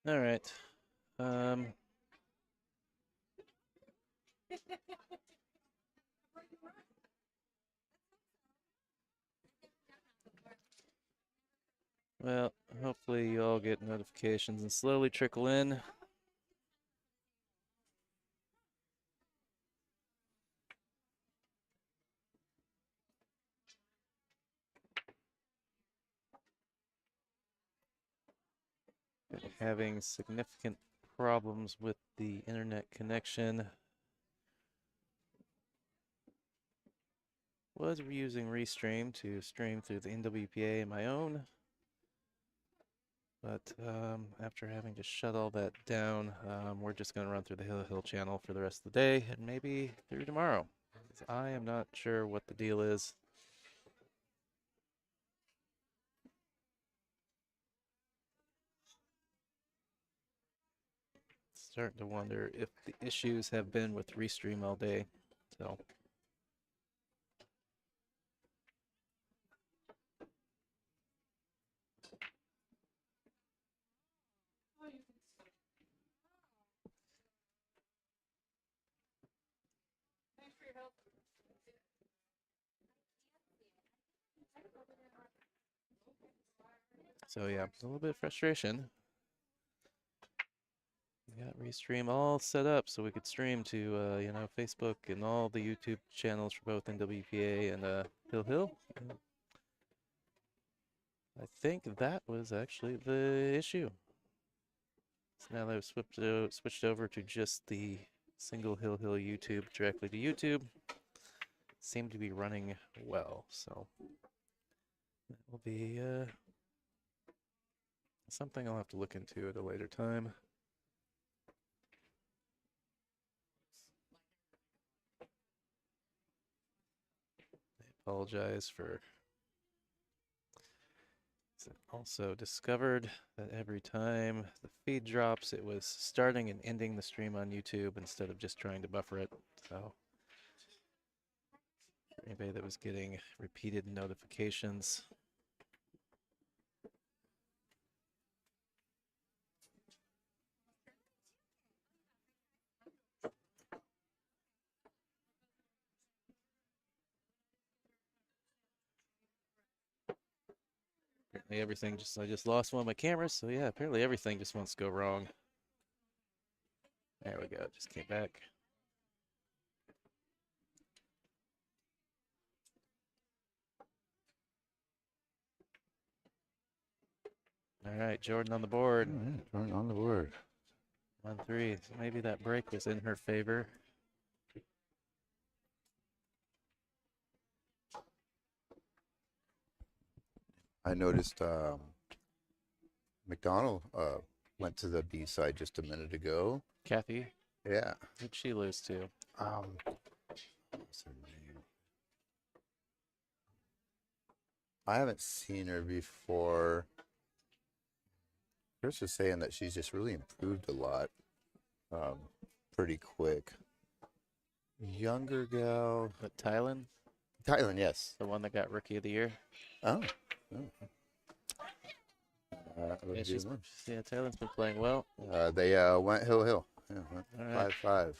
All right. Um, well, hopefully you all get notifications and slowly trickle in. Been having significant problems with the internet connection. Was using Restream to stream through the NWPA and my own, but after having to shut all that down, we're just going to run through the Hill channel for the rest of the day and maybe through tomorrow. I am not sure what the deal is. Starting to wonder if the issues have been with Restream all day. So yeah, a little bit of frustration. We got Restream all set up so we could stream to Facebook and all the YouTube channels for both NWPA and Hill. I think that was actually the issue. So now that I've switched over to just the single Hill YouTube directly to YouTube, seem to be running well. So that will be something I'll have to look into at a later time. I apologize for. Also discovered that every time the feed drops, it was starting and ending the stream on YouTube instead of just trying to buffer it. So for anybody that was getting repeated notifications, apparently everything I just lost one of my cameras. So yeah, apparently everything just wants to go wrong. There we go. It just came back. All right, Jordan on the board. All right, Jordan on the board. 1-3. So maybe that break was in her favor. I noticed McDonald went to the B side just a minute ago. Kathy. Yeah. Who'd she lose to? What's her name? I haven't seen her before. Chris is saying that she's just really improved a lot. Pretty quick. Younger gal. But Tylen? Tylen, yes. The one that got Rookie of the Year? Oh. Yeah, Tylen's been playing well. They went Hill. Yeah, went 5-5.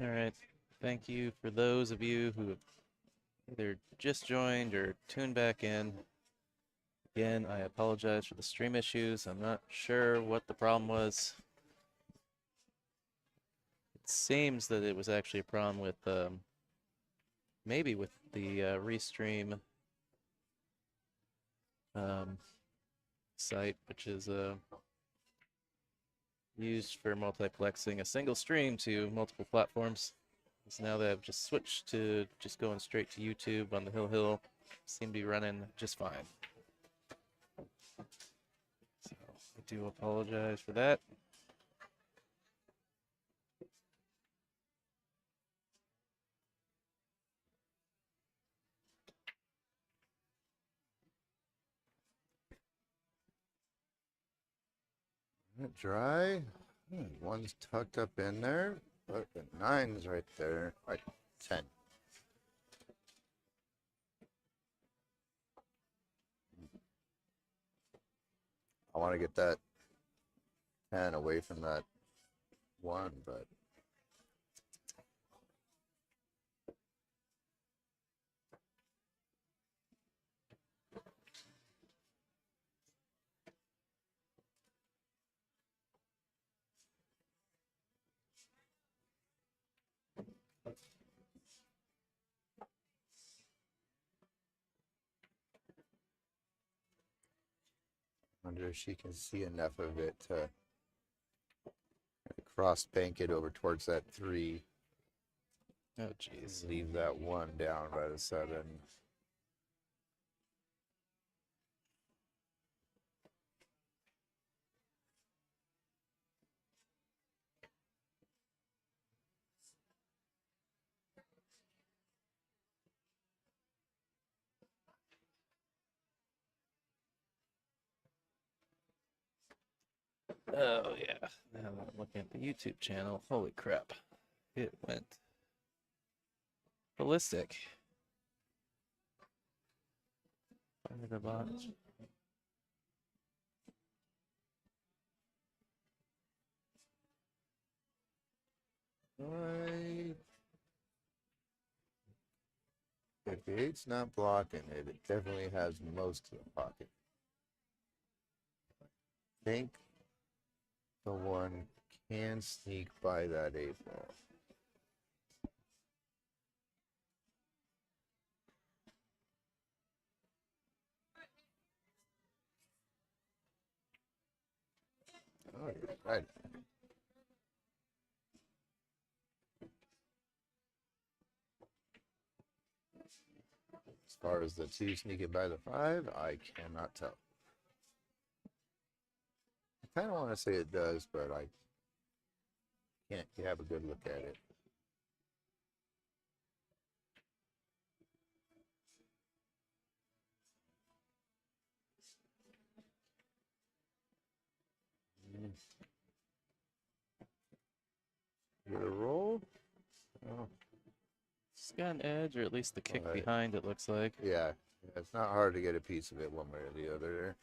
All right. Thank you for those of you who have either just joined or tuned back in. Again, I apologize for the stream issues. I'm not sure what the problem was. It seems that it was actually a problem with maybe with the Restream site, which is used for multiplexing a single stream to multiple platforms. So now that I've just switched to just going straight to YouTube on the hill, seem to be running just fine. So I do apologize for that. Dry. One's tucked up in there, but the 9's right there. Right, 10. I want to get that 10 away from that 1, but I wonder if she can see enough of it to cross bank it over towards that 3. Oh, jeez. Leave that 1 down by the 7. Oh, yeah. Now that I'm looking at the YouTube channel, holy crap. It went ballistic. Under the box. Right. If the 8's not blocking it, it definitely has most of the pocket. I think the 1 can sneak by that 8 ball. Oh, you're right. As far as the 2 sneaking by the 5, I cannot tell. I kind of want to say it does, but I can't have a good look at it. Get a roll? Oh, It's got an edge, or at least the kick Right. behind it looks like. yeah, it's not hard to get a piece of it one way or the other there.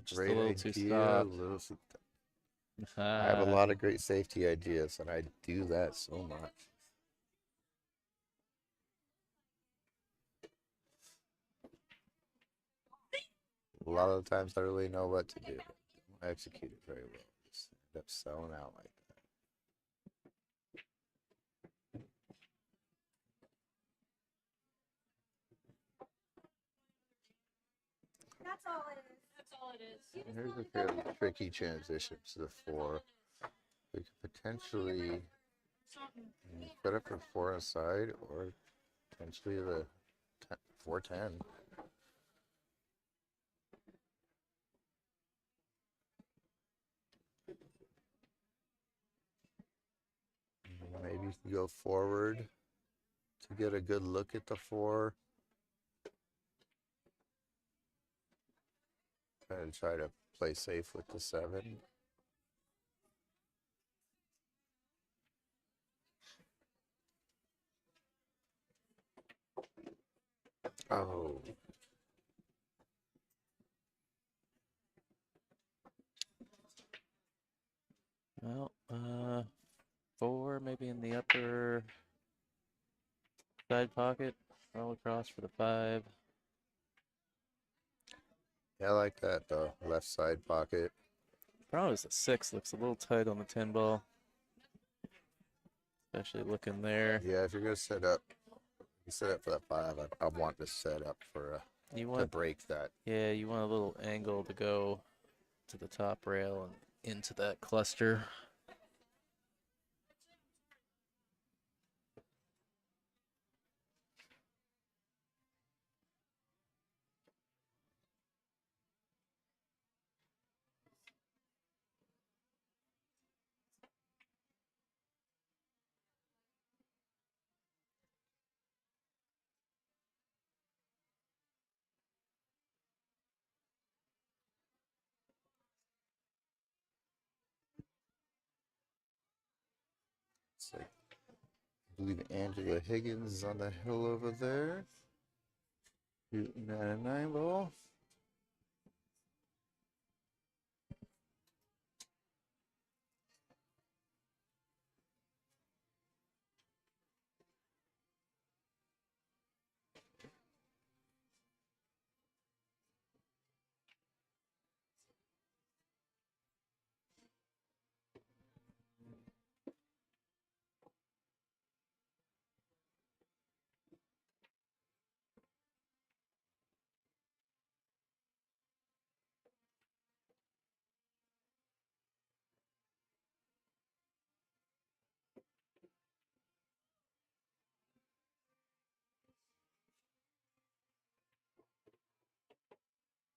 Just a Great little too idea. soft. I have a lot of great safety ideas, and I do that so much. A lot of the times I really know what to do. I don't execute it very well. Just end up selling out like that. That's all it is. That's all it is. Here's a fairly tricky transition to the 4. We could potentially put up for 4 aside, or potentially the 4-10. Maybe you can go forward to get a good look at the 4. And try to play safe with the 7. Oh. Well, 4 maybe in the upper side pocket. Roll across for the 5. Yeah, I like that, the left side pocket. Problem is the 6 looks a little tight on the 10 ball. especially looking there. Yeah, if you're gonna set up, you set up for that 5. I want to set up for You to want, break that. yeah, you want a little angle to go to the top rail and into that cluster. So I believe Angela Higgins is on the hill over there. Shooting at a 9-ball.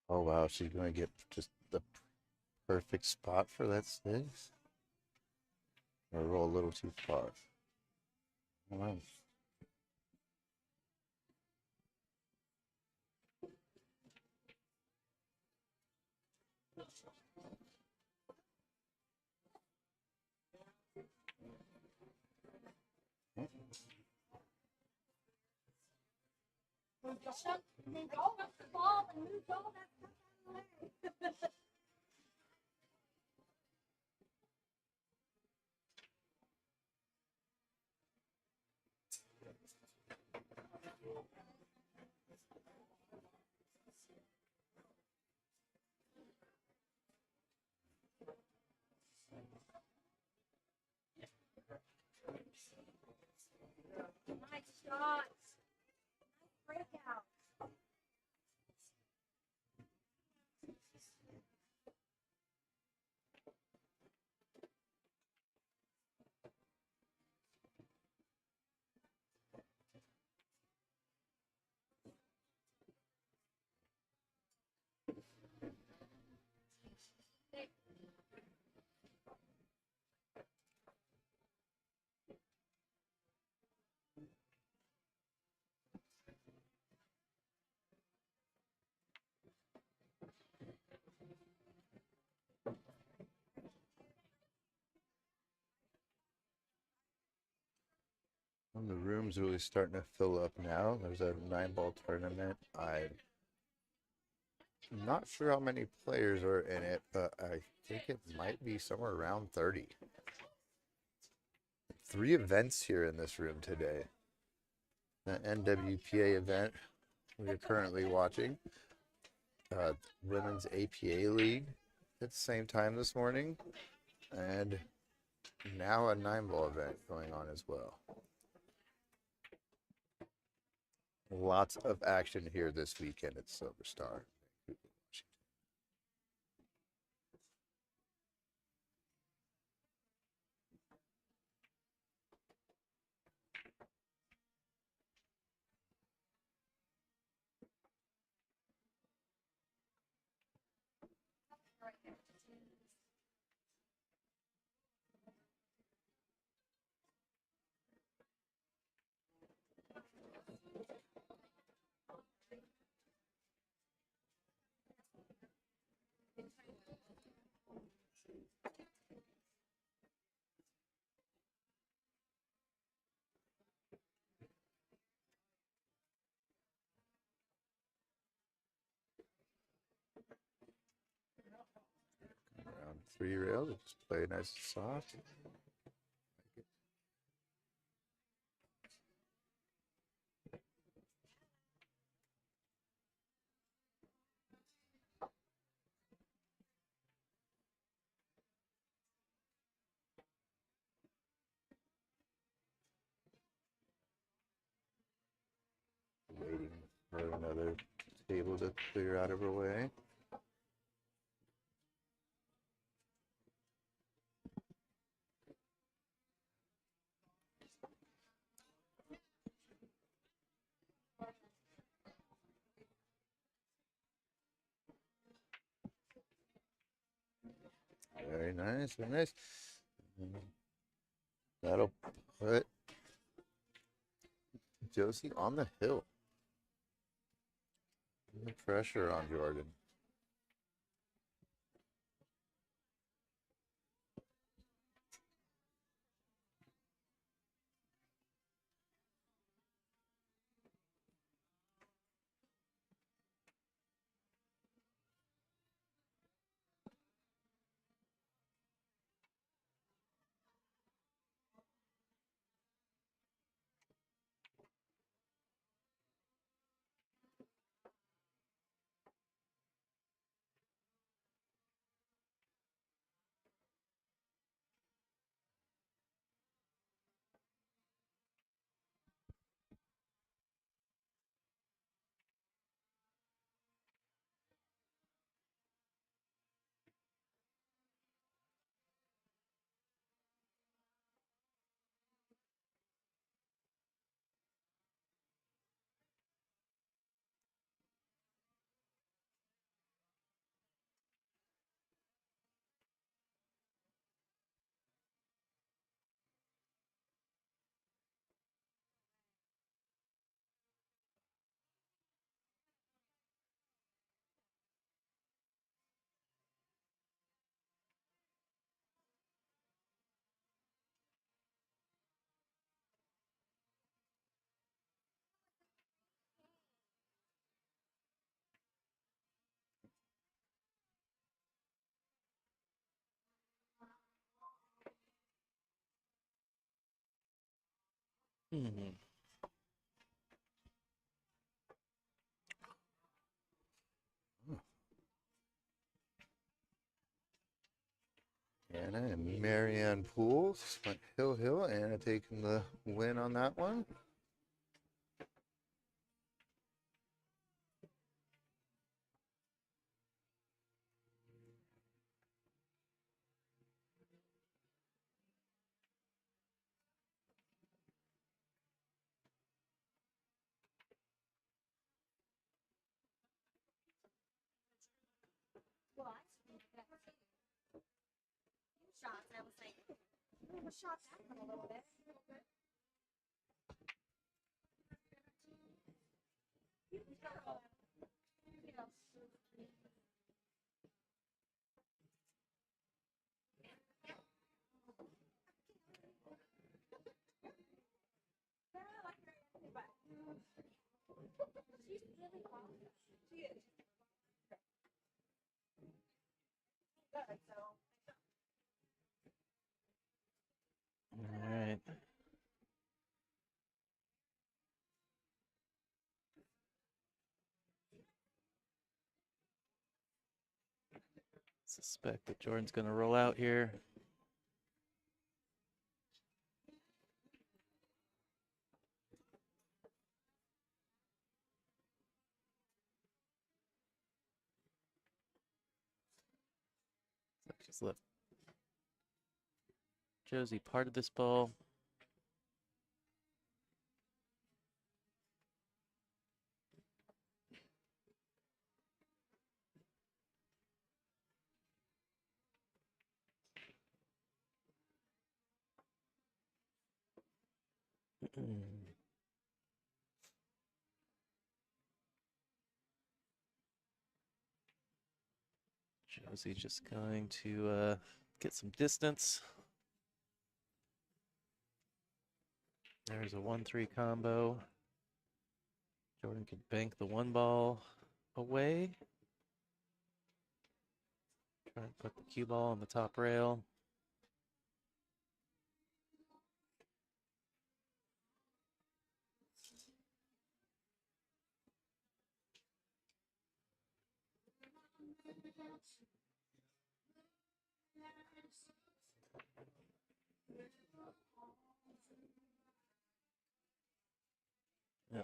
Oh wow, she's going to get just the perfect spot for that 6. Or roll a little too far. Wow. They rolled up the ball and moved all that stuff out of the way. Nice shots. Nice breakout. And the room's really starting to fill up now. There's a 9-ball tournament. I'm not sure how many players are in it, but I think it might be somewhere around 30. 3 events here in this room today. The NWPA event we're currently watching. Women's APA League at the same time this morning. And now a 9-ball event going on as well. Lots of action here this weekend at Silver Star. Around 3 rails, just play nice and soft. or another table to clear out of her way. Very nice, very nice. That'll put Josie on the hill. The pressure on Jordan. Hmm. Anna and Marianne Pools went hill. Anna taking the win on that one. Well, I screwed that too. Shots, I was like, shot that one a little bit. She's really qualified. She is. Good, so. All right. Suspect that Jordan's going to roll out here. Just left Josie part of this ball. Josie just going to get some distance. There's a 1-3 combo. Jordan could bank the one ball away. Try and put the cue ball on the top rail. Yeah.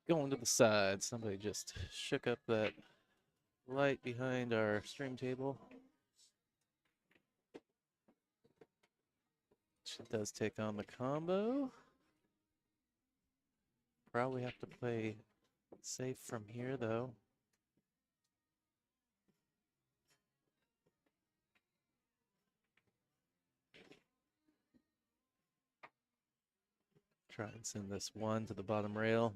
Going to the side. Somebody just shook up that light behind our stream table. She does take on the combo. Probably have to play safe from here, though. Try and send this one to the bottom rail.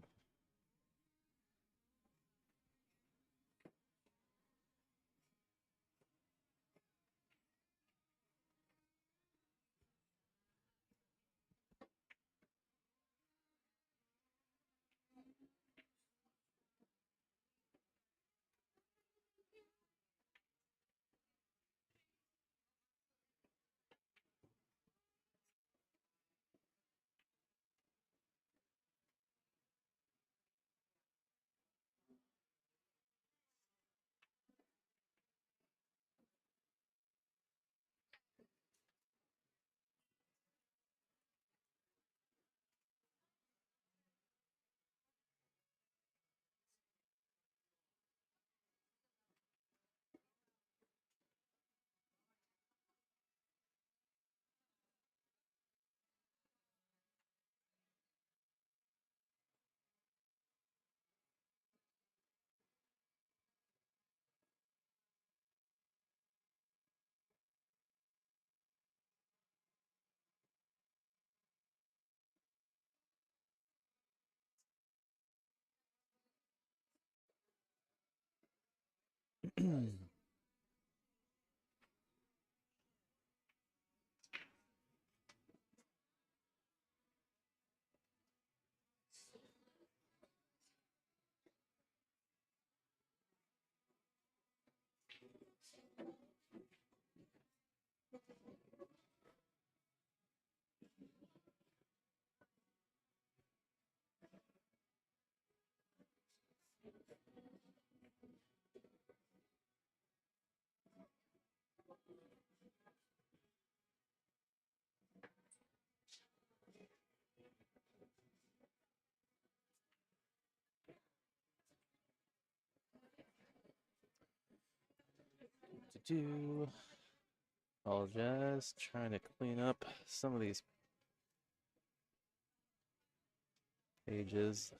to do. Apologize. Trying to clean up some of these pages.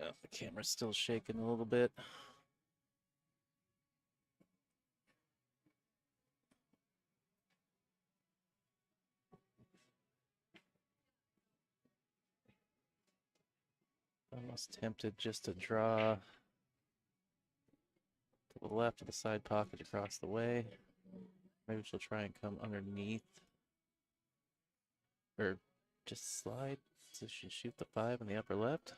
Oh, the camera's still shaking a little bit. Almost tempted just to draw to the left of the side pocket across the way. Maybe she'll try and come underneath. Or just slide so she shoot the 5 in the upper left.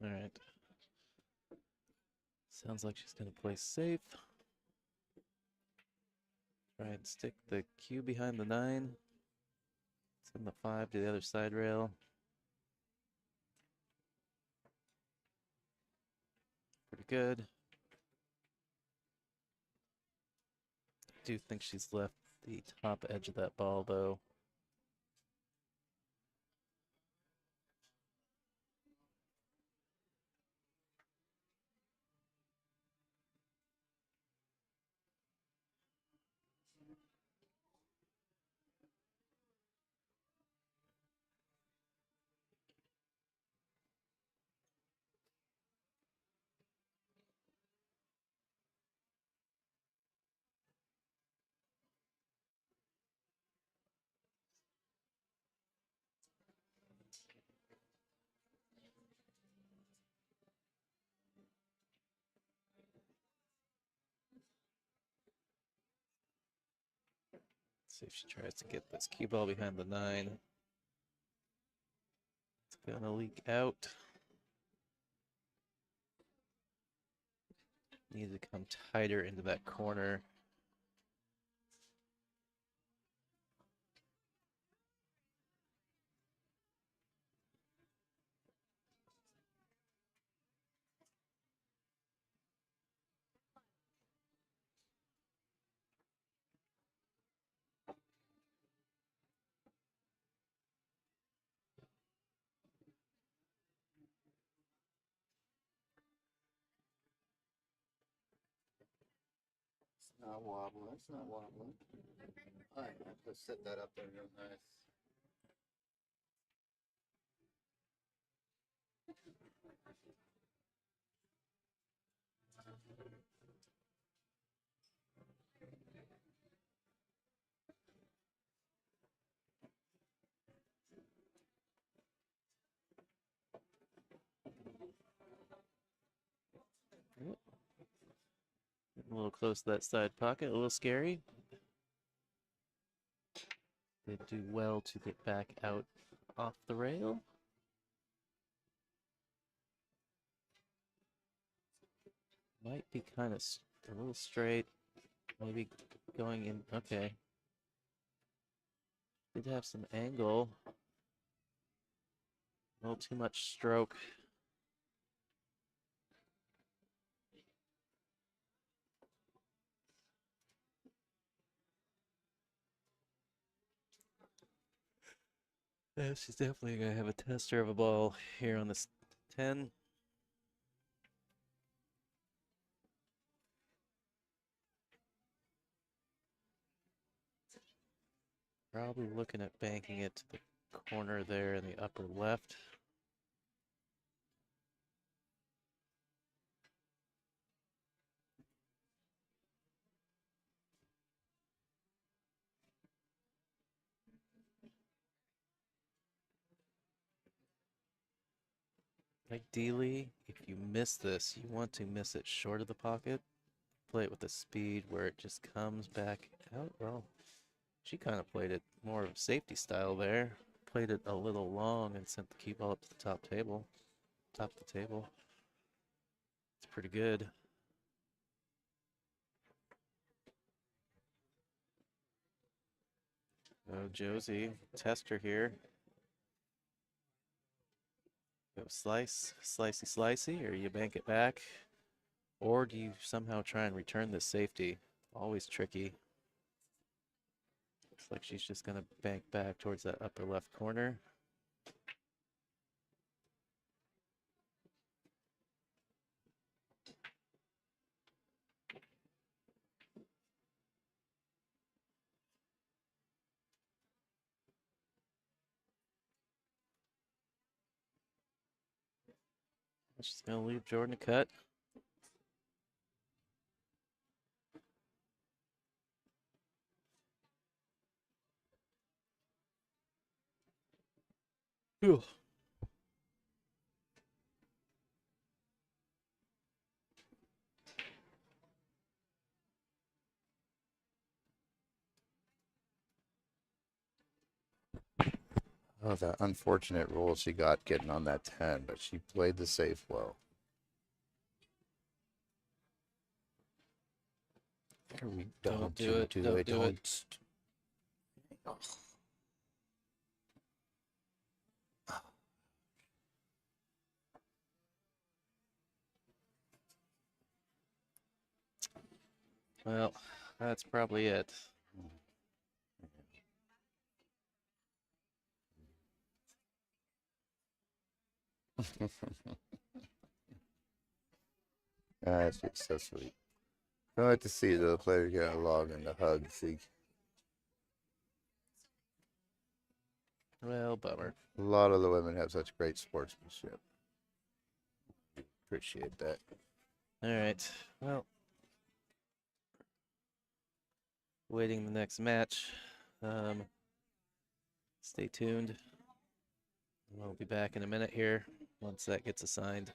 All right. Sounds like she's going to play safe. Try and stick the cue behind the 9. Send the 5 to the other side rail. Pretty good. Do think she's left the top edge of that ball, though. Let's see if she tries to get this cue ball behind the 9. It's going to leak out. Needs to come tighter into that corner. It's not wobbling. It's not wobbling. I have to set that up there real nice. Yep. Getting a little close to that side pocket, a little scary. They do well to get back out off the rail. Might be kind of a little straight. Maybe going in. Okay. Did have some angle. A little too much stroke. Yeah, she's definitely going to have a tester of a ball here on this 10. Probably looking at banking it to the corner there in the upper left. Ideally, if you miss this, you want to miss it short of the pocket. Play it with a speed where it just comes back out. Well, she kind of played it more of safety style there. Played it a little long and sent the cue ball up to the top of the table. It's pretty good. Oh, Josie, tester here. Go slice, slicey, slicey, or you bank it back. Or do you somehow try and return this safety? Always tricky. Looks like she's just going to bank back towards that upper left corner. She's going to leave Jordan a cut. Whew. Oh, that unfortunate roll she got getting on that 10, but she played the safe well. There we go. Don't do it. Don't do it. Well, that's probably it. That's just so sweet. I like to see the players get along and the hug. See, Well, bummer. a lot of the women have such great sportsmanship. Appreciate that. All right. Well, waiting the next match. Stay tuned. We'll be back in a minute here once that gets assigned.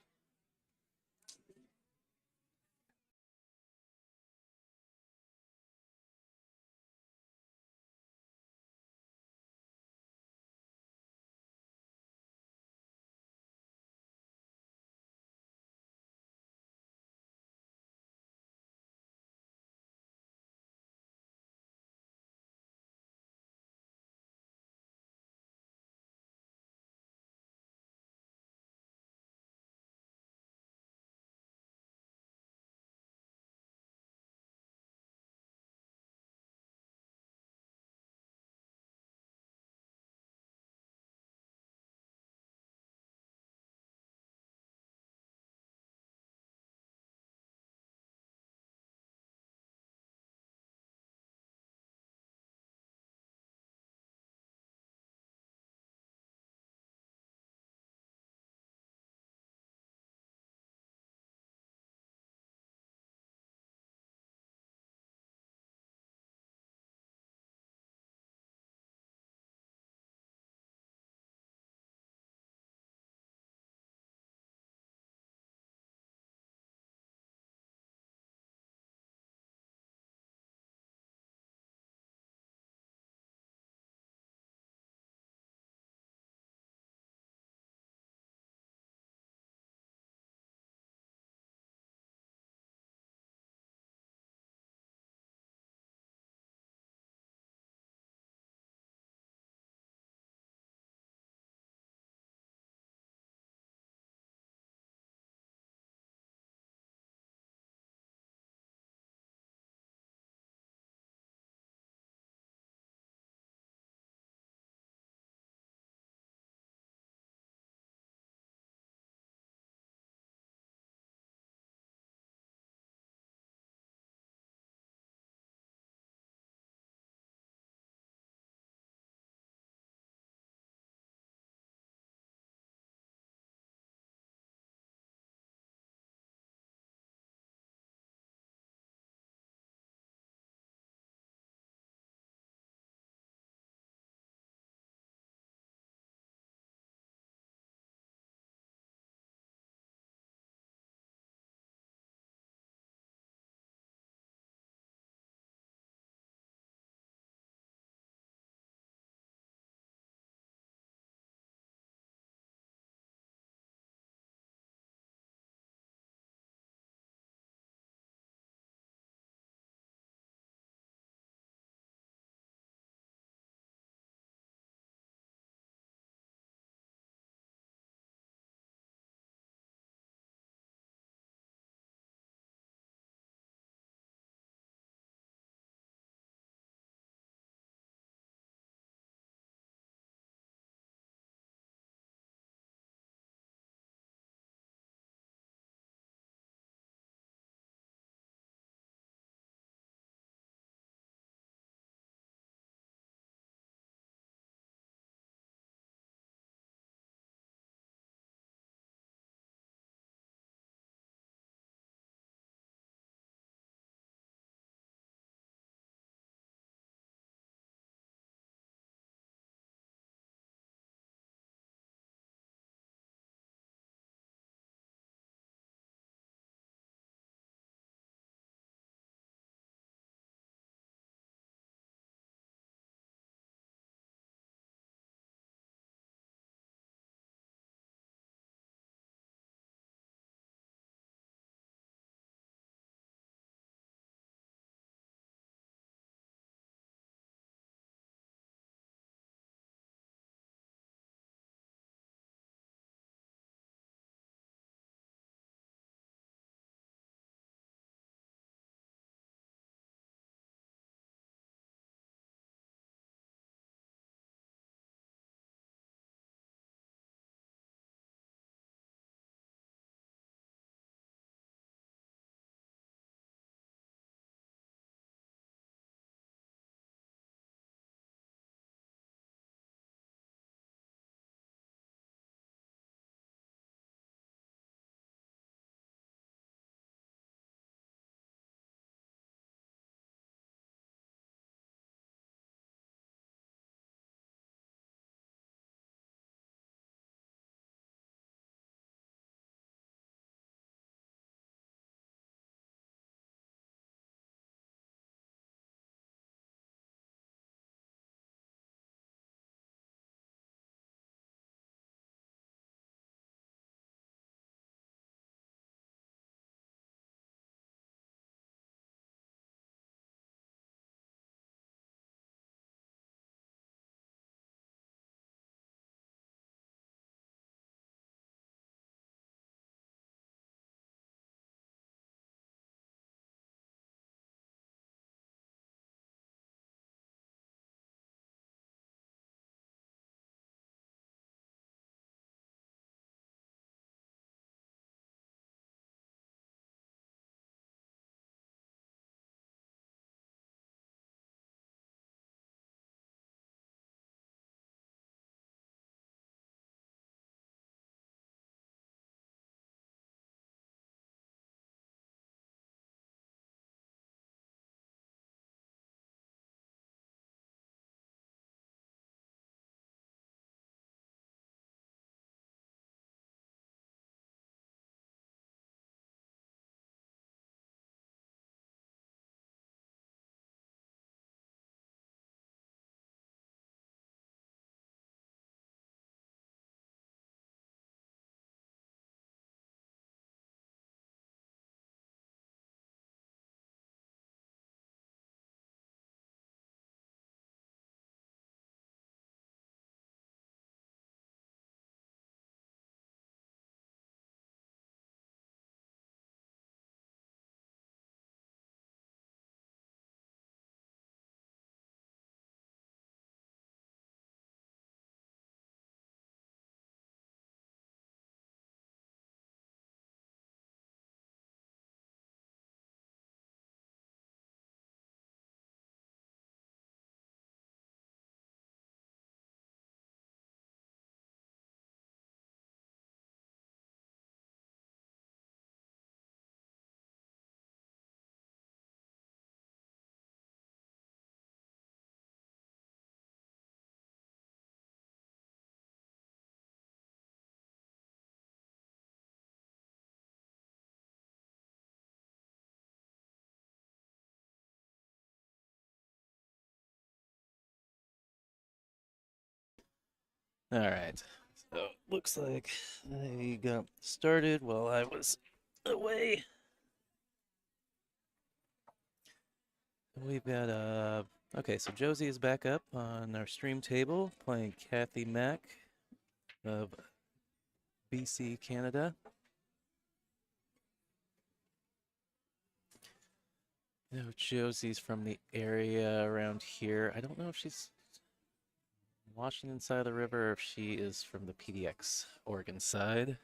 All right. So looks like I got started while I was away. We've got okay, so Josie is back up on our stream table playing Kathy Mack of BC, Canada. No, Josie's from the area around here. I don't know if she's Washington side of the river or if she is from the PDX Oregon side.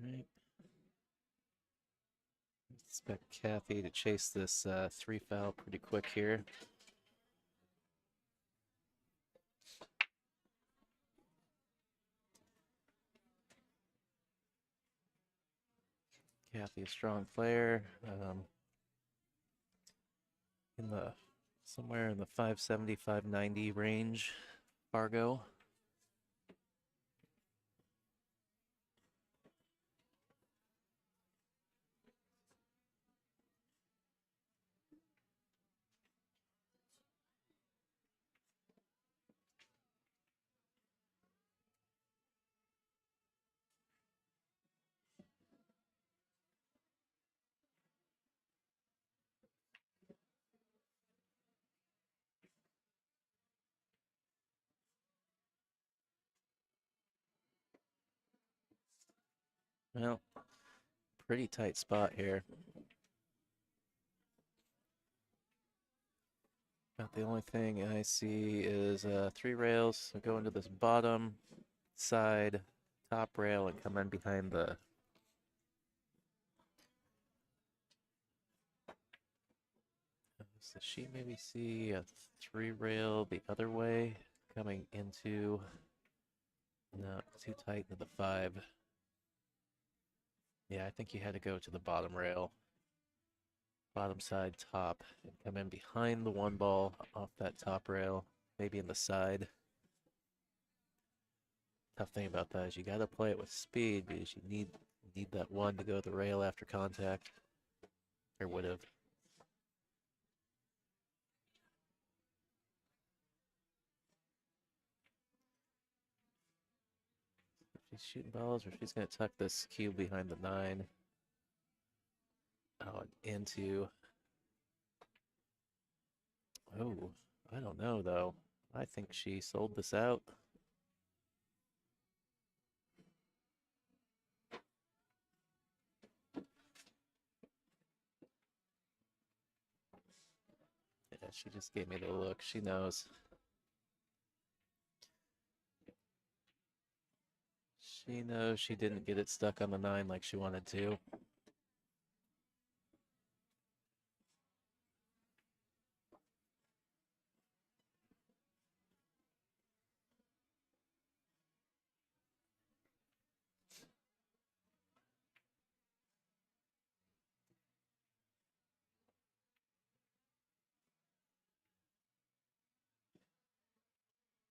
All right. Expect Kathy to chase this 3 foul pretty quick here. Kathy, a strong player. In the somewhere in the 570, 590 range. Fargo. Well, pretty tight spot here. About the only thing I see is 3 rails. So go into this bottom side top rail and come in behind the. Does she maybe see a 3 rail the other way coming into? No, too tight into the 5. Yeah, I think you had to go to the bottom rail. Bottom side top and come in behind the 1 ball off that top rail, maybe in the side. Tough thing about that is you got to play it with speed because you need that 1 to go to the rail after contact, or would have. She's shooting balls, or she's gonna tuck this cube behind the 9. Oh, and into. Oh, I don't know though. I think she sold this out. Yeah, she just gave me the look. She knows. She knows she didn't get it stuck on the 9 like she wanted to.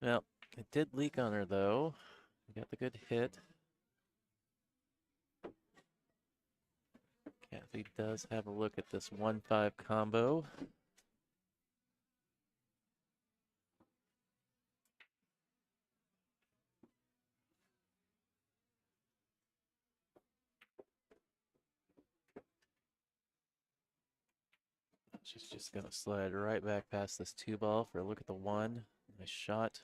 Well, it did leak on her though. We got the good hit. Kathy does have a look at this 1-5 combo. She's just gonna slide right back past this 2 ball for a look at the 1. Nice shot.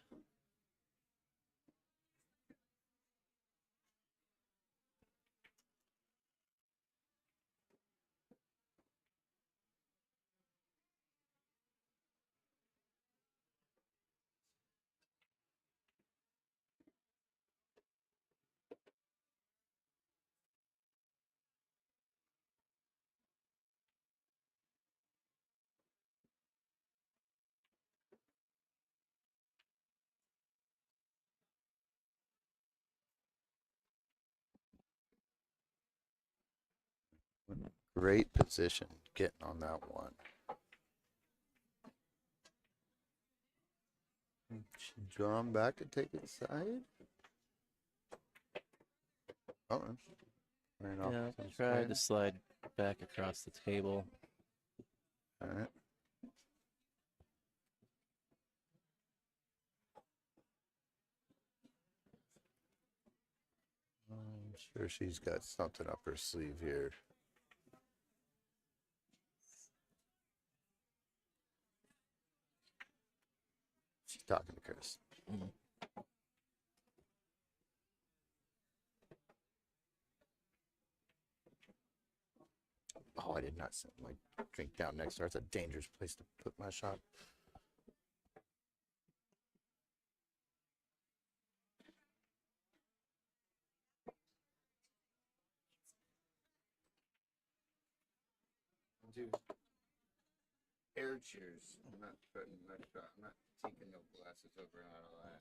Great position getting on that one. Draw him back to take it side. Oh, ran off Yeah, to the try side. to slide back across the table. All right. I'm sure she's got something up her sleeve here. She's talking to Chris. Mm. Oh, I did not set my drink down next to her. It's a dangerous place to put my shot. Do air cheers. I'm not putting my shot. I'm not taking no glasses over and all that.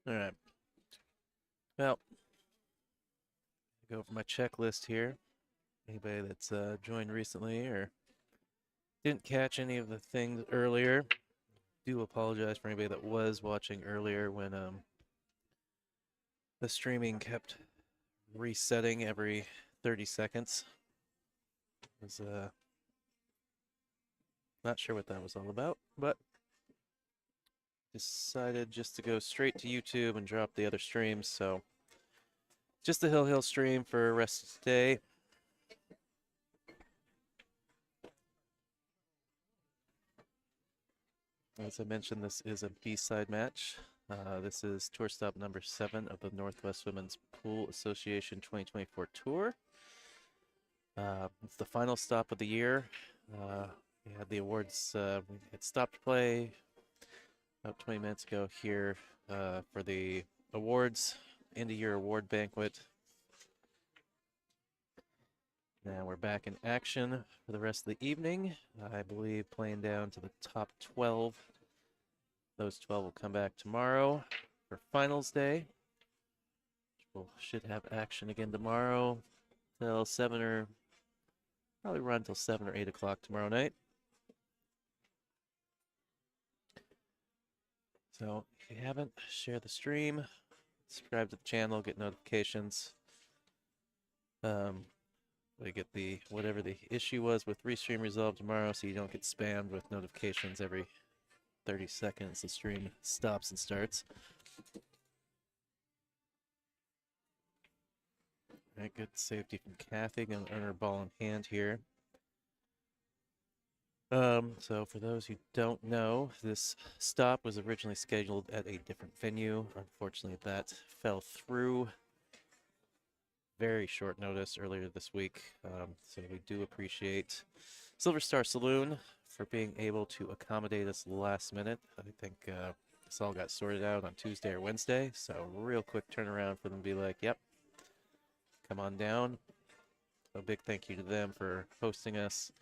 All right. Well, go over my checklist here. Anybody that's joined recently or didn't catch any of the things earlier, do apologize for anybody that was watching earlier when the streaming kept resetting every 30 seconds. Was not sure what that was all about, but decided just to go straight to YouTube and drop the other streams. So just the Hill Hill stream for the rest of the day. As I mentioned, this is a B-side match. This is tour stop number 7 of the Northwest Women's Pool Association 2024 tour. It's the final stop of the year. We had the awards. We had stopped play about 20 minutes ago here for the awards, end of year award banquet. Now we're back in action for the rest of the evening. I believe playing down to the top 12. Those 12 will come back tomorrow for finals day. We should have action again tomorrow till 7 or probably run till 7 or 8 o'clock tomorrow night. So if you haven't, share the stream, subscribe to the channel, get notifications. We get the whatever the issue was with restream resolved tomorrow, so you don't get spammed with notifications every 30 seconds. The stream stops and starts. All right, good safety from Kathy. Gonna earn her ball in hand here. So for those who don't know, this stop was originally scheduled at a different venue. Unfortunately, that fell through. Very short notice earlier this week. So we do appreciate Silver Star Saloon for being able to accommodate us last minute. I think this all got sorted out on Tuesday or Wednesday. So real quick turnaround for them to be like, yep, come on down. So a big thank you to them for hosting us.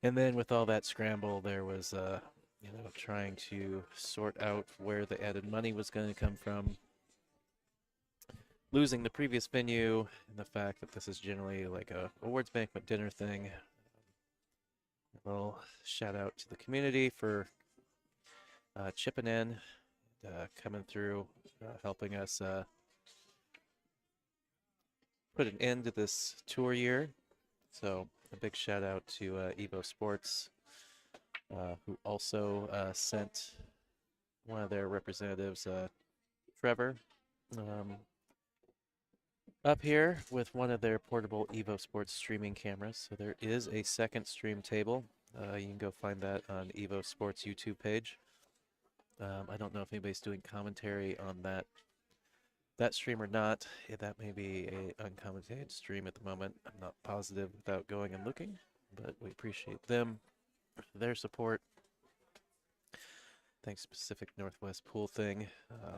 And then with all that scramble, there was, trying to sort out where the added money was going to come from. Losing the previous venue and the fact that this is generally like a awards banquet dinner thing. A little shout out to the community for chipping in, coming through, helping us put an end to this tour year. So a big shout out to Evo Sports, who also sent one of their representatives, Trevor, up here with one of their portable Evo Sports streaming cameras. So there is a second stream table. You can go find that on Evo Sports YouTube page. I don't know if anybody's doing commentary on that stream or not. That may be a uncommented stream at the moment. I'm not positive without going and looking. but we appreciate them for their support. Thanks Pacific Northwest Pool Thing,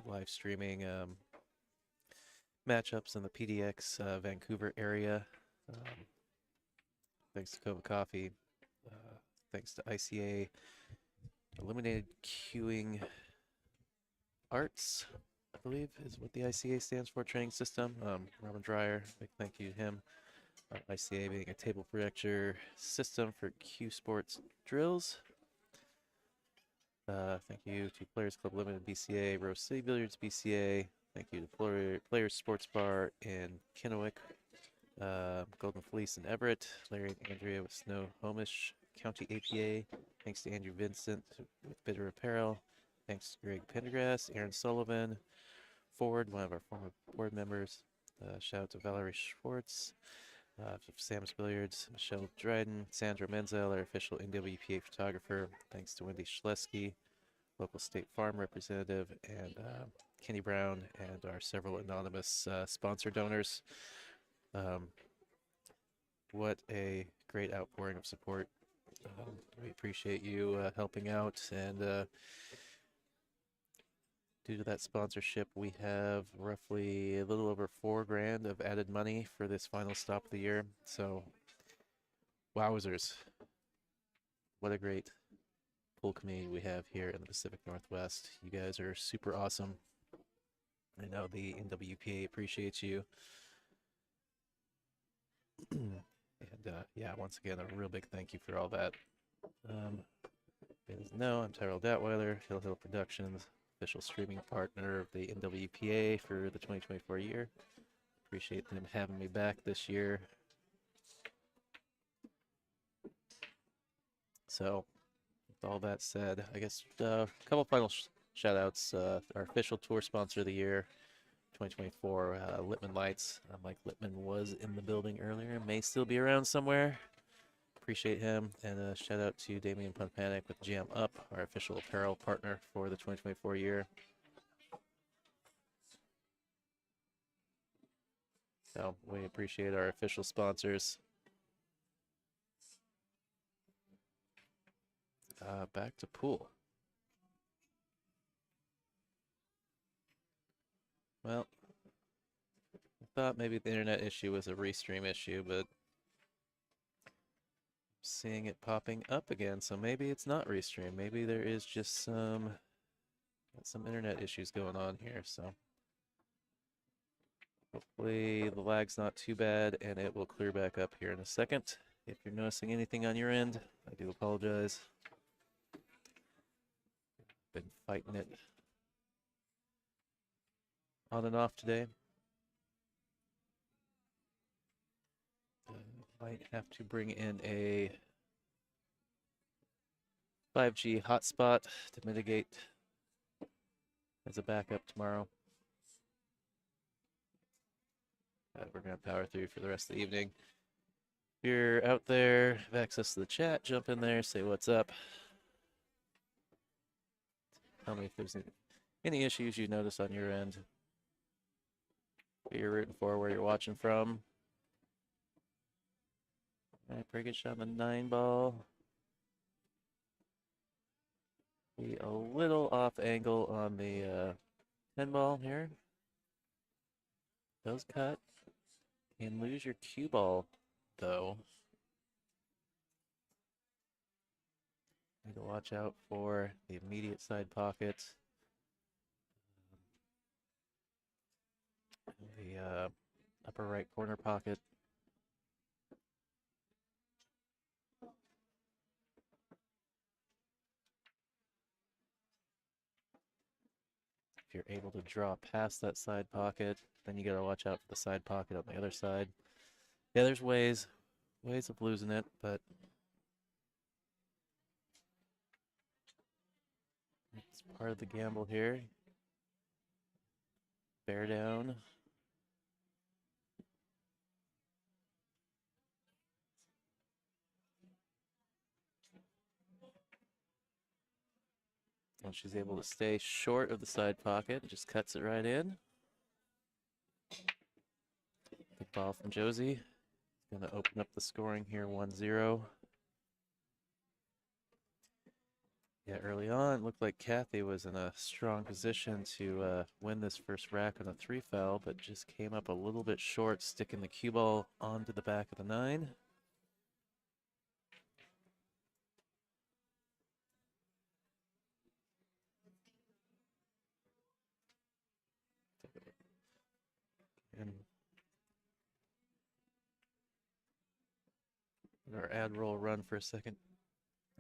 live streaming matchups in the PDX Vancouver area. Thanks to Cova Coffee. Thanks to ICA Eliminated Queuing Arts, I believe is what the ICA stands for, training system. Robin Dreyer, big thank you to him. ICA being a table projector system for Q Sports drills. Thank you to Players Club Limited BCA, Rose City Billiards BCA. Thank you to Players Sports Bar in Kennewick, Golden Fleece in Everett, Larry and Andrea with Snohomish County APA. Thanks to Andrew Vincent with Bitter Apparel. Thanks to Greg Pendergrass, Aaron Sullivan, Ford, one of our former board members. Shout out to Valerie Schwartz, Sam's Billiards, Michelle Dryden, Sandra Menzel, our official NWPA photographer. Thanks to Wendy Schlesky, local State Farm representative, and Kenny Brown, and our several anonymous sponsor donors. What a great outpouring of support. We appreciate you helping out, and due to that sponsorship, we have roughly a little over $4,000 of added money for this final stop of the year. So, wowzers. What a great pool community we have here in the Pacific Northwest. You guys are super awesome. I know the NWPA appreciates you. And yeah, once again, a real big thank you for all that. I'm Tyrell Datweiler, Hill Hill Productions, official streaming partner of the NWPA for the 2024 year. Appreciate them having me back this year. So, with all that said, I guess a couple final shout outs. Our official tour sponsor of the year, 2024, Littman Lights. Mike Littman was in the building earlier, may still be around somewhere. Appreciate him. And shout out to Damian Punpanic with Jam Up, our official apparel partner for the 2024 year. So we appreciate our official sponsors. Back to pool. Well, I thought maybe the internet issue was a restream issue, but seeing it popping up again, so maybe it's not restream. Maybe there is just some internet issues going on here. So hopefully the lag's not too bad, and it will clear back up here in a second. If you're noticing anything on your end, I do apologize. Been fighting it on and off today. Might have to bring in a 5G hotspot to mitigate as a backup tomorrow. We're going to power through for the rest of the evening. If you're out there, have access to the chat, jump in there, say what's up. Tell me if there's any issues you notice on your end. Who you're rooting for, where you're watching from. All right, pretty good shot on the 9 ball. Be a little off angle on the 10 ball here. Those cut. And lose your cue ball, though. Need to watch out for the immediate side pocket. The upper right corner pocket. If you're able to draw past that side pocket, then you gotta watch out for the side pocket on the other side. Yeah, there's ways of losing it, but it's part of the gamble here. Bear down. And she's able to stay short of the side pocket, just cuts it right in. Big ball from Josie. Gonna open up the scoring here, 1-0. Yeah, early on, it looked like Kathy was in a strong position to win this first rack on a 3 foul, but just came up a little bit short, sticking the cue ball onto the back of the 9. And our ad roll run for a second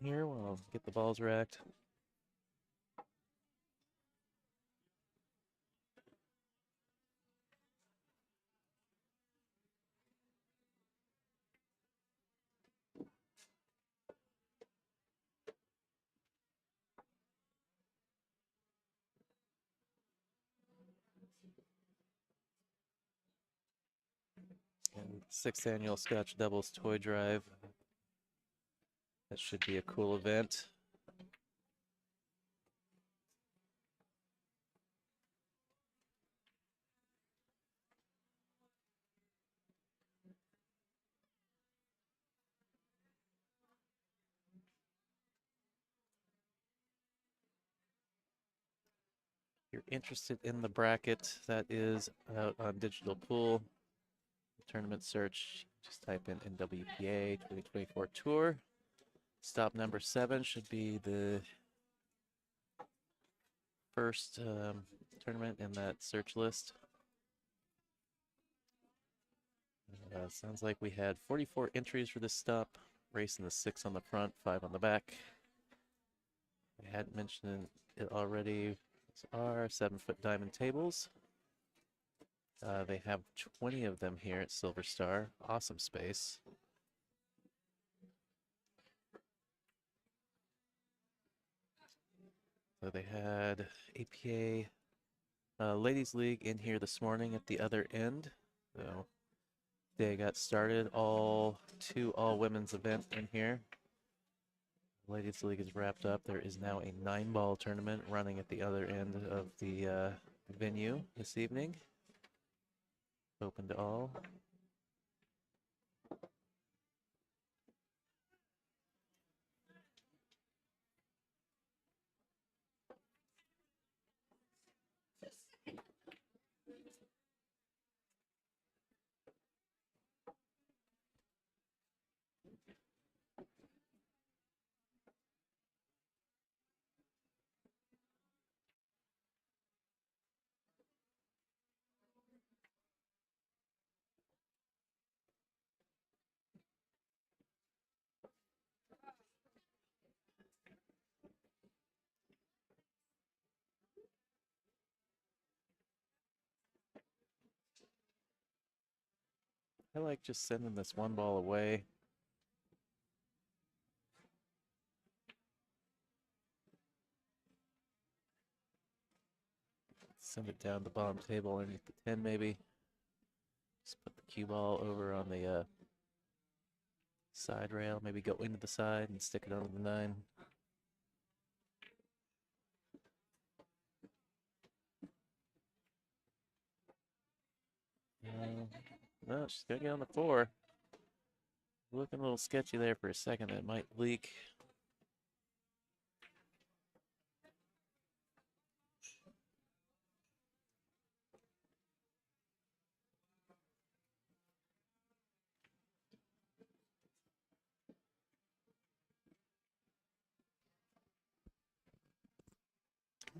here while I'll get the balls racked. And 6th annual Scotch Doubles Toy Drive. That should be a cool event. If you're interested in the bracket that is out on Digital Pool tournament search, just type in NWPA 2024 Tour. Stop number 7 should be the first tournament in that search list. Sounds like we had 44 entries for this stop, racing the 6 on the front, 5 on the back. I hadn't mentioned it already. These are 7-foot diamond tables. They have 20 of them here at Silver Star. Awesome space. So they had APA Ladies League in here this morning at the other end. So they got started. All women's event in here. Ladies League is wrapped up. There is now a 9-ball tournament running at the other end of the venue this evening. Open to all. I like just sending this 1 ball away. Send it down the bottom table underneath the 10 maybe. Just put the cue ball over on the side rail, maybe go into the side and stick it onto the 9. No, she's gonna get on the 4. Looking a little sketchy there for a second. It might leak.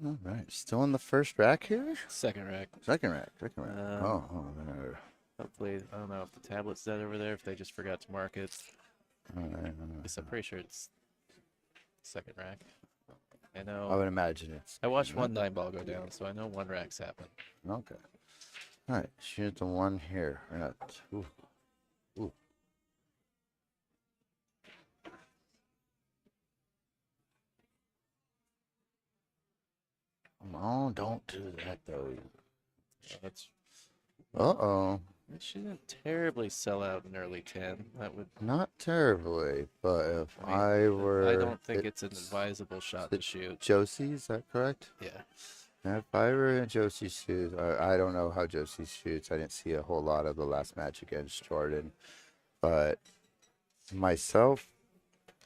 All right, still in the first rack here. Second rack. Second rack. Second rack. Um, no. Hopefully, I don't know if the tablet's dead over there, if they just forgot to mark it. All right. Guess I'm pretty sure it's second rack. I I know. would imagine it's. I watched one 9-ball go down, so I know 1 rack's happened. Okay. All right, shoot the 1 here. Right. Ooh. Ooh. Come on, don't do that though. That's Uh-oh. It shouldn't terribly sell out in early 10. That would. Not terribly, but if I mean, I were... I don't think it's an advisable shot to shoot. Josie, is that correct? Yeah. If I were in Josie's shoes, I don't know how Josie shoots. I didn't see a whole lot of the last match against Jordan. But myself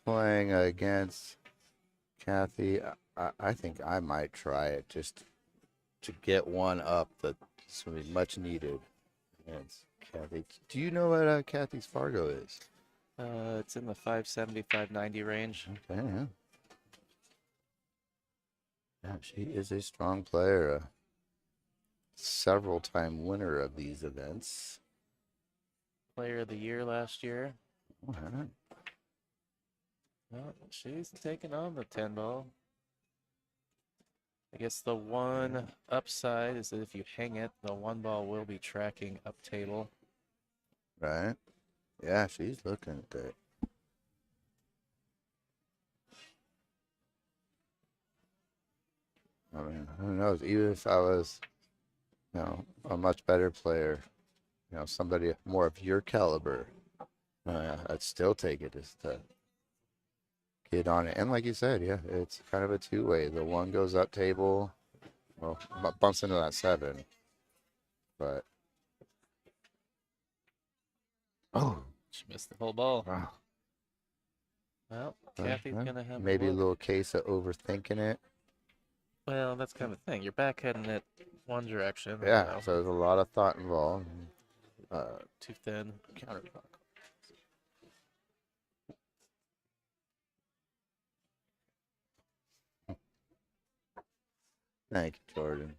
playing against Kathy, I think I might try it just to get one up that's going to be much needed. And Kathy, do you know what Kathy's Fargo is? It's in the 570, 590 range. Okay, yeah. Yeah, she is a strong player, a several-time winner of these events. Player of the year last year. All right. Well, she's taking on the 10 ball. I guess the one upside is that if you hang it, the one ball will be tracking up table. Right. Yeah, she's looking at that. I mean, who knows? Even if I was, a much better player, somebody more of your caliber, I'd still take it just to get on it. And like you said, yeah, it's kind of a two-way. The one goes up table, well, bumps into that 7, but She missed the whole ball. wow. Well, Kathy's going to have maybe a look. little case of overthinking it. Well, that's kind of the thing. You're backheading it one direction. Yeah, so there's a lot of thought involved. Too thin. Counterclock. Thank you, Jordan.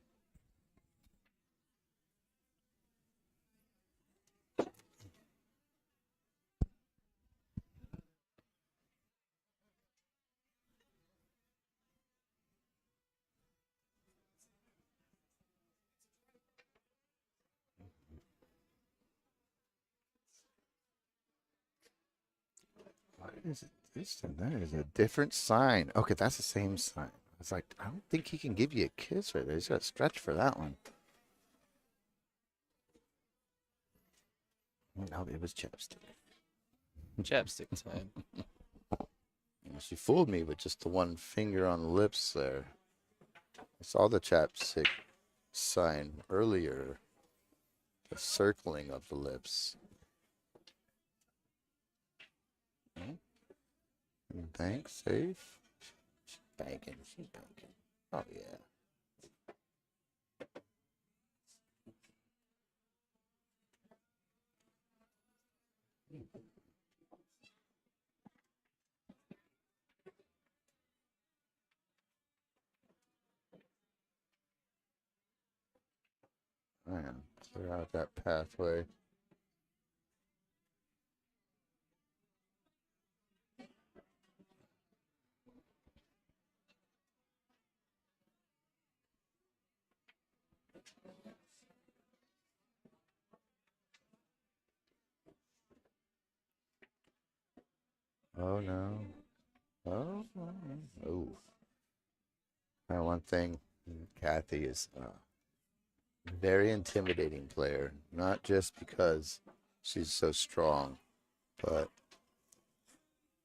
What is it? This and that is a different sign. Okay, that's the same sign. It's like, I don't think he can give you a kiss right there. He's got to stretch for that one. No, it was chapstick. Chapstick time. She fooled me with just the one finger on the lips there. I saw the chapstick sign earlier. The circling of the lips. Bank safe. She's banking. She's banking. Oh yeah. Man, clear out that pathway. Oh no. Oh. Oh. Now, one thing, Kathy is a very intimidating player. Not just because she's so strong, but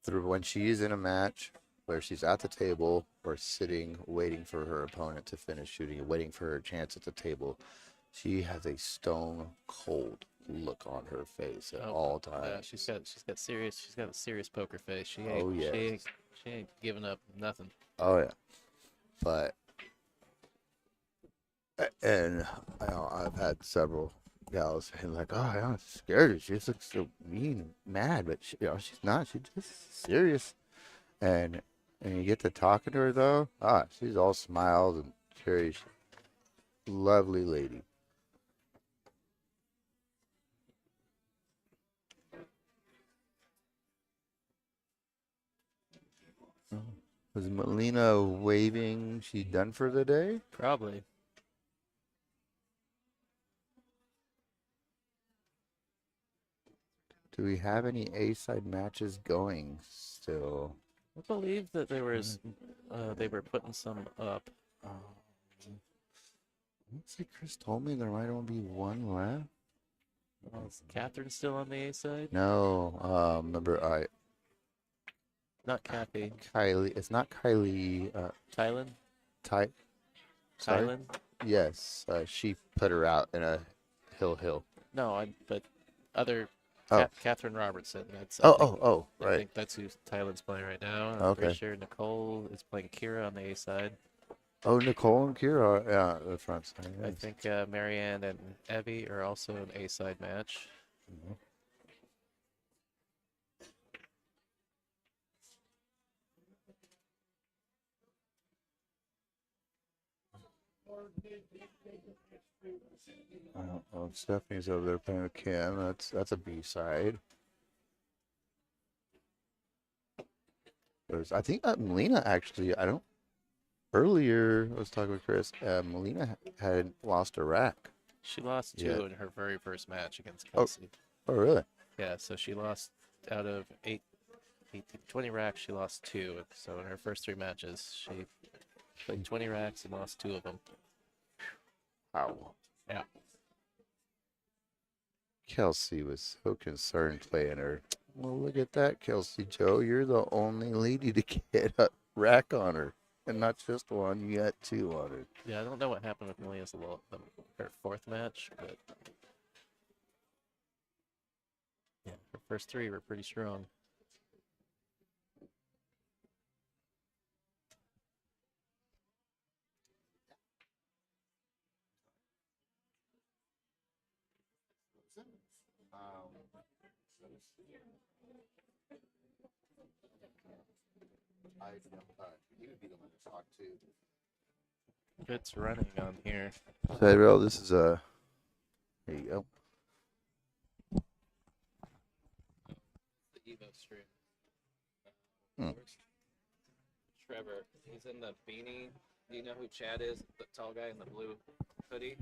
through when she's in a match where she's at the table or sitting waiting for her opponent to finish shooting, waiting for her chance at the table, she has a stone cold look on her face at all times. Yeah, she's got a serious poker face. She ain't giving up nothing. Oh yeah, but and I've had several gals and like, oh, I'm scared. She just looks so mean and mad, but she's not. She's just serious. And you get to talking to her though, she's all smiles and very lovely lady. Was Melina waving? She done for the day? Probably. Do we have any A-side matches going still? I believe that they were putting some up. Looks like Chris told me there might only be one left. Is Catherine still on the A side? No, remember Not Kathy. Kylie. It's not Kylie. Tylen? Sorry? Tylen? Yes, she put her out in a hill. No, but other Oh. Catherine Robertson. That's Oh, I right. think that's who Thailand's playing right now. I'm pretty Okay. sure Nicole is playing Kira on the A side. Oh, Nicole and Kira. Yeah, the front side. I Yes. think Marianne and Evie are also an A side match. Mhm. Oh, Stephanie's over there playing with Kim. That's a B side. I think Melina actually. I don't. Earlier, I was talking with Chris. Melina had lost a rack. She lost Yeah. 2 in her very first match against Oh. Kelsey. Oh, really? Yeah, so she lost out of 20 racks, she lost 2. So in her first 3 matches, she played 20 racks and lost 2 of them. Wow. Yeah. Kelsey was so concerned playing her. Well, look at that, Kelsey Joe. You're the only lady to get a rack on her. And not just one, you got 2 on her. Yeah, I don't know what happened with Melia's her 4th match, but yeah, her first 3 were pretty strong. It's running on here. Tyrell, this is a. There you go. The Evo stream. Hmm. Trevor, he's in the beanie. Do you know who Chad is? The tall guy in the blue hoodie?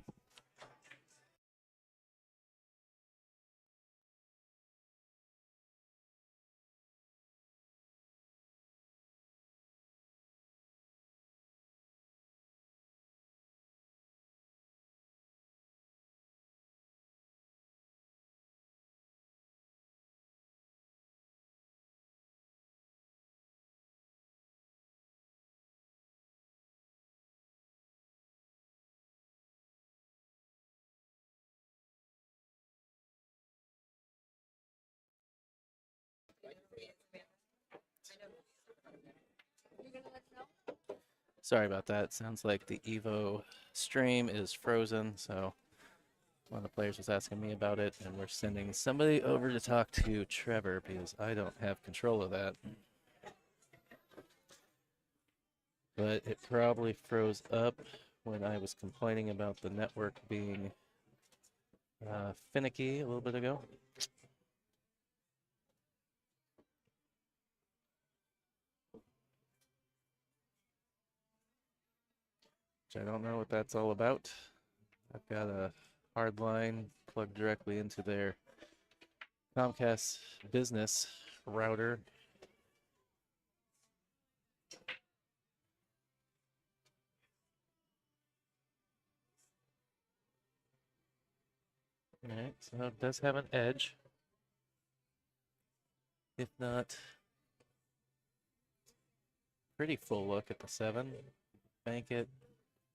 Sorry about that. Sounds like the Evo stream is frozen, so one of the players was asking me about it, and we're sending somebody over to talk to Trevor because I don't have control of that. But it probably froze up when I was complaining about the network being finicky a little bit ago. Which I don't know what that's all about. I've got a hard line plugged directly into their Comcast business router. All right, so it does have an edge. If not, pretty full look at the 7. Bank it,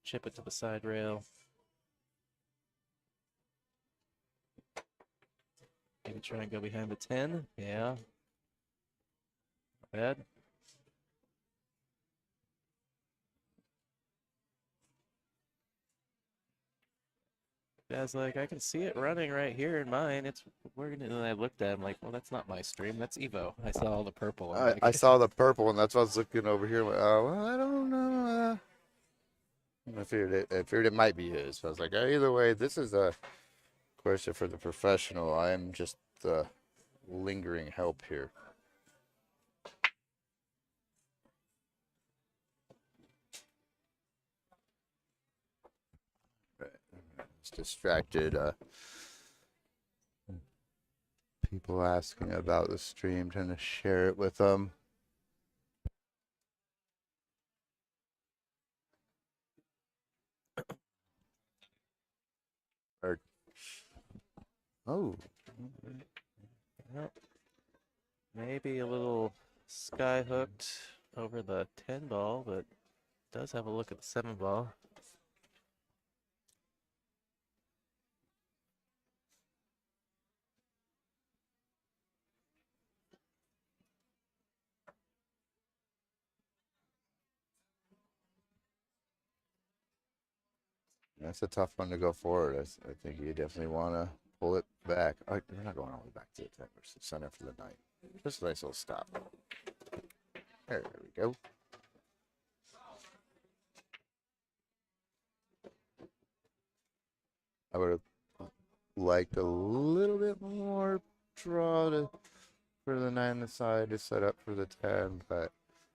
chip it to the side rail. Maybe try and go behind the 10. Yeah. Not bad. Dad's like, I can see it running right here in mine. It's working. And I looked at him like, well, that's not my stream. That's Evo. I saw all the purple. I'm I like, saw the purple, and that's why I was looking over here. Like, oh, well, I don't know. I figured it might be his. So I was like, either way, this is a question for the professional. I am just the lingering help here. It's distracted. People asking about the stream, trying to share it with them. Or, oh, well, maybe a little sky hooked over the 10 ball, but does have a look at the 7 ball. That's a tough one to go forward. I think you definitely want to pull it back. Oh, we're not going all the way back to the 10 versus center for the night. Just a nice little stop. There we go. I would have liked a little bit more draw for the 9 on the side to set up for the 10, but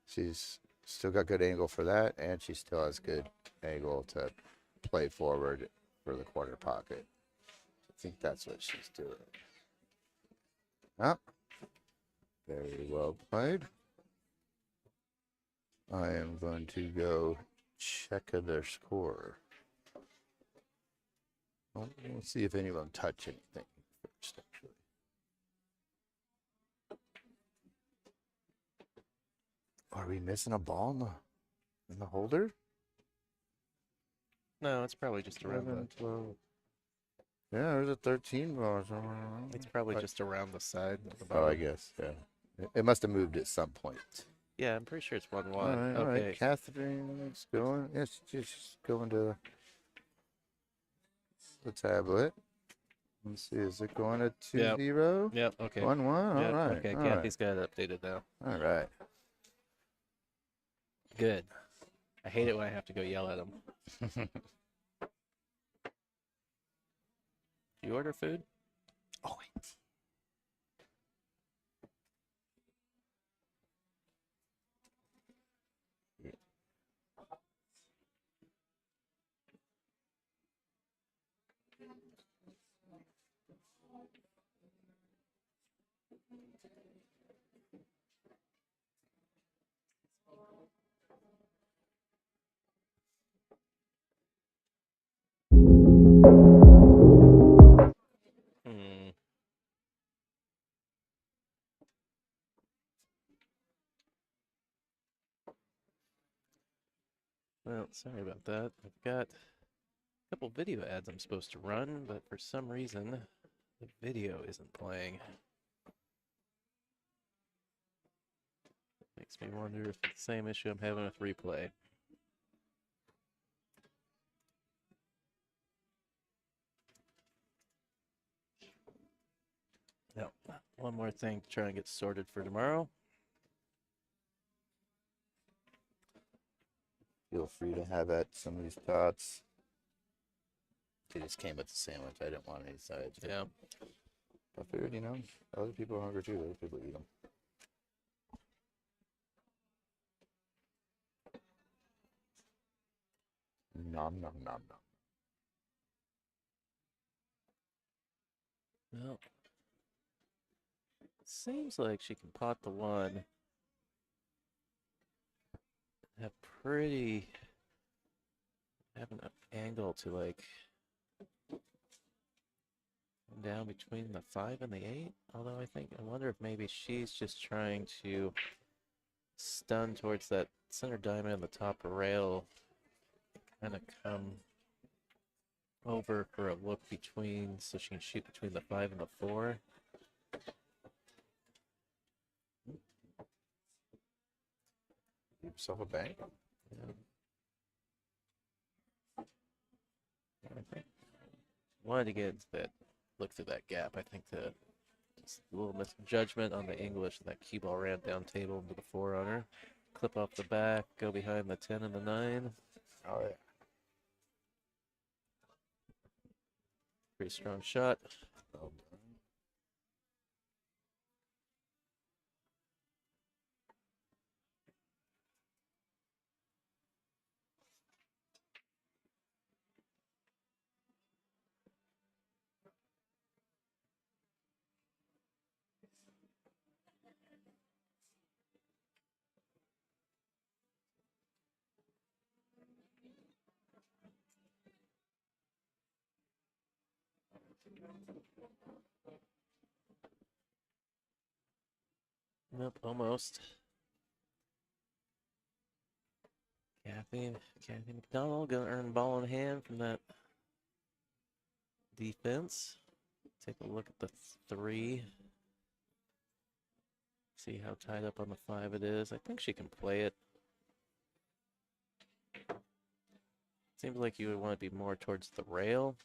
she's still got good angle for that, and she still has good angle to play forward for the quarter pocket. I think that's what she's doing. Oh, very well played. I am going to go check their score. Well, we'll see if any of them touch anything first, actually. Are we missing a ball in the holder? No, it's probably just around 11, 12. Yeah, there's a 13 ball somewhere around. It's probably Like- just around the side. At the Oh, I bottom. guess, yeah. It must have moved at some point. Yeah, I'm pretty sure it's 1-1. All right. Okay. Catherine's going. Yes, just going to the tablet. Let's see, is it going to 2-0? Yep. Okay. 1-1? Yep, All right. okay. all Kathy's got it updated now. right. All right. Good. I hate it when I have to go yell at them. You order food? Oh, wait. Hmm. Well, sorry about that. I've got a couple video ads I'm supposed to run, but for some reason, the video isn't playing. Makes me wonder if it's the same issue I'm having with replay. Now, one more thing to try and get sorted for tomorrow. Feel free to have at some of these thoughts. They just came with the sandwich. I didn't want any sides. Yeah. I figured, other people are hungry too. Other people eat them. Nom, nom, nom, nom. Well, it seems like she can pot the one. Have an angle to like down between the 5 and the 8. Although I wonder if maybe she's just trying to stun towards that center diamond on the top rail, kind of come over for a look between, so she can shoot between the 5 and the 4. Give yourself a bank. Yeah. I think wanted to get into that, look through that gap. I think just a little misjudgment on the English. That cue ball ran down table into the 4 on her. Clip off the back, go behind the 10 and the 9. Oh, yeah. Pretty strong shot. Well done. Nope, almost. Kathy McDonald gonna earn ball in hand from that defense. Take a look at the 3. See how tied up on the 5 it is. I think she can play it. Seems like you would want to be more towards the rail.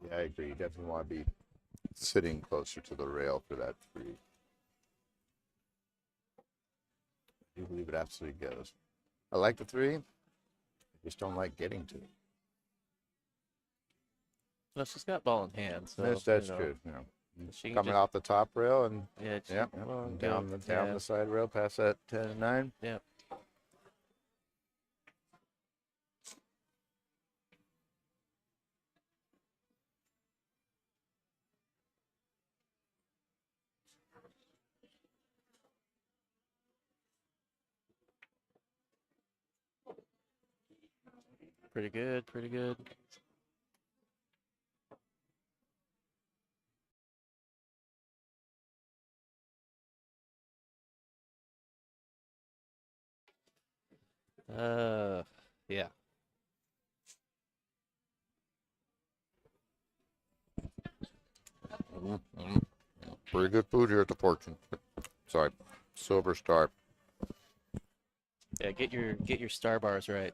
Yeah, I agree. You definitely want to be sitting closer to the rail for that 3. I do believe it absolutely goes. I like the 3. I just don't like getting to it. No, she's got ball in hand, so That's you know, good. You know, she can coming just- off the top rail and yeah, she, yeah, well, and go- down yeah, the side rail past that 10 and 9. yeah. Pretty good, pretty good. Yeah. Pretty good food here at the Fortune. Sorry, Silver Star. Yeah, get your star bars right.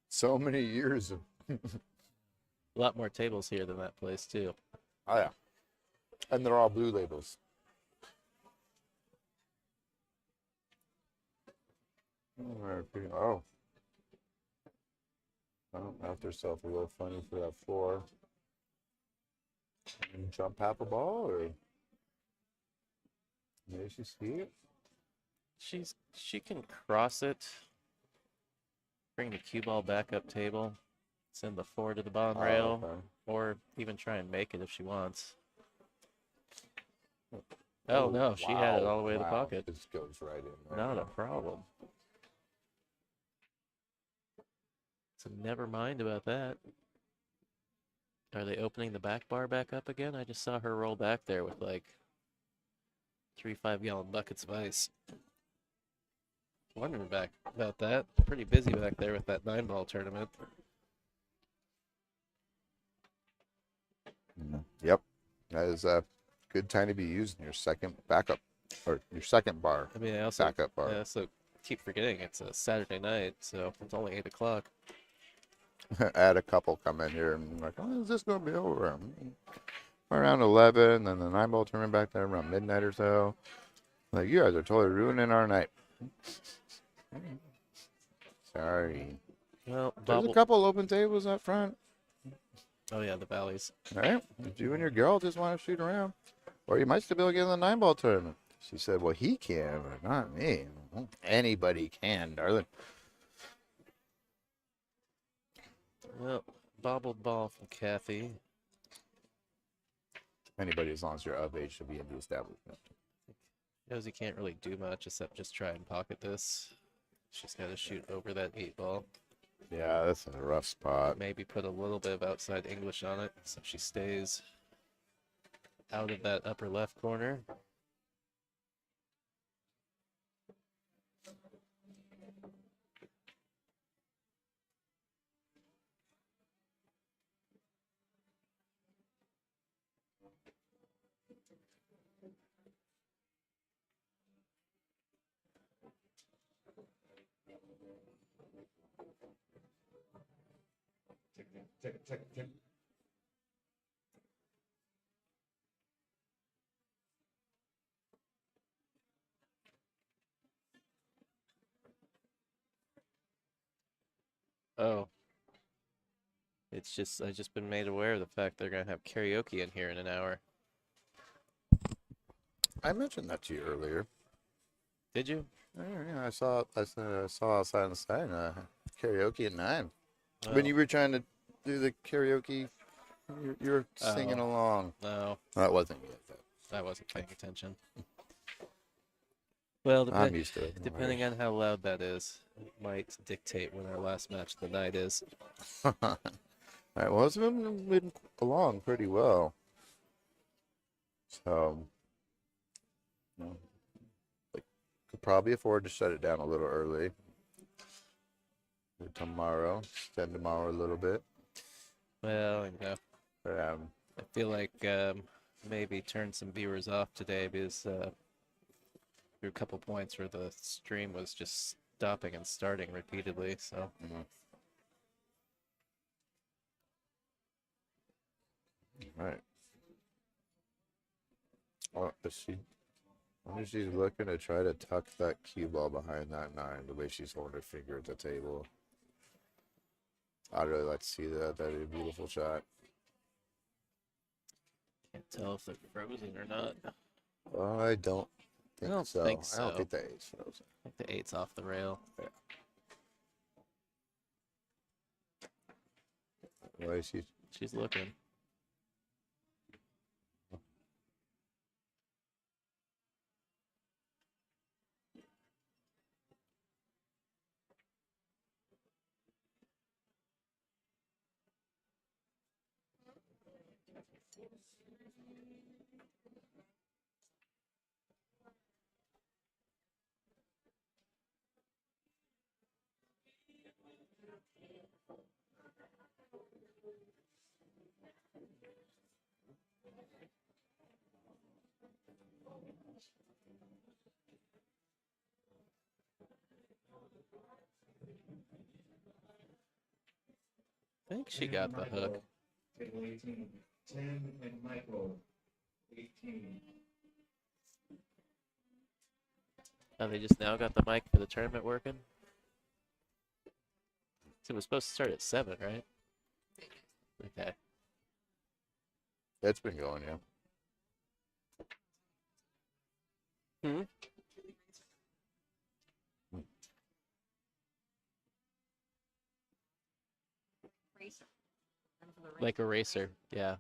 So many years of A lot more tables here than that place too. oh yeah, and they're all blue labels. Oh, out there self a little funny for that 4. Jump half a ball, or maybe she see it. She can cross it, bring the cue ball back up table, send the 4 to the bottom rail, Okay. or even try and make it if she wants. Oh no, she had it all the way to the pocket. This goes right in there. Not a problem. So never mind about that. Are they opening the back bar back up again? I just saw her roll back there with like 3 5-gallon buckets of ice. Wondering back about that. Pretty busy back there with that 9-ball tournament. Yep, that is a good time to be using your second backup or your second bar. I mean, I also, Backup bar. I also keep forgetting it's a Saturday night, so it's only 8 o'clock. I had a couple come in here and like, oh, is this going to be over? Around 11, and the 9-ball tournament back there around midnight or so. Like, you guys are totally ruining our night. Sorry. Well, There's a couple open tables up front. Oh yeah, the Valleys. All right. If you and your girl just want to shoot around, or you might still be able to get in the 9-ball tournament. She said, well, he can, but not me. Anybody can, darling. Well, bobbled ball from Kathy. Anybody, as long as you're of age, should be in the establishment. Josie can't really do much except just try and pocket this. She's got to shoot over that 8-ball. Yeah, that's a rough spot. Maybe put a little bit of outside English on it so she stays out of that upper left corner. Oh. I've just been made aware of the fact they're going to have karaoke in here in an hour. I mentioned that to you earlier. Did you? Yeah, I saw outside on the side karaoke at 9. Well, When you were trying to do the karaoke, you were singing Oh. along. No, That wasn't good. I wasn't paying attention. Well, I'm used to it. depending on how loud that is, it might dictate when our last match of the night is. All right, well, it's been along pretty well. So, could probably afford to shut it down a little early. Tomorrow, extend tomorrow a little bit. Well, you know, But, I feel like maybe turn some viewers off today because there were a couple points where the stream was just stopping and starting repeatedly. So Right. Oh, is she? I wonder if she's looking to try to tuck that cue ball behind that 9, the way she's holding her finger at the table. I'd really like to see that. That'd be a beautiful shot. can't tell if they're frozen or not. Well, I don't think don't so. think I don't so. think the 8's frozen. I think the 8's off the rail. Well, She's looking. I think she got the hook. Table 18. Tim and Michael, 18. Oh, they just now got the mic for the tournament working? So it was supposed to start at 7, right? Okay. It's been going, yeah. Hmm? Like a racer, yeah.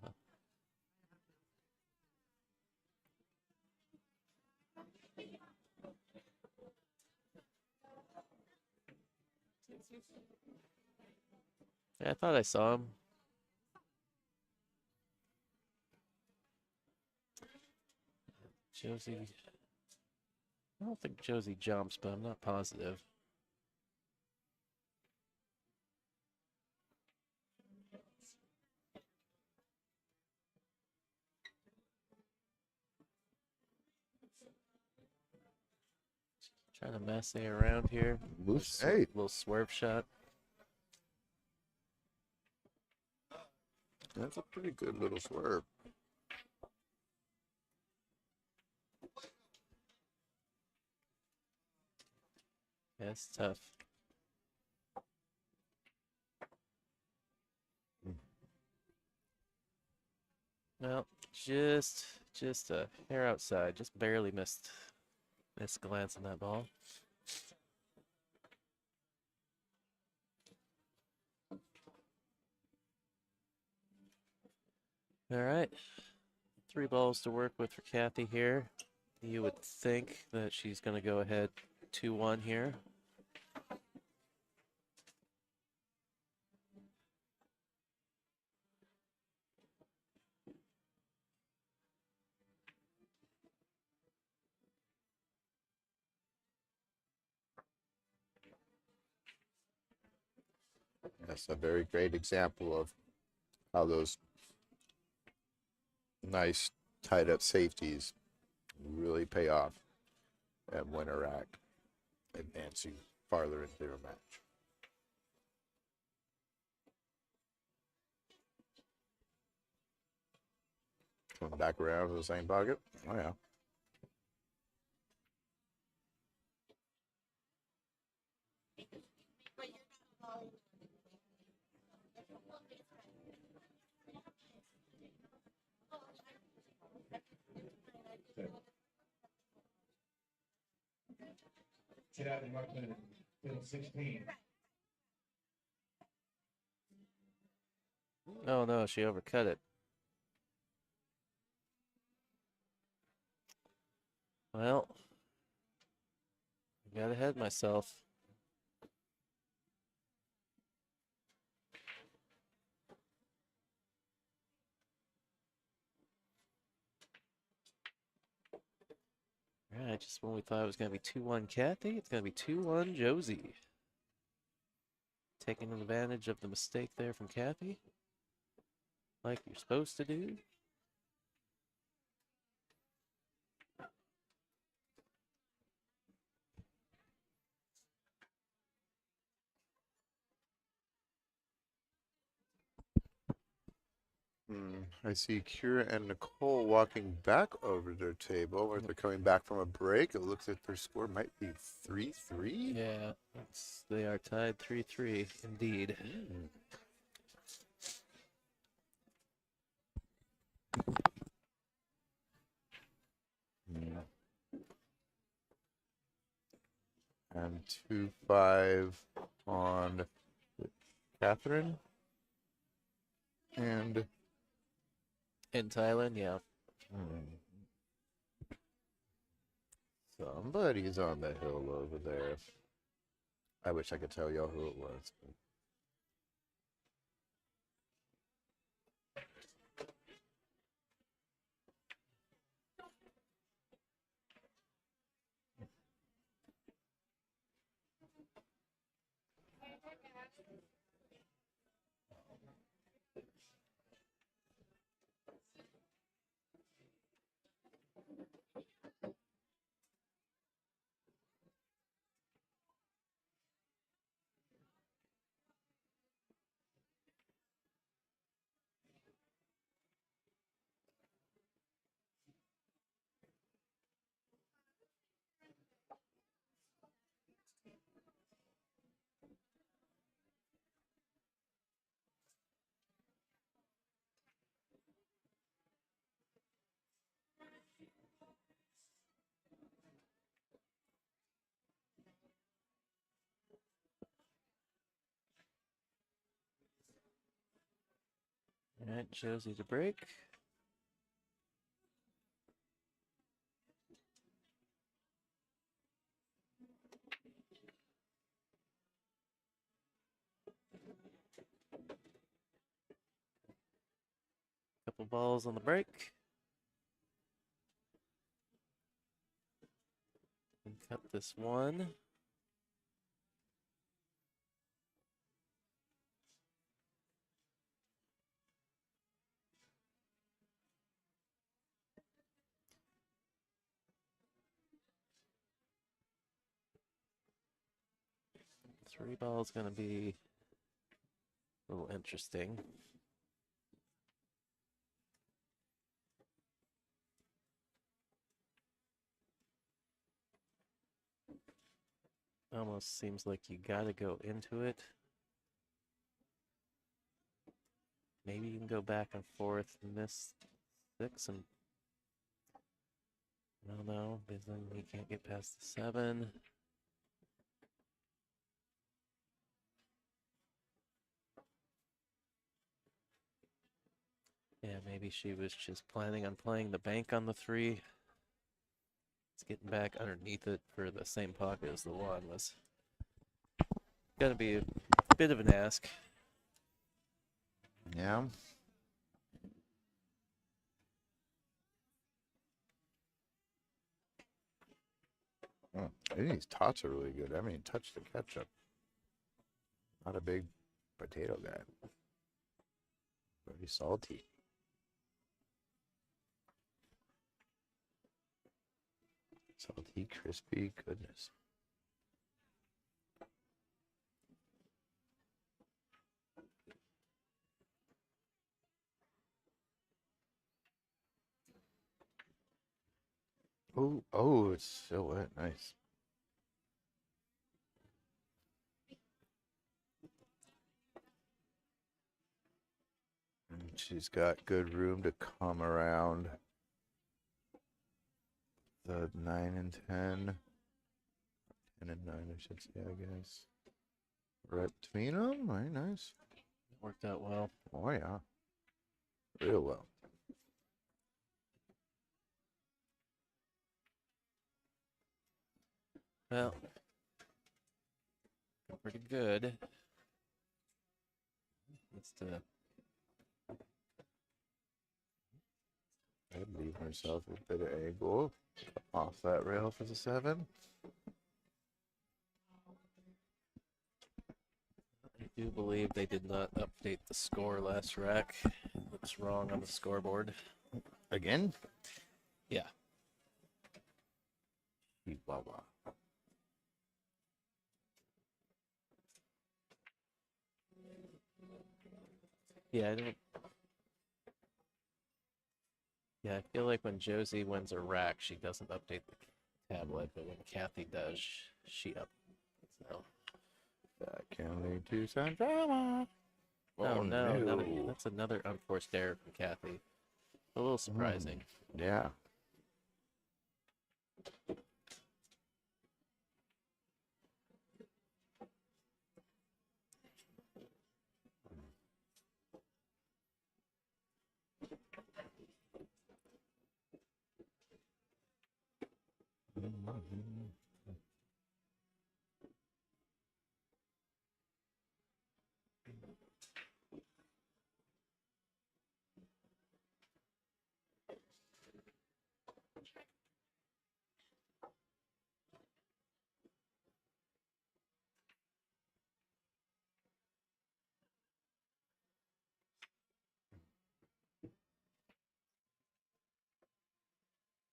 Yeah, I thought I saw him. Josie. I don't think Josie jumps, but I'm not positive. Trying to mess around here. Moves Little 8. little swerve shot. That's a pretty good little swerve. Yeah, it's tough. Well, just a hair outside. Just barely missed glancing that ball. All right. 3 balls to work with for Kathy here. You would think that she's going to go ahead 2-1 here. That's a very great example of how those nice tied up safeties really pay off and winner act, advancing farther into their match. Coming back around to the same pocket. Oh yeah. Get out and mark the table 16. Oh no, she overcut it. Well, I got ahead of myself. All right, just when we thought it was going to be 2-1 Kathy, it's going to be 2-1 Josie. Taking advantage of the mistake there from Kathy, like you're supposed to do. I see Kira and Nicole walking back over their table where they're coming back from a break. It looks like their score might be 3-3. Yeah, they are tied 3-3 indeed. And 2-5 on Catherine. And In Thailand, yeah. somebody's on the hill over there. I wish I could tell y'all who it was. But All right, Josie to break. Couple balls on the break. And cut this one. Three balls going to be a little interesting. Almost seems like you got to go into it. Maybe you can go back and forth, miss 6 and no, because then you can't get past the 7. Yeah, maybe she was just planning on playing the bank on the 3. It's getting back underneath it for the same pocket as the 1 was gonna be a bit of an ask. yeah. I think these tots are really good. I haven't even touched the ketchup. Not a big potato guy. Very salty. Salty, crispy goodness. Oh, it's so wet. Nice. And she's got good room to come around the 9 and 10. 10 and 9, I should say, I guess. Right between them. Very nice. Worked out well. Oh, yeah. Real well. Well, pretty good. Let's I'd leave myself a bit of angle off that rail for the 7. I do believe they did not update the score last rack. It looks wrong on the scoreboard. Again? Yeah. Chihuahua. Yeah, I don't. Yeah, I feel like when Josie wins a rack, she doesn't update the tablet, but when Kathy does, she updates. So, That can lead to some drama. oh no, no. that's another unforced error from Kathy. A little surprising. Yeah.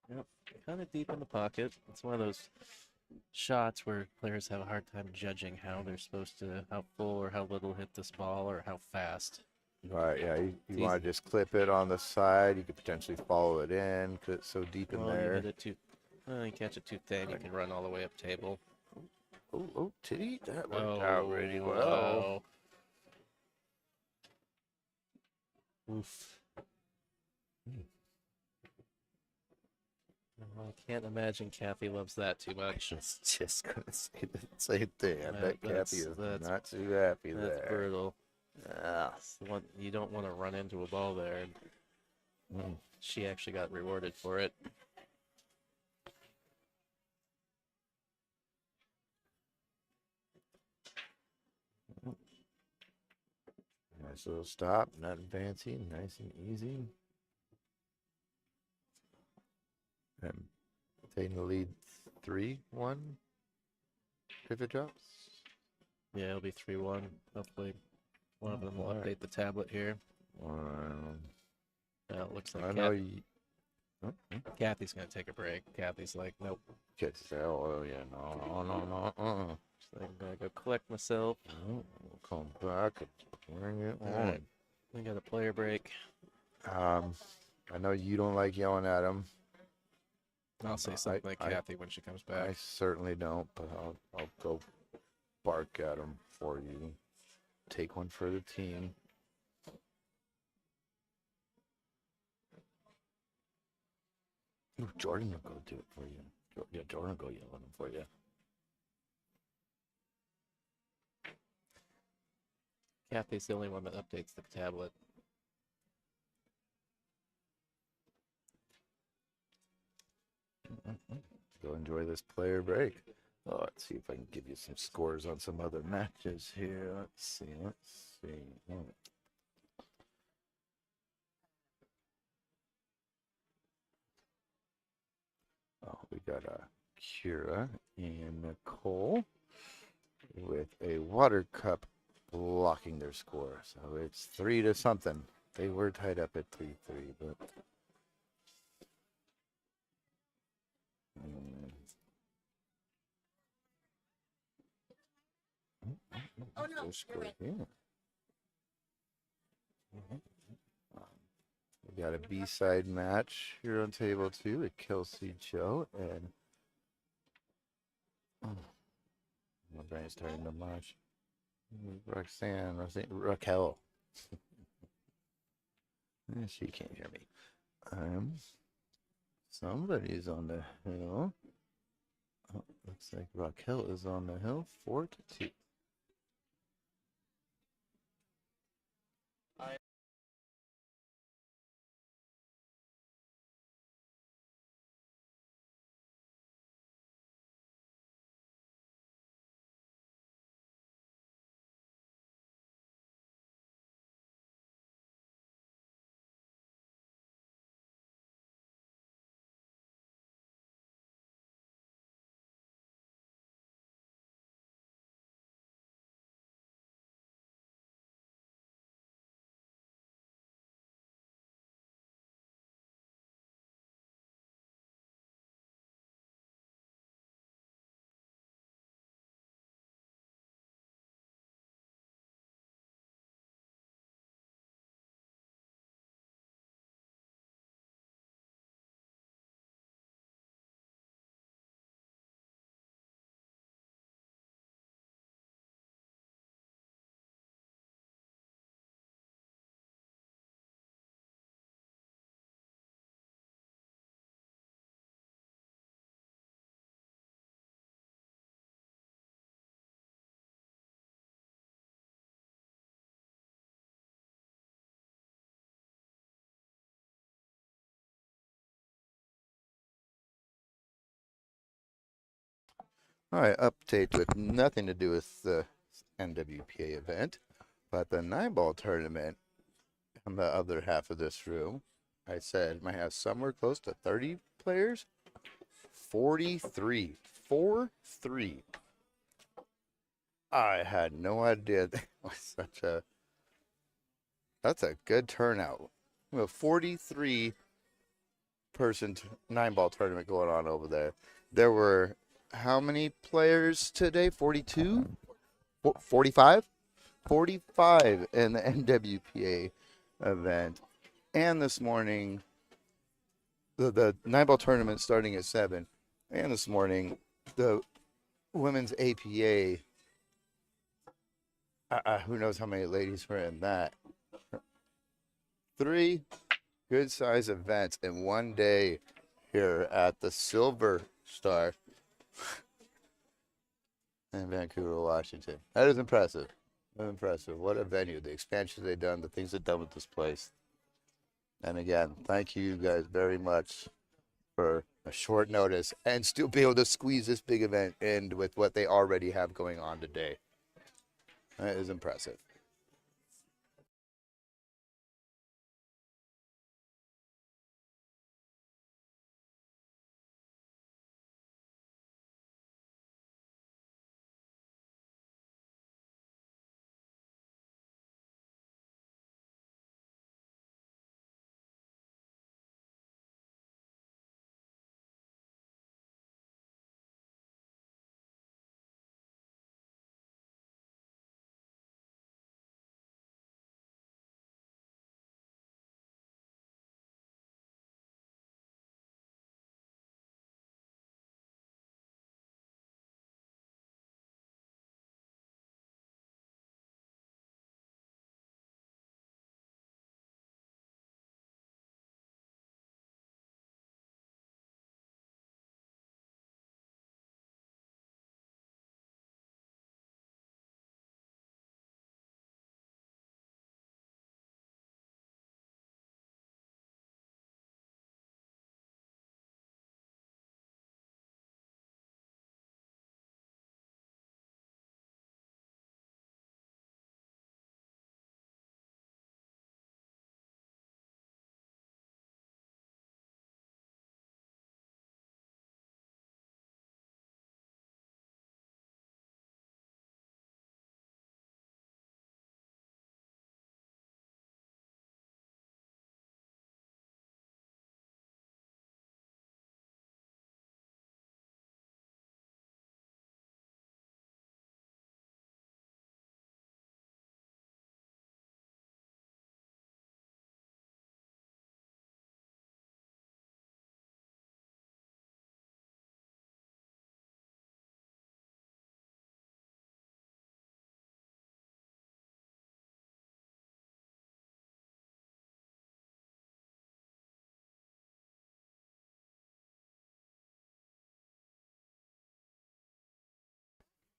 Yep, kind of deep in the pocket. It's one of those shots where players have a hard time judging how they're supposed to, how full or how little hit this ball or how fast. Right, yeah, you It's want easy. to just clip it on the side. You could potentially follow it in because it's so deep in Well, you there. hit it too, you catch it too thin, you can run all the way up table. Oh, Titty, that worked out really well. Wow. Oof. Well, I can't imagine Kathy loves that too much. It's just gonna say the same thing. I Yeah, bet Kathy is not too happy That's there. brutal. Yeah. It's the one, you don't want to run into a ball there. And Mm. she actually got rewarded for it. Nice little stop, nothing fancy, nice and easy. And taking the lead 3-1. Pivot drops. Yeah, it'll be 3-1. Hopefully, one of them will Alright. update the tablet here. Um, It looks like I know you. Kathy's gonna take a break. Kathy's like, nope. Kids say, oh yeah, no. She's like, I'm gonna go collect myself. We'll come back and bring it All on. right. We got a player break. I know you don't like yelling at him. I'll say something like Kathy when she comes I back. certainly don't, but I'll go bark at him for you. Take one for the team. Ooh, Jordan will go do it for you. Yeah, Jordan will go yell at him for you. Kathy's the only one that updates the tablet. Go enjoy this player break. Oh, let's see if I can give you some scores on some other matches here. Let's see. Oh, we got Kira and Nicole with a water cup blocking their score. So it's 3-0. They were tied up at 3-3, but Oh, no, their score you're right. here. We got a B-side match here on table 2 with Kelsey Joe and my brain's starting to mush. Raquel. She can't hear me. Somebody's on the hill. Oh, looks like Raquel is on the hill 4-2. All right, update with nothing to do with the NWPA event, but the 9-ball tournament on the other half of this room. I said might have somewhere close to 30 players. 43. 4-3. I had no idea that was such a. That's a good turnout. We have 43 person 9-ball tournament going on over there. There were how many players today? 42? 45? 45 in the NWPA event. And this morning, the 9-ball tournament starting at 7. And this morning, the women's APA. Who knows how many ladies were in that? 3 good size events in one day here at the Silver Star in Vancouver, Washington. That is impressive. Impressive. What a venue. The expansions they've done, the things they've done with this place. And again, thank you guys very much for a short notice and still be able to squeeze this big event in with what they already have going on today. That is impressive.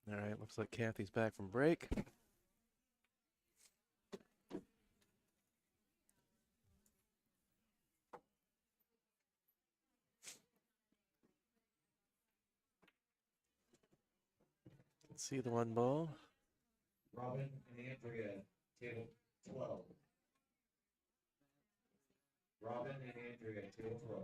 All right, looks like Kathy's back from break. Let's see the 1-ball. Robin and Andrea, table 12. Robin and Andrea, table 12.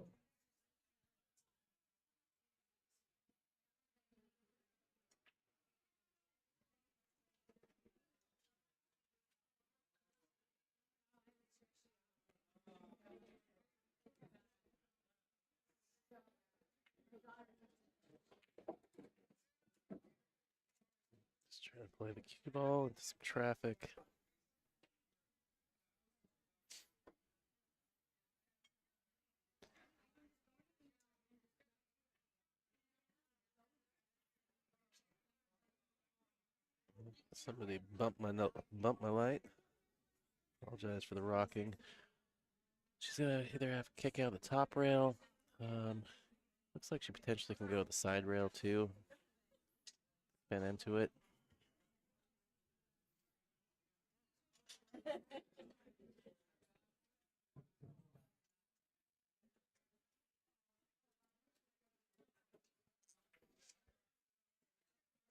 Just trying to play the cue ball into some traffic. Somebody bumped my light. Apologize for the rocking. She's gonna either have to kick out the top rail. Looks like she potentially can go the side rail too. Been into it.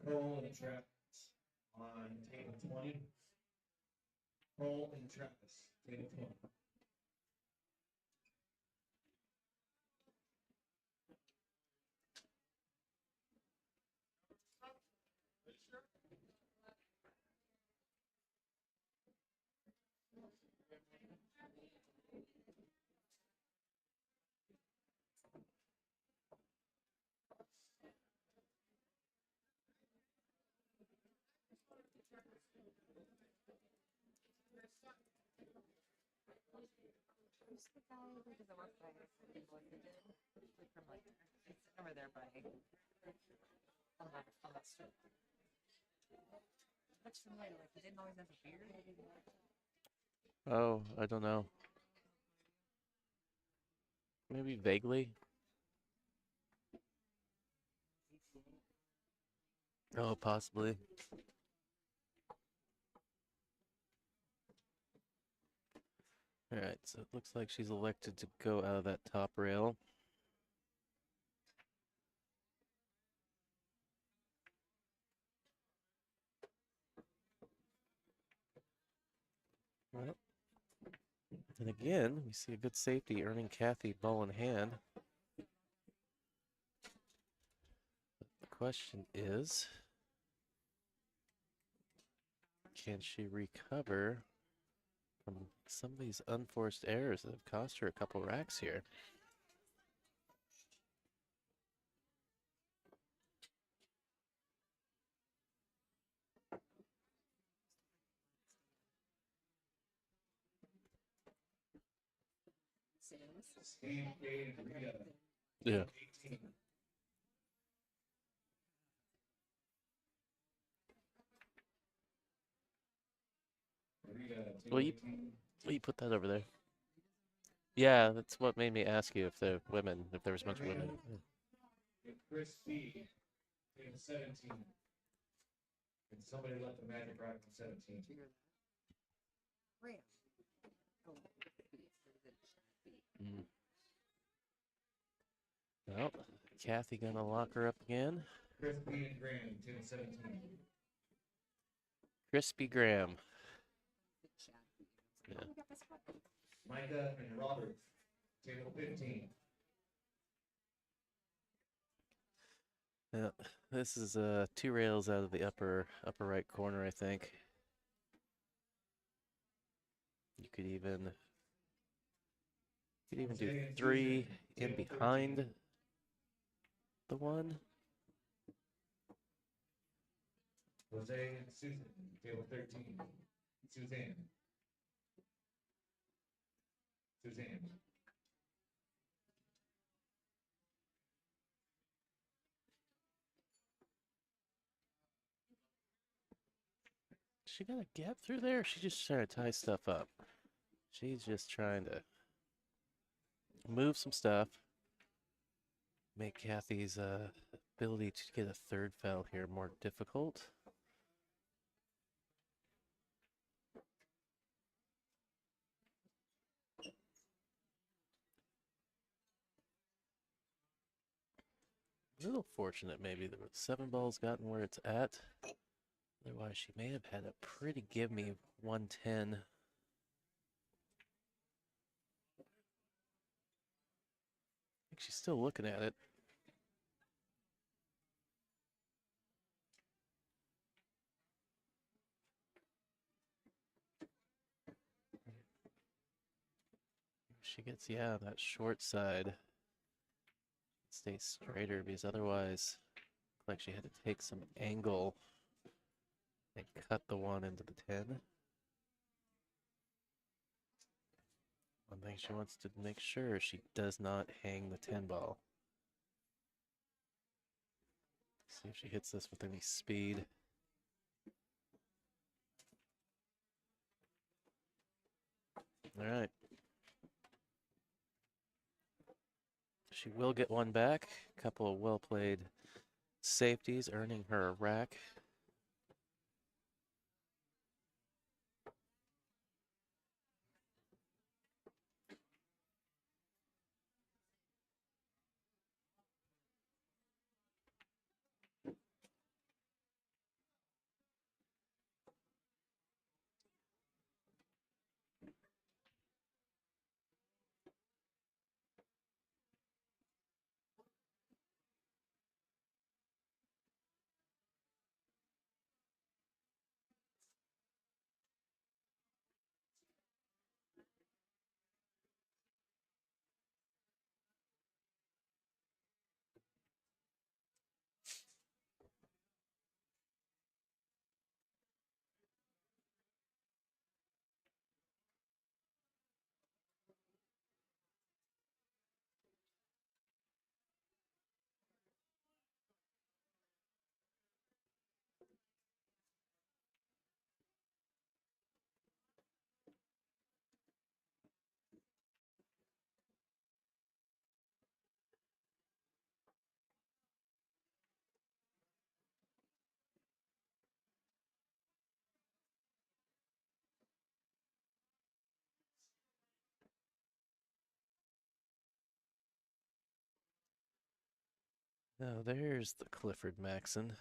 Cole and Travis on table 20. Cole and Travis, table 20. Who's the guy who does the work by the boy who did? Like from like, it's over there by on that strip. Looks familiar, like he didn't always have a beard. Oh, I don't know. Maybe vaguely. Oh, possibly. All right, so it looks like she's elected to go out of that top rail. Well, and again, we see a good safety earning Kathy ball in hand. The question is, can she recover from some of these unforced errors that have cost her a couple racks here? Steve K and Rita, Yeah. 18. Rita, table Well, you 18. you put that over there. Yeah, that's what made me ask you if the women, if there was much women. And Chris B, table 17. And somebody left the magic rack on 17. Ram. Oh, Mm. Well, Kathy gonna lock her up again. Chris B and Graham, table 17. Crispy Graham. Yeah. oh, we got this one. Micah and Robert, table 15. Yeah, this is 2 rails out of the upper right corner, I think. You could even do Jose and 3 Susan, in table behind 13. the one. Jose and Susan, table 13. Suzanne. Suzanne. She got a gap through there. She's just trying to tie stuff up. She's just trying to move some stuff. Make Kathy's ability to get a third foul here more difficult. A little fortunate maybe that 7 balls gotten where it's at. Otherwise, she may have had a pretty give-me 110. I think she's still looking at it. She gets, yeah, that short side. Stay straighter because otherwise, like she had to take some angle and cut the 1 into the 10. One thing she wants to make sure she does not hang the 10 ball. See if she hits this with any speed. All right. She will get one back. A couple of well-played safeties earning her a rack. Oh, there's the Clifford Maxon.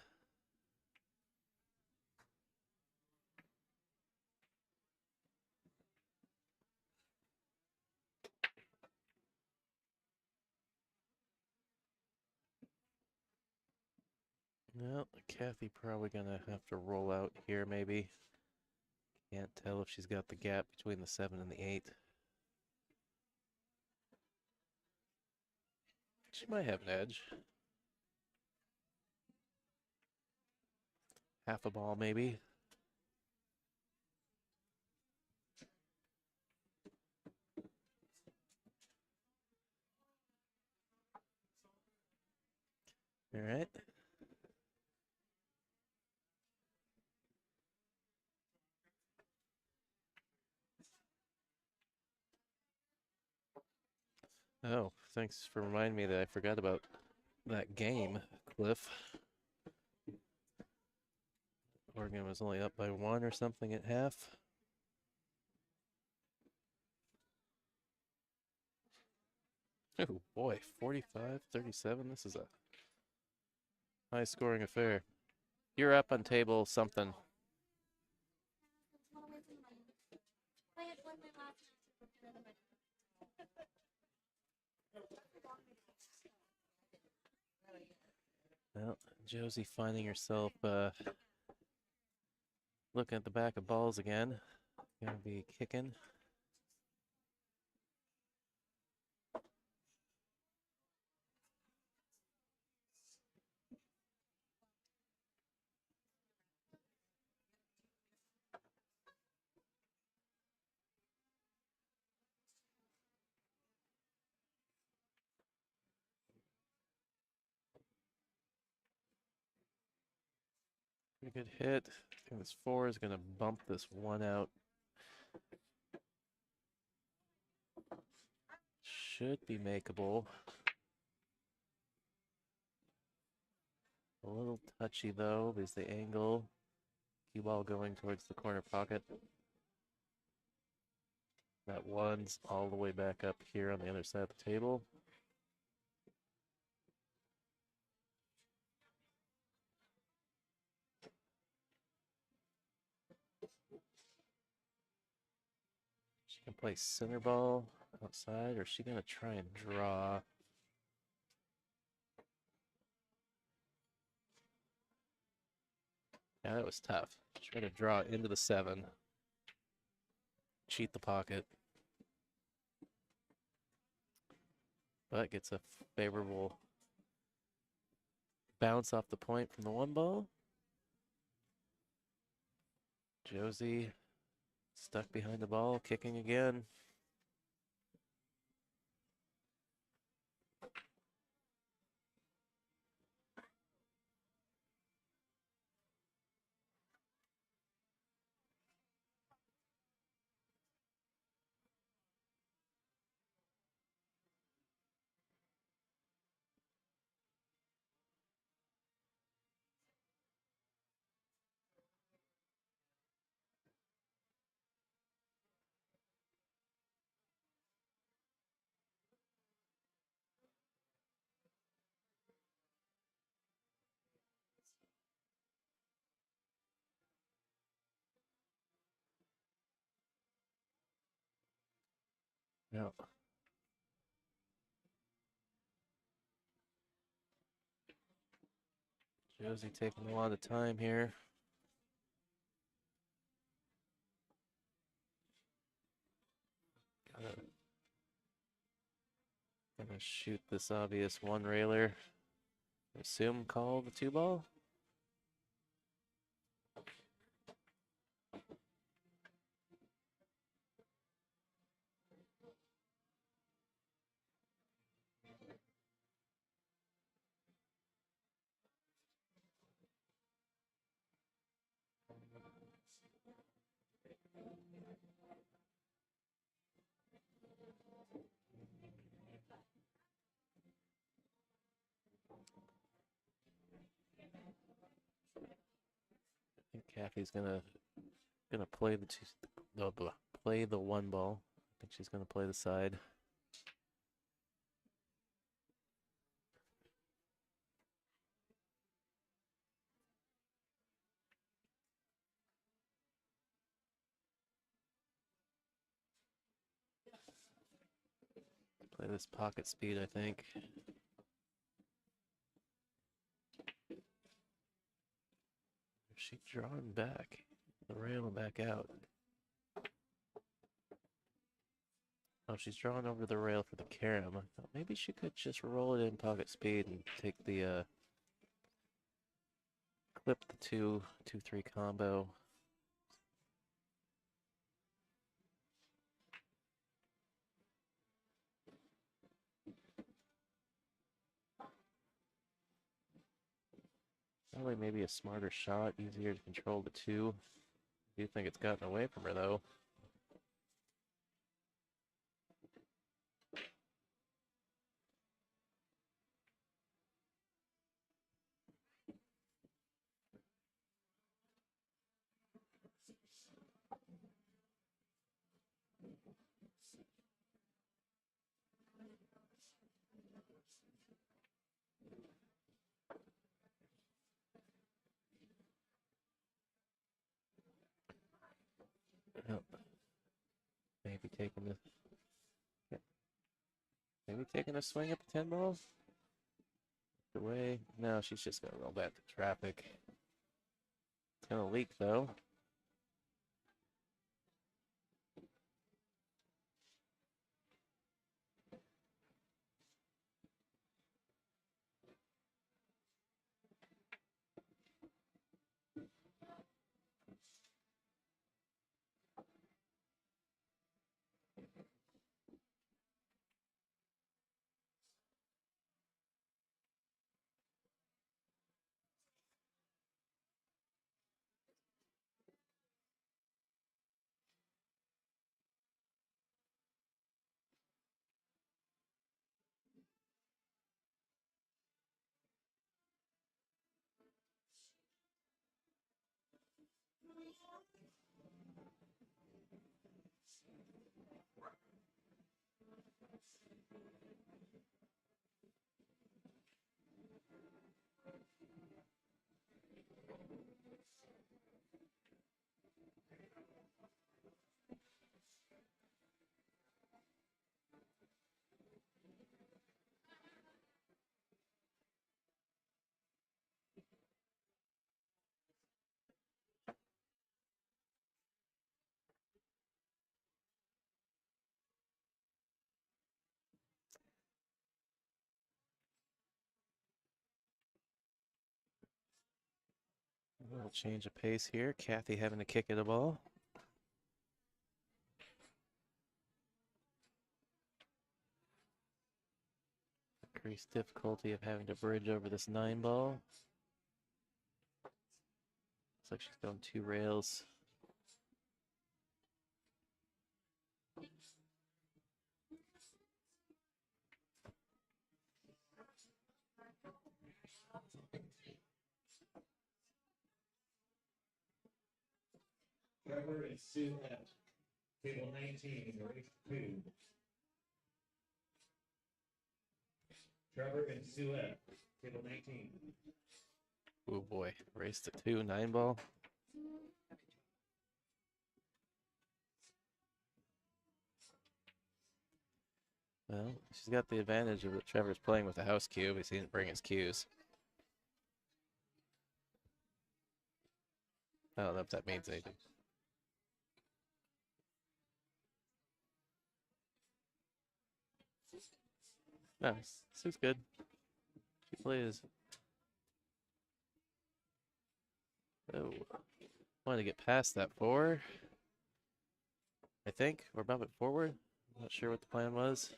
Well, Kathy probably gonna have to roll out here, maybe. Can't tell if she's got the gap between the 7 and the 8. She might have an edge. Half a ball, maybe. All right. Oh, thanks for reminding me that I forgot about that game, Cliff. Oregon was only up by 1 or something at half. Oh boy, 45-37. This is a high scoring affair. You're up on table something. Well, Josie finding herself looking at the back of balls again. Gonna be kicking. Pretty good hit. I think this 4 is gonna bump this 1 out. Should be makeable. A little touchy though. There's the angle. Cue ball going towards the corner pocket. That 1's all the way back up here on the other side of the table. She can play center ball outside, or is she gonna try and draw? Yeah, that was tough. Try to draw into the 7. Cheat the pocket. But gets a favorable bounce off the point from the 1 ball. Josie stuck behind the ball, kicking again. No. Josie taking a lot of time here. Gonna shoot this obvious 1 railer. Assume call the 2 ball. I think Kathy's gonna play play the 1 ball. I think she's gonna play the side. Play this pocket speed, I think. She's drawing back the rail and back out. Oh, she's drawing over the rail for the carom. I thought maybe she could just roll it in pocket speed and take the clip the 2-2-3 combo. Probably maybe a smarter shot, easier to control the 2. I do think it's gotten away from her though. Yep. Maybe taking a swing at the 10 ball. Away. No, she's just gonna roll back to traffic. It's gonna leak though. A little change of pace here. Kathy having to kick at the ball. Increased difficulty of having to bridge over this 9 ball. Looks like she's going 2 rails. Trevor and Sue F. Table 19, race 2. Trevor and Sue F. Table 19. Oh boy, race to 2, 9 ball. Well, she's got the advantage of that Trevor's playing with the house cue, but he didn't bring his cues. I don't know if that means anything. No, Sue's good. She plays. Oh, wanted to get past that 4. I think, or bump it forward. I'm not sure what the plan was.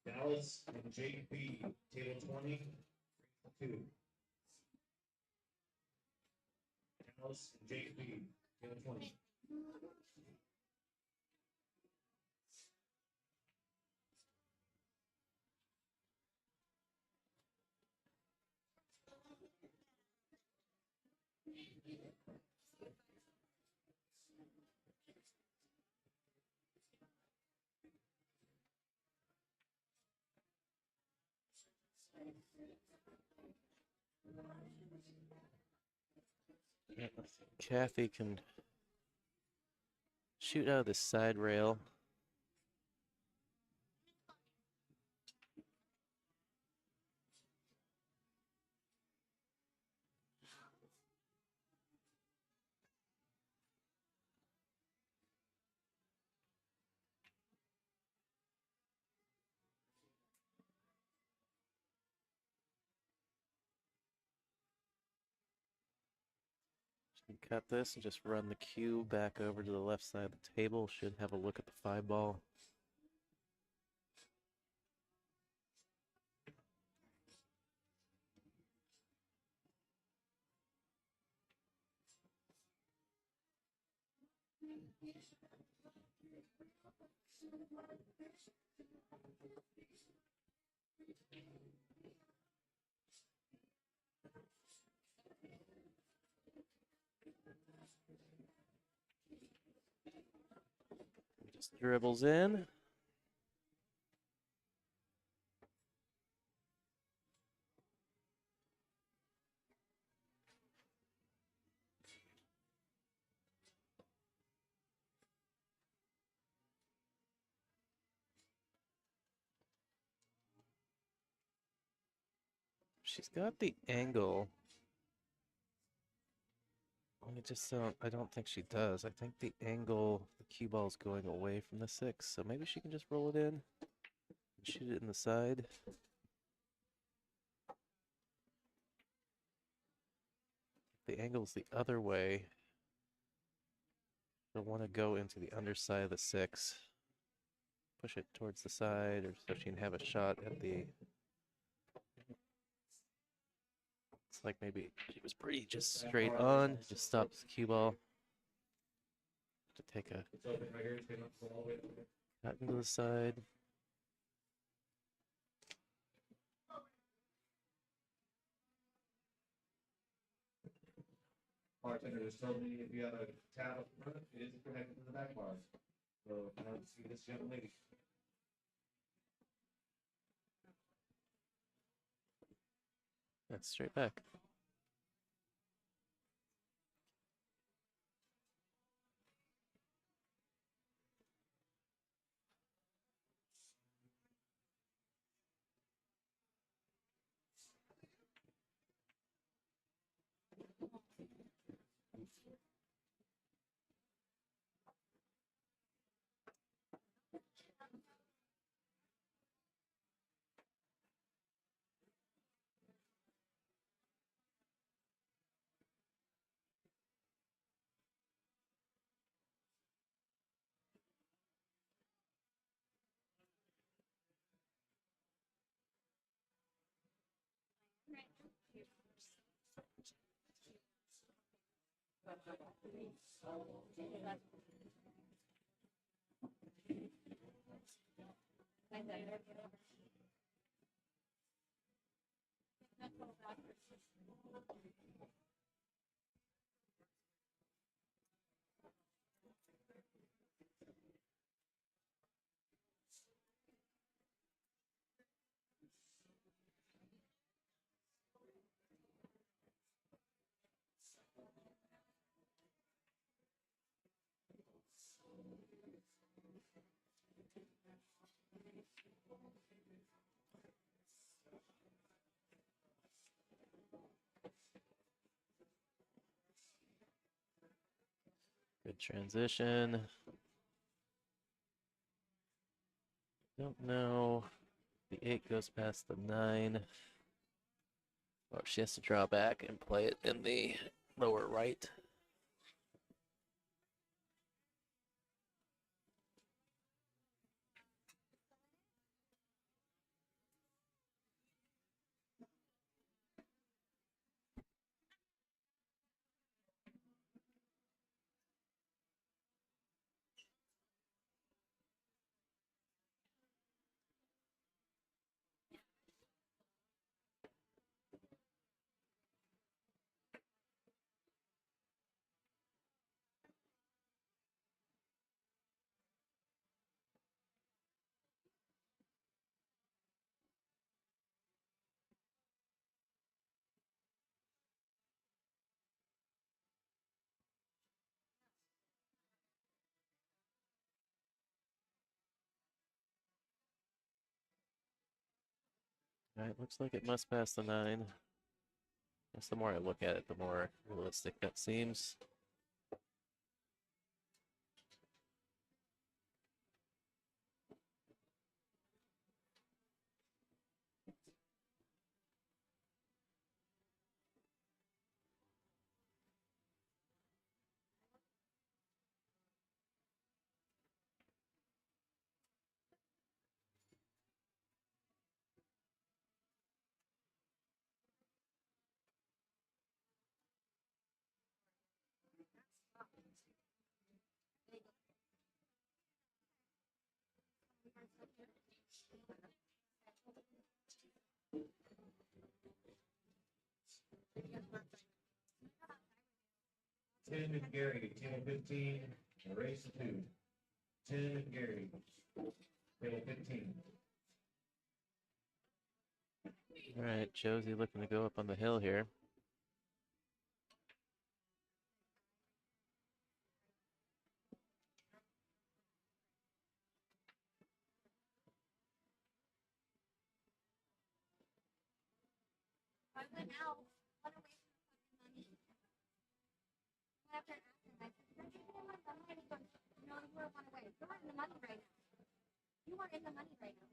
Dallas and Jake B. Table 20, 2. Dallas and Jake B. Table 20. Kathy can shoot out of the side rail. Cut this and just run the cue back over to the left side of the table. Should have a look at the 5-ball. Just dribbles in. She's got the angle. I don't think she does. I think the angle, the cue ball is going away from the 6, so maybe she can just roll it in and shoot it in the side. The angle's the other way. You'll want to go into the underside of the 6. Push it towards the side, or so she can have a shot at the... It's like maybe she was pretty just straight on, just stops the cue ball. To take a It's open right here. It's gonna go all the way over. cut into the side. Bartender, there's still the, if you have a tab up front, it is connected to the back bar. So now let's see this young lady. That's straight back. Good transition. Don't know. The 8 goes past the 9. Or she has to draw back and play it in the lower right. Alright, looks like it must pass the 9. Guess the more I look at it, the more realistic that seems. Tim and Gary, 10-15, race 2. Tim and Gary, 10-15. Alright, Josie looking to go up on the hill here. I went out, went away from the fucking money. After asking, I said, "You're taking my money." And he goes, "No, you were one away. You were in the money right now. You were in the money right now."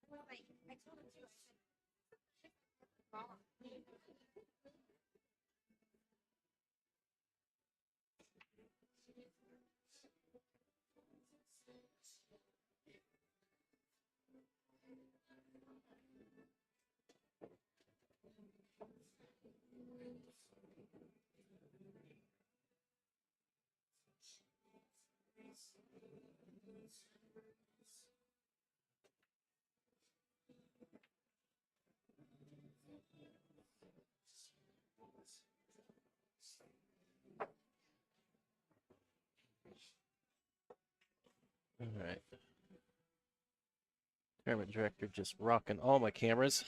I was like, I told him too. I said, "Shit, that's wrong." Alright. Tournament director just rocking all my cameras.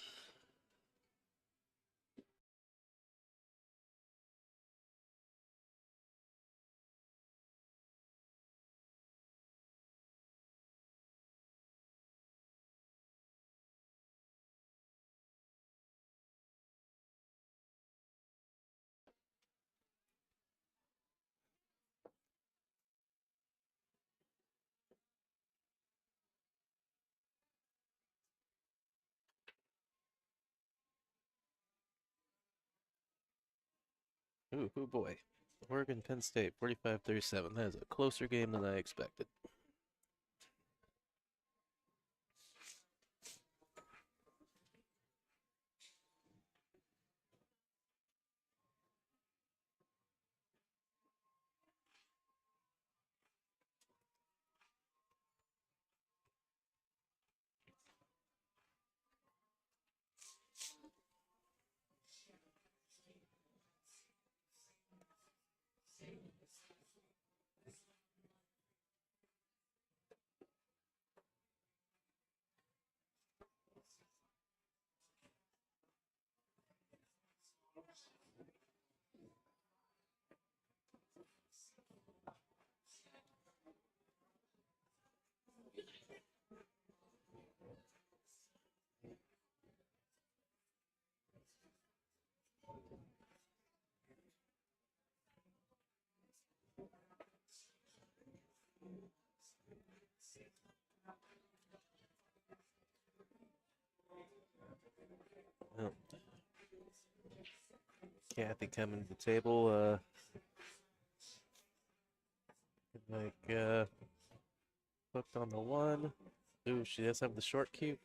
Ooh, boy. Oregon, Penn State, 45-37. That is a closer game than I expected. Well, Kathy coming to the table, hooked on the 1. Ooh, she does have the short cue.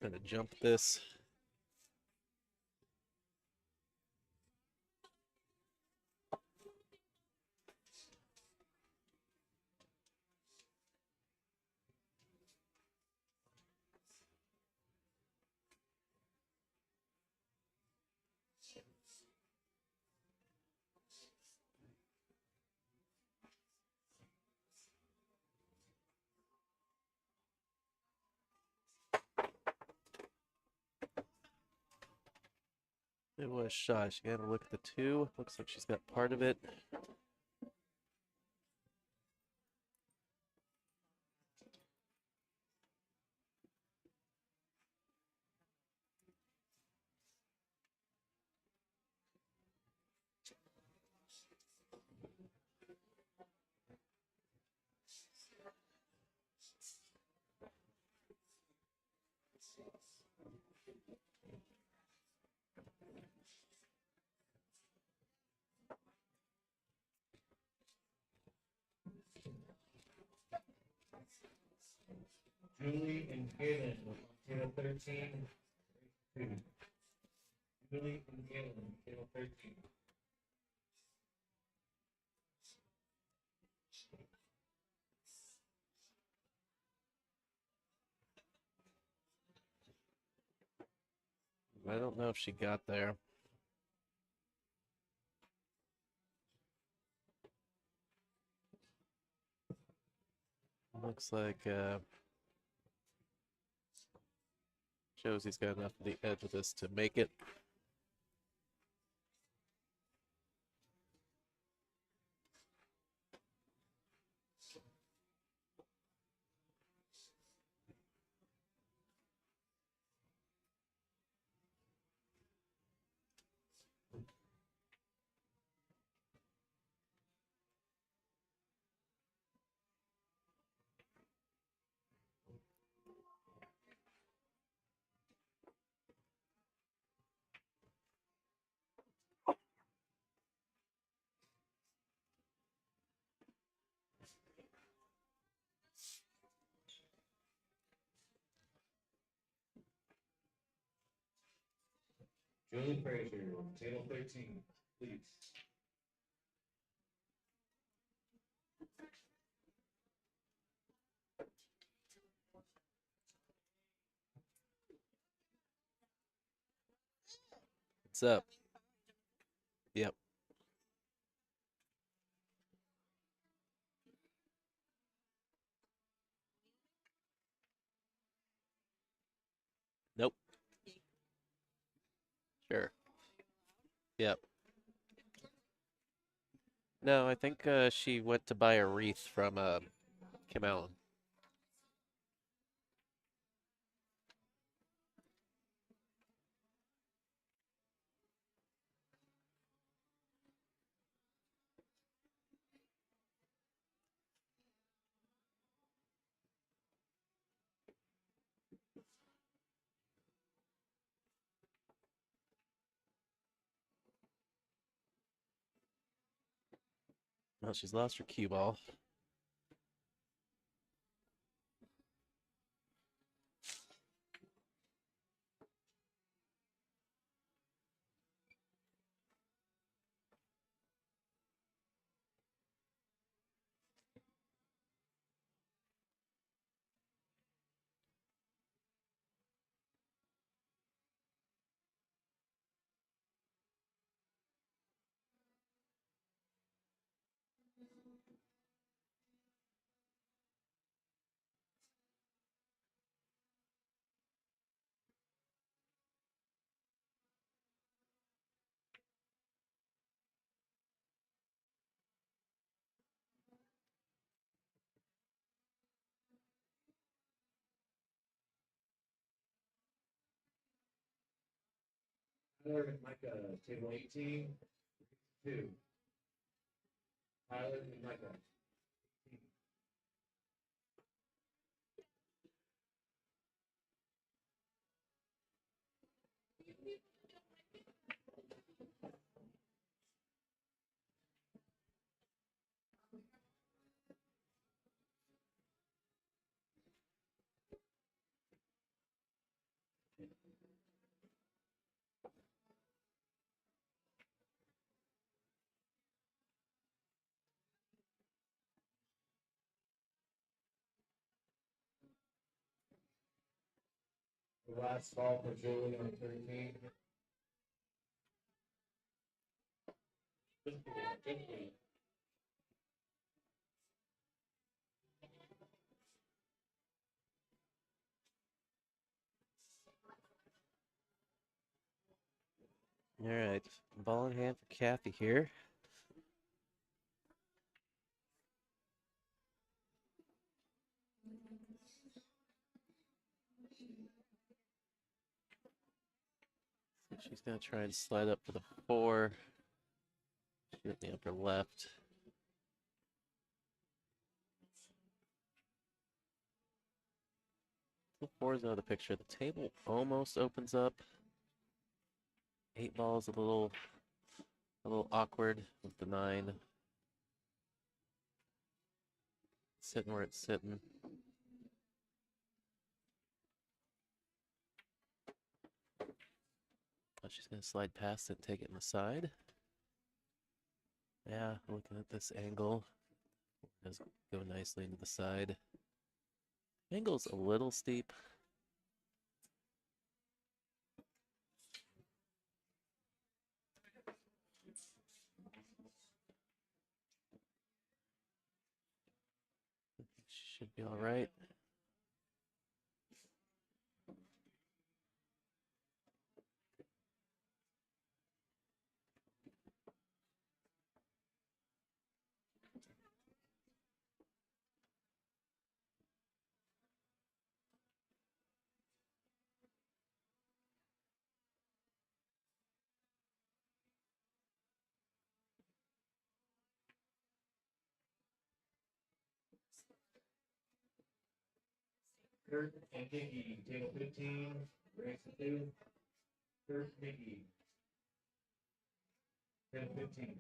Gonna jump this. It was shot. She got to look at the 2. Looks like she's got part of it. Julie and Galen, table 13. 2. Julie and Galen, table 13. I don't know if she got there. Looks like Josie's got enough of the edge of this to make it. Julie Fraser, table 13, please. What's up? Yep. Nope. Sure. Yep. No, I think she went to buy a wreath from Kim Allen. Well, she's lost her cue ball. Tyler and Micah, table 18, 2. Tyler and Micah. The last ball for Julie on 13. All right, ball in hand for Kathy here. She's gonna try and slide up to the 4. Shoot in the upper left. The 4 is out of the picture. The table almost opens up. 8 ball is a little awkward with the 9. Sitting where it's sitting. She's going to slide past it and take it in the side. Yeah, looking at this angle, it does go nicely into the side. Angle's a little steep. Should be all right. Kurt and Mickey, table 15, race to 2. Kurt, Mickey. Table 15.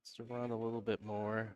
Needs to run a little bit more.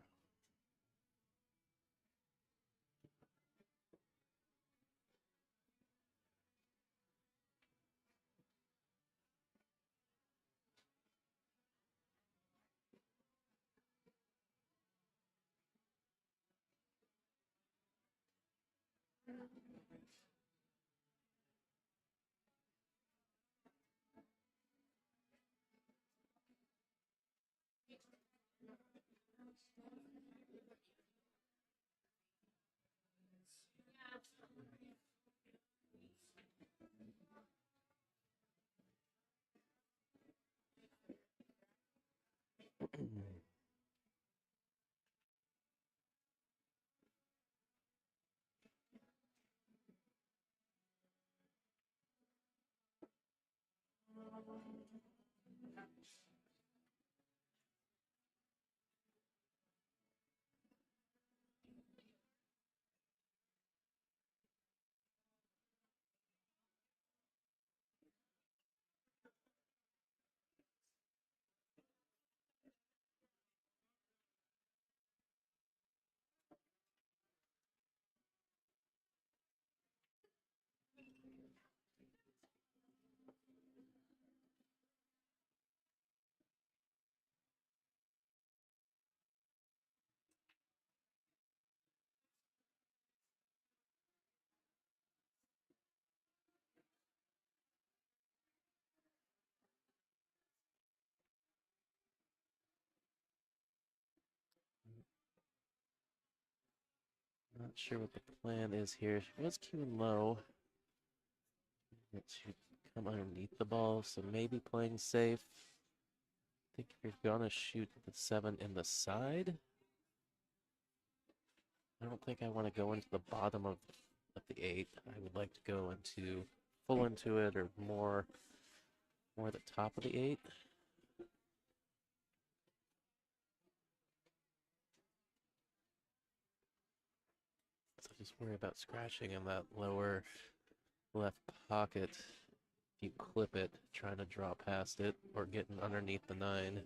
Not sure what the plan is here. She was queuing low. It should come underneath the ball, so maybe playing safe. I think if you're gonna shoot the 7 in the side, I don't think I want to go into the bottom of the 8. I would like to go into full into it or more the top of the 8. So just worry about scratching in that lower left pocket. If you clip it, trying to draw past it or getting underneath the 9.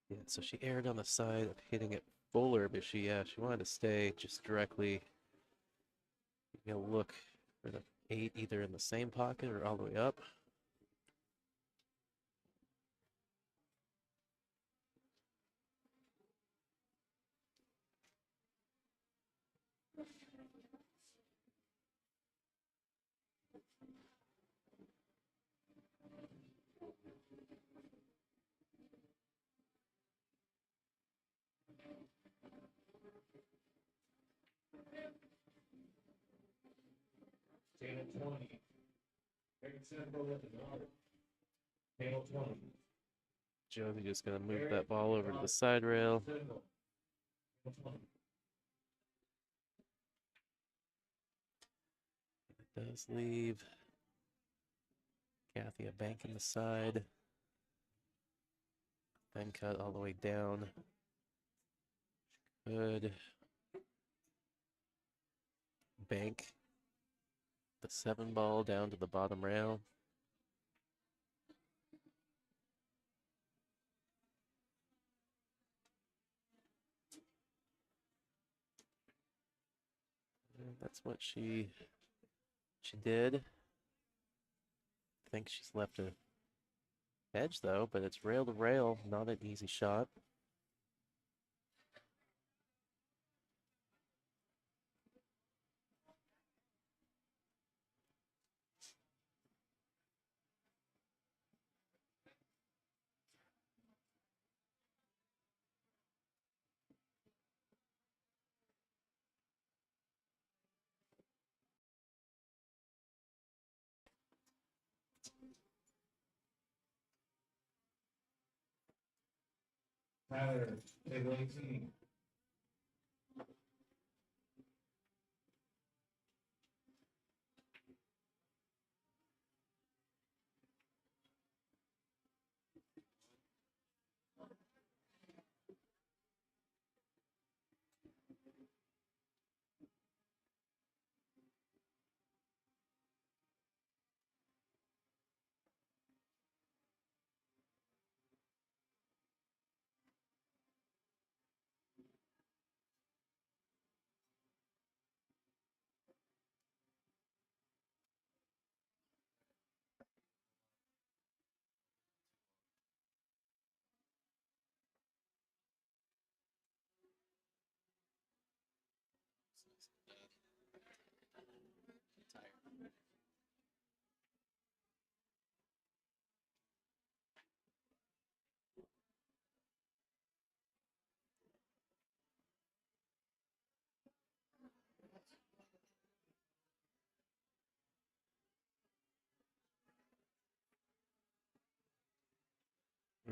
Yeah, so she erred on the side of hitting it fuller, but she wanted to stay just directly, look for the 8 either in the same pocket or all the way up. Table 20. Very simple with the water. Table 20. Josie just gonna move that ball over to the side rail. Single. Table 20. It does leave Kathy a bank in the side. Then cut all the way down. Could bank the 7 ball down to the bottom rail. And that's what she did. I think she's left a edge though, but it's rail to rail, not an easy shot. Tyler, table 18.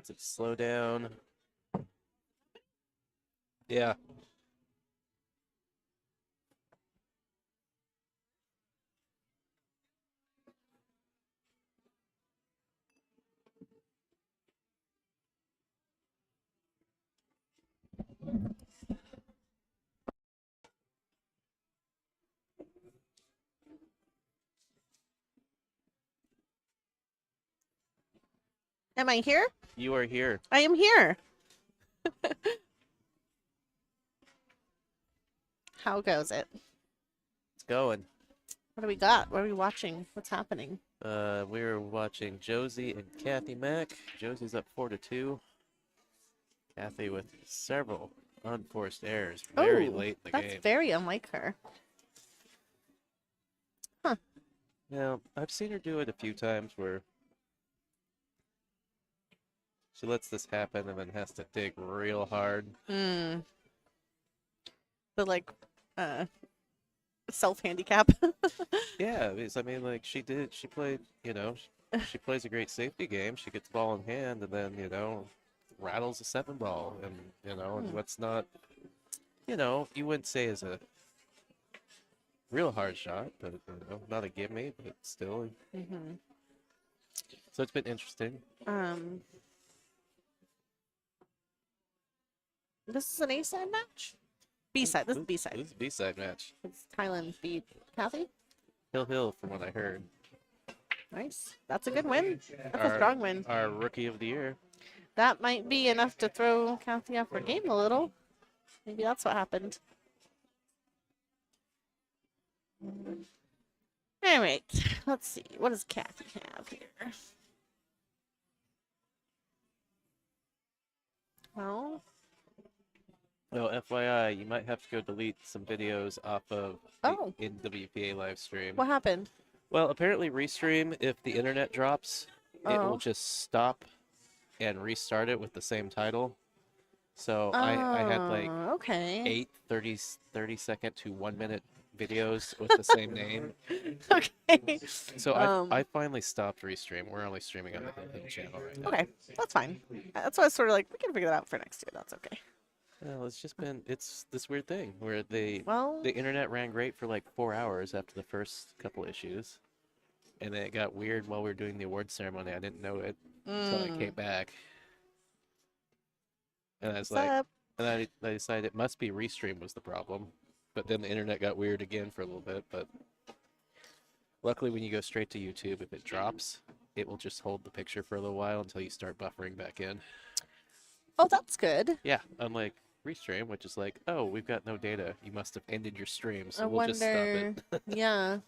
Let's it slow down. Yeah. Am I here? You are here. I am here. How goes it? It's going. What do we got? What are we watching? What's happening? We're watching Josie and Kathy Mack. Josie's up 4-2. Kathy with several unforced errors very Oh, late in the that's game. very unlike her. Huh. Now, I've seen her do it a few times where she lets this happen and then has to dig real hard. Hmm. The like self-handicap. Yeah, because I mean, like she played, she plays a great safety game. She gets the ball in hand and then, rattles a 7 ball. And, and what's not, you wouldn't say is a real hard shot, but, not a gimme, but still. Mm-hmm. So it's been interesting. This is an A-side match? B-side. This is B-side. This is a B-side match. It's Thailand beat Kathy. Hill from what I heard. Nice. That's a good win. That's a Our- strong win. Our rookie of the year. That might be enough to throw Kathy off her game a little. Maybe that's what happened. All right. Let's see. What does Kathy have here? Well, Well, FYI, you might have to go delete some videos off of Oh. the NWPA live stream. what happened? Well, apparently Restream, if the internet drops, it will Oh. just stop and restart it with the same title. So I had like Okay. 8 30-second to 1 minute videos with the same name. Okay. So Um, I finally stopped restream. We're only streaming on the Hill Hill channel right now. Okay, that's fine. That's why I was sort of like, we can figure that out for next year. That's okay. Well, it's just been it's this weird thing where Well, the internet ran great for like 4 hours after the first couple issues, and then it got weird while we were doing the award ceremony. I didn't know it until I came back, and I was what's like, up? and I decided it must be restream was the problem, but then the internet got weird again for a little bit. But luckily, when you go straight to YouTube, if it drops, it will just hold the picture for a little while until you start buffering back in. Oh, that's good. Yeah, unlike restream, which is like, oh, we've got no data. You must have ended your stream, so I we'll just stop wonder. it. Yeah.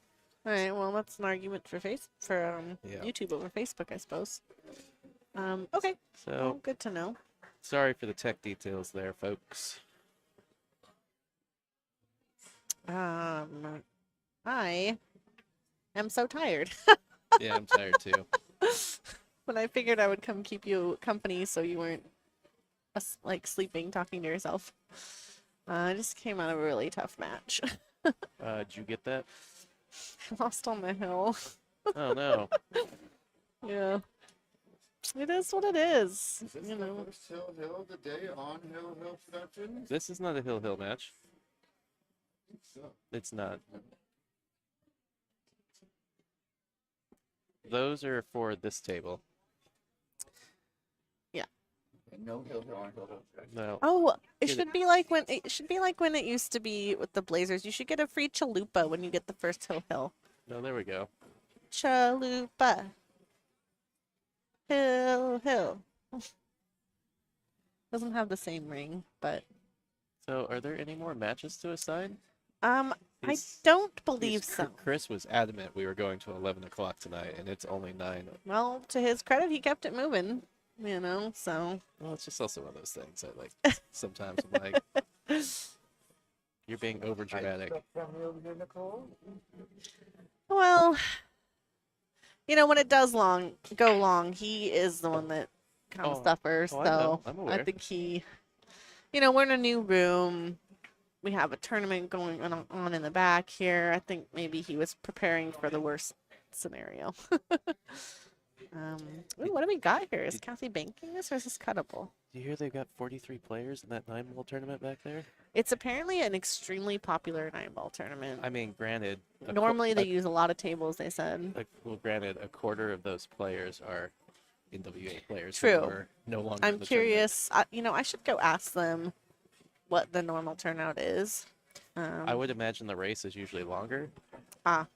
All right. Well, that's an argument for Yeah. YouTube over Facebook, I suppose. Okay. Well, So good to know. sorry for the tech details there, folks. I am so tired. Yeah, I'm tired too. But I figured I would come keep you company so you weren't like sleeping, talking to yourself. I just came out of a really tough match. Did you get that? I lost on the hill. Oh no. Yeah. It is what it is. Is this You the know. first Hill Hill of the day on Hill Hill Productions? This is not a Hill Hill match. So, It's not. Those are for this table. no Hill Hill on Hill Hill Productions. No. Oh, it Get it. should be like when it used to be with the Blazers. You should get a free chalupa when you get the first Hill. No, there we go. Chalupa. Hill. Doesn't have the same ring, but So are there any more matches to assign? I He's- don't believe Because so. Chris was adamant we were going to 11 o'clock tonight, and it's only 9. Well, to his credit, he kept it moving. You know, so Well, it's just also one of those things. I like sometimes I'm like, you're being over dramatic. From you over here, Nicole? well, you know when it does go long, he is the one that comes Oh, first. oh, I know. So I'm aware. think he, we're in a new room. We have a tournament going on in the back here. I think maybe he was preparing for the worst scenario. Ooh, what do we got here? Is Kathy banking this or is this cuttable? Do you hear they've got 43 players in that 9-ball tournament back there? It's apparently an extremely popular 9-ball tournament. I mean, granted, Normally they use a lot of tables, they said. well, granted, a quarter of those players are NWA players True. who are no longer I'm in the tournament. curious. I should go ask them what the normal turnout is. I would imagine the race is usually longer. Ah.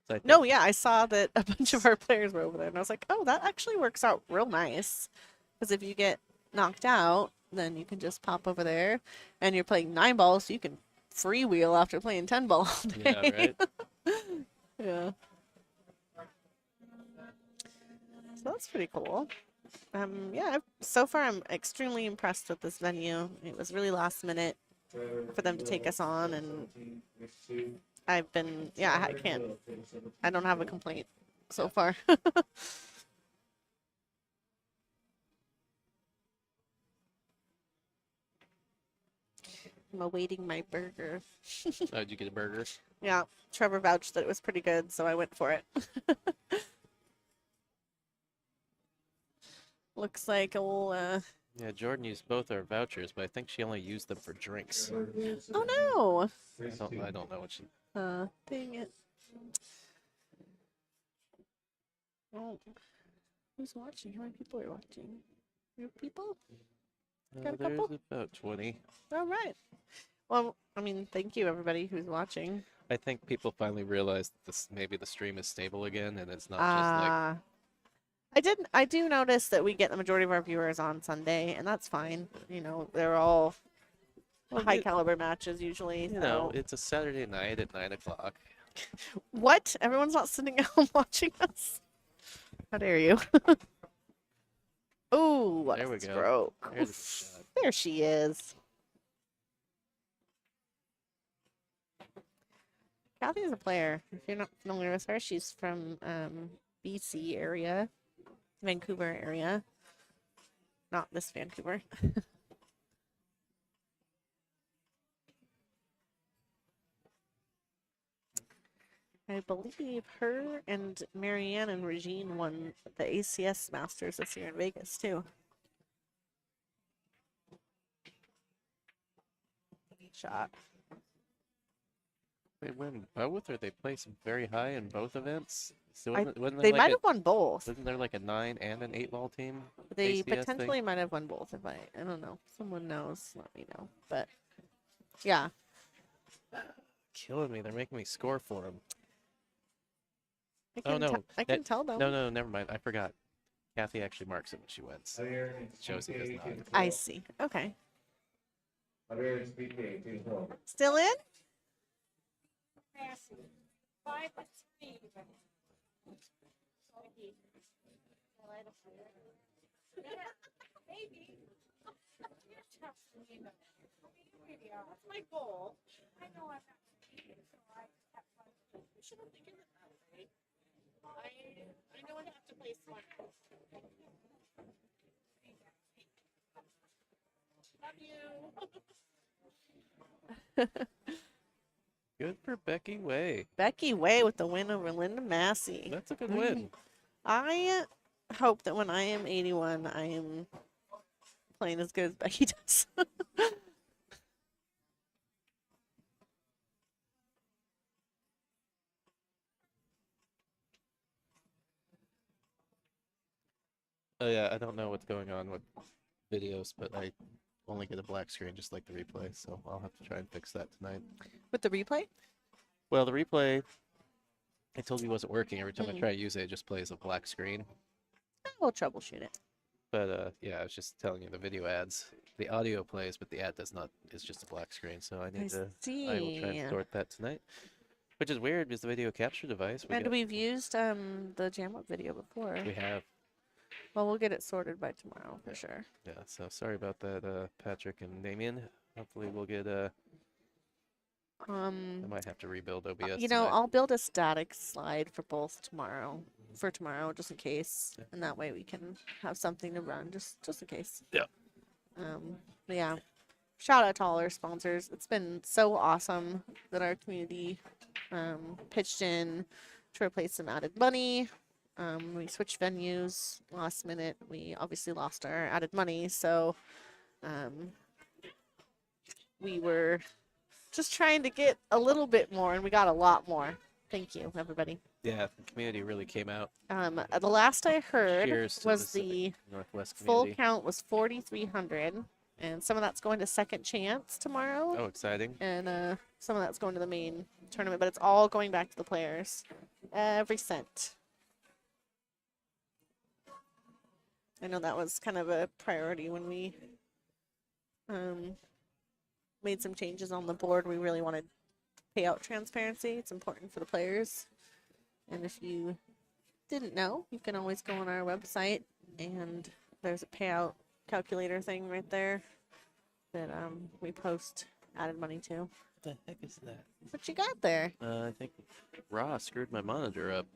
So I think, No, yeah, I saw that a bunch of our players were over there, and I was like, oh, that actually works out real nice. Because if you get knocked out, then you can just pop over there, and you're playing 9 balls, so you can freewheel after playing 10 ball all day. Yeah, right? Yeah. So that's pretty cool. Yeah, so far I'm extremely impressed with this venue. It was really last minute for them to take us on, and I've been, I don't have a complaint so far. I'm awaiting my burger. Oh, did you get a burger? Yeah, Trevor vouched that it was pretty good, so I went for it. Looks like old, Yeah, Jordan used both our vouchers, but I think she only used them for drinks. oh no! I don't know what she. Dang it. Oh, who's watching? How many people are watching? Your people? Got a There's couple? about 20. All right. Well, I mean, thank you everybody who's watching. I think people finally realized this. Maybe the stream is stable again, and it's not just like. I do notice that we get the majority of our viewers on Sunday, and that's fine. You know, they're all Well, high caliber matches usually. You so. know, it's a Saturday night at 9 o'clock. What? Everyone's not sitting at home watching us? How dare you? Oh, what There a we go. stroke. There's a good shot. There she is. Kathy is a player. If you're not familiar with her, she's from BC area, Vancouver area. Not this Vancouver. I believe her and Marianne and Regine won the ACS Masters this year in Vegas too. Shot. They win both, or they place very high in both events. So I- wasn't there They like might a, have won both. wasn't there like a 9 and an 8 ball team? They ACS thing? potentially might have won both. If I don't know. Someone knows, let me know. But yeah, Killing me. They're making me score for them. I Oh can, no, I can tell them. No, never mind. I forgot. Kathy actually marks it when she wins. Josie does not. I see. Okay. Javier PK, team 12. Still in? Maybe. You're tough for me, though. That's my goal. I know I'm not competing, so I have fun. You shouldn't think of it that way. I know I have to play smart. Love you. Good for Becky Way. Becky Way with the win over Linda Massey. That's a good win. I hope that when I am 81, I am playing as good as Becky does. Oh yeah, I don't know what's going on with videos, but I only get a black screen just like the replay, so I'll have to try and fix that tonight. With the replay? Well, the replay, I told you wasn't working. Every time I Mm. try to use it, it just plays a black screen. We'll troubleshoot it. But yeah, I was just telling you the video ads. The audio plays, but the ad does not. It's just a black screen, so I need to. I will try see. and sort that tonight. Which is weird because the video capture device. And we've used the Jam Up video before. we have. Well, we'll get it sorted by tomorrow for Yeah. sure. Yeah, so sorry about that, Patrick and Damien. Hopefully we'll get I might have to rebuild OBS. You know, tonight. I'll build a static slide for both tomorrow. For tomorrow, just in case, Yeah. and that way we can have something to run, just in case. Yeah. But yeah. Shout out to all our sponsors. It's been so awesome that our community pitched in to replace some added money. We switched venues last minute. We obviously lost our added money, so we were just trying to get a little bit more, and we got a lot more. Thank you, everybody. Yeah, the community really came out. The last I heard Cheers to was Pacific the Northwest full community. count was 4,300, and some of that's going to Second Chance tomorrow, Oh, exciting! and some of that's going to the main tournament, but it's all going back to the players. Every cent. I know that was kind of a priority when we made some changes on the board. We really wanted payout transparency. It's important for the players. And if you didn't know, you can always go on our website and there's a payout calculator thing right there that we post added money to. What the heck is that? What you got there? I think Raw screwed my monitor up.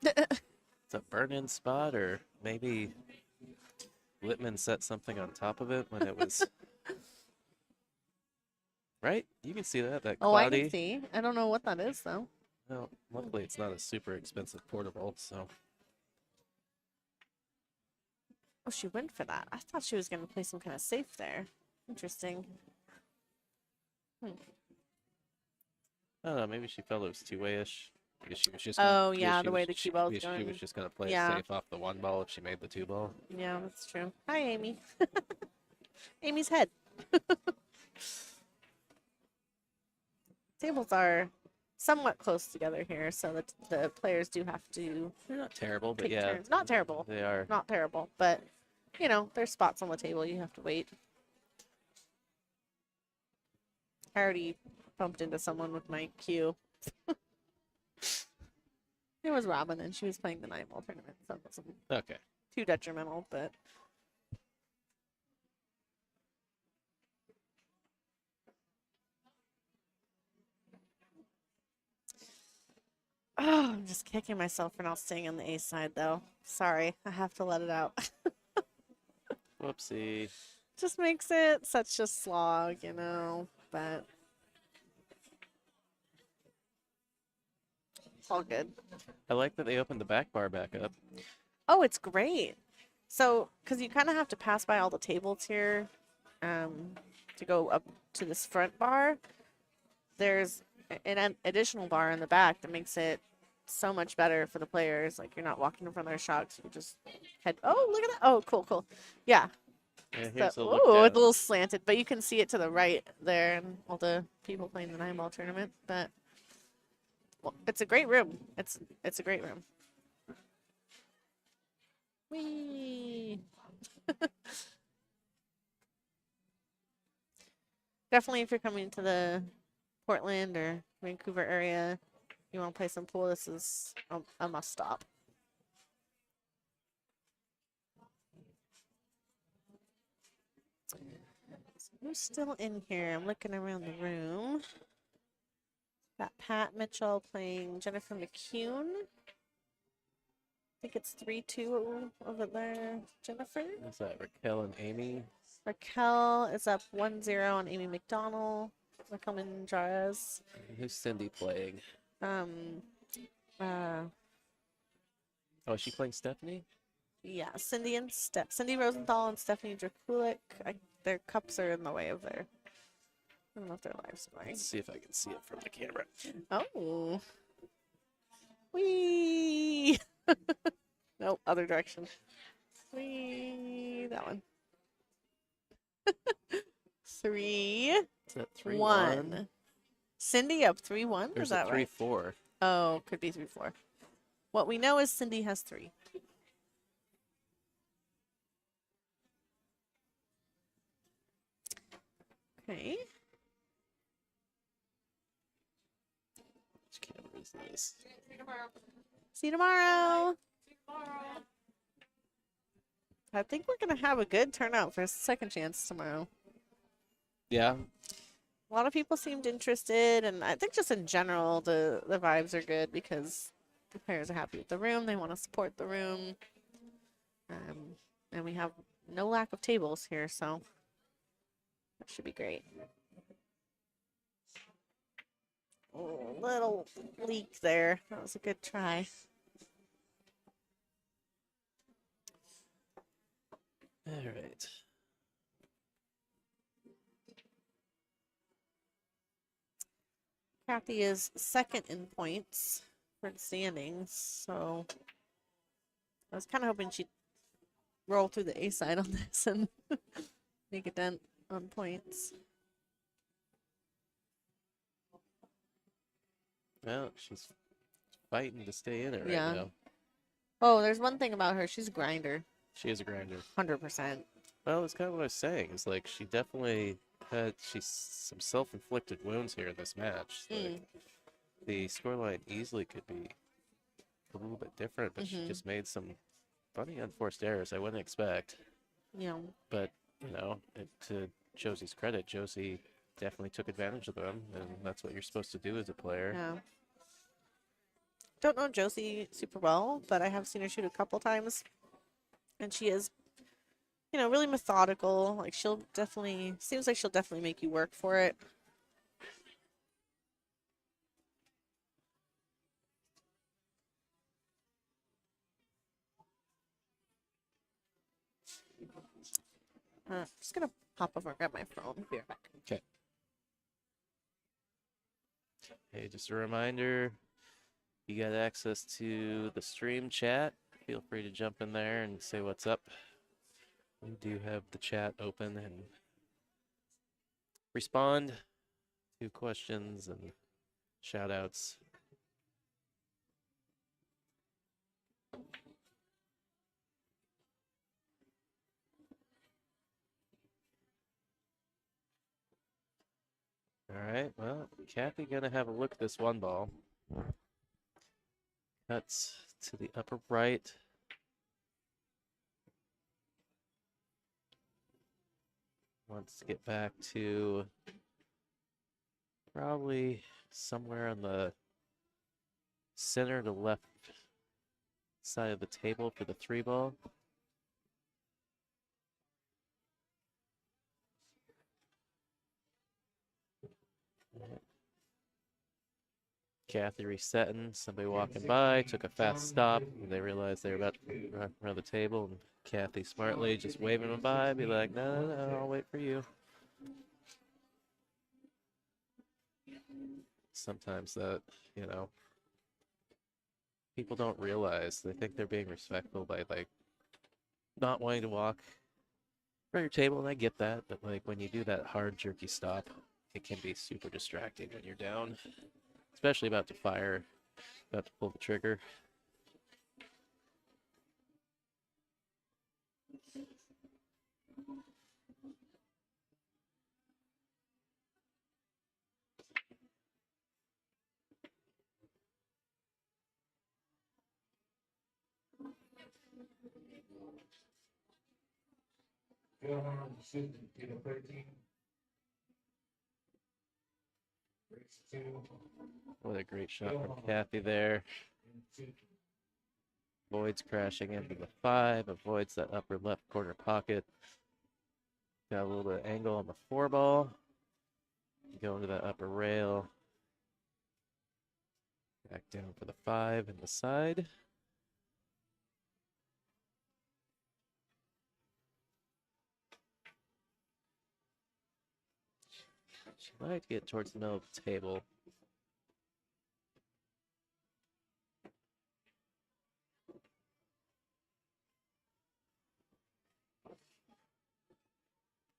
It's a burn-in spot, or maybe Whitman set something on top of it when it was. Right? You can see that Oh, I cloudy. can see. I don't know what that is though. Well, luckily it's not a super expensive portable, so. Oh, she went for that. I thought she was going to play some kind of safe there. Interesting. I don't know, maybe she felt it was two-way-ish. Because she was just Oh, because yeah, she the way was- the she- cue ball's because She going. was just going to play Yeah. it safe off the one ball if she made the two ball. Yeah, that's true. Hi, Amy. Amy's head. Tables are somewhat close together here, so that the players do have to They're not terrible, but take yeah, turns. Not terrible. they are. Not terrible, but you know, there's spots on the table you have to wait. I already bumped into someone with my cue. It was Robin, and she was playing the 9-ball tournament, so it wasn't Okay. too detrimental, but. Oh, I'm just kicking myself for not staying on the A side, though. Sorry, I have to let it out. Whoopsie. Just makes it such a slog, you know, but. all good. I like that they opened the back bar back up. Oh, it's great. So, because you kind of have to pass by all the tables here to go up to this front bar, there's an additional bar in the back that makes it so much better for the players. Like, you're not walking in front of their shots. You just head. Oh, look at that. Oh, cool, cool. Yeah. Yeah, So, here's a look ooh, it's a down. little slanted, but you can see it to the right there and all the people playing the 9-ball tournament. But well, it's a great room. It's a great room. Whee! Definitely, if you're coming to the Portland or Vancouver area, you want to play some pool, this is a must stop. Who's still in here? I'm looking around the room. Got Pat Mitchell playing Jennifer McCune. I think it's 3-2 over there, Jennifer. Is that Raquel and Amy? Raquel is up 1-0 on Amy McDonald. Raquel Menjarez. Who's Cindy playing? Um, Oh, is she playing Stephanie? yeah, Cindy Rosenthal and Stephanie Drakulik. Their cups are in the way of their. I don't know if their live's going. Let's see if I can see it from the camera. Oh. Whee! Nope, other direction. Whee! That one. 3-1. Is that 3-1? Cindy up 3-1. There's Is that a right? 3-4. Oh, could be 3-4. What we know is Cindy has 3. Okay. Which camera is this? See you tomorrow. I think we're going to have a good turnout for second chance tomorrow. Yeah. A lot of people seemed interested, and I think just in general, the vibes are good because the players are happy with the room. They want to support the room. And we have no lack of tables here, so that should be great. Oh, little leak there. That was a good try. All right. Kathy is second in points for the standings, so I was kind of hoping she'd roll through the A side on this and make a dent on points. Well, she's fighting to stay in it right Yeah. now. Oh, there's one thing about her. She's a grinder. She is a grinder. 100%. Well, that's kind of what I was saying. Is like she definitely had some self-inflicted wounds here in this match. Like, the scoreline easily could be a little bit different, but she just made some funny unforced errors I wouldn't expect. Yeah. But you know, to Josie's credit, Josie definitely took advantage of them, and that's what you're supposed to do as a player. Yeah. Don't know Josie super well, but I have seen her shoot a couple times. And she is, really methodical. Like, seems like she'll definitely make you work for it. Just gonna pop over and grab my phone. Be right back. Okay. Hey, just a reminder, you got access to the stream chat. Feel free to jump in there and say what's up. We do have the chat open and respond to questions and shout outs. All right, well, Kathy gonna have a look at this one ball. Cuts to the upper right. Wants to get back to probably somewhere on the center to left side of the table for the 3-ball. Kathy resetting. Somebody walking by took a fast stop. And they realized they were about to run around the table, and Kathy smartly just waving them by, be like, "No, no, no, I'll wait for you." Sometimes that, you know, people don't realize. They think they're being respectful by like not wanting to walk around your table, and I get that, but like when you do that hard jerky stop, it can be super distracting when you're down, especially about to fire, about to pull the trigger. Gilmore, assistant, Kilo 13. Race 2. What a great shot from Kathy there. And 2. Avoids crashing into the 5, avoids that upper left corner pocket. Got a little bit of angle on the 4 ball. Go into that upper rail. Back down for the 5 in the side. She might get towards the middle of the table.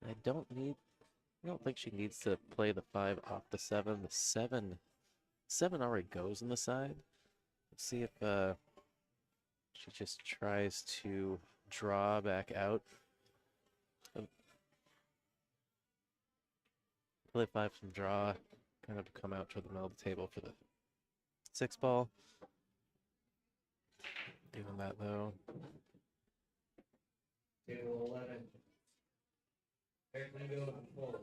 I don't think she needs to play the 5 off the 7. The 7 already goes in the side. Let's see if she just tries to draw back out. Play 5 from draw, kind of come out toward the middle of the table for the 6 ball. Doing that though. Table 11. Everybody go to the floor.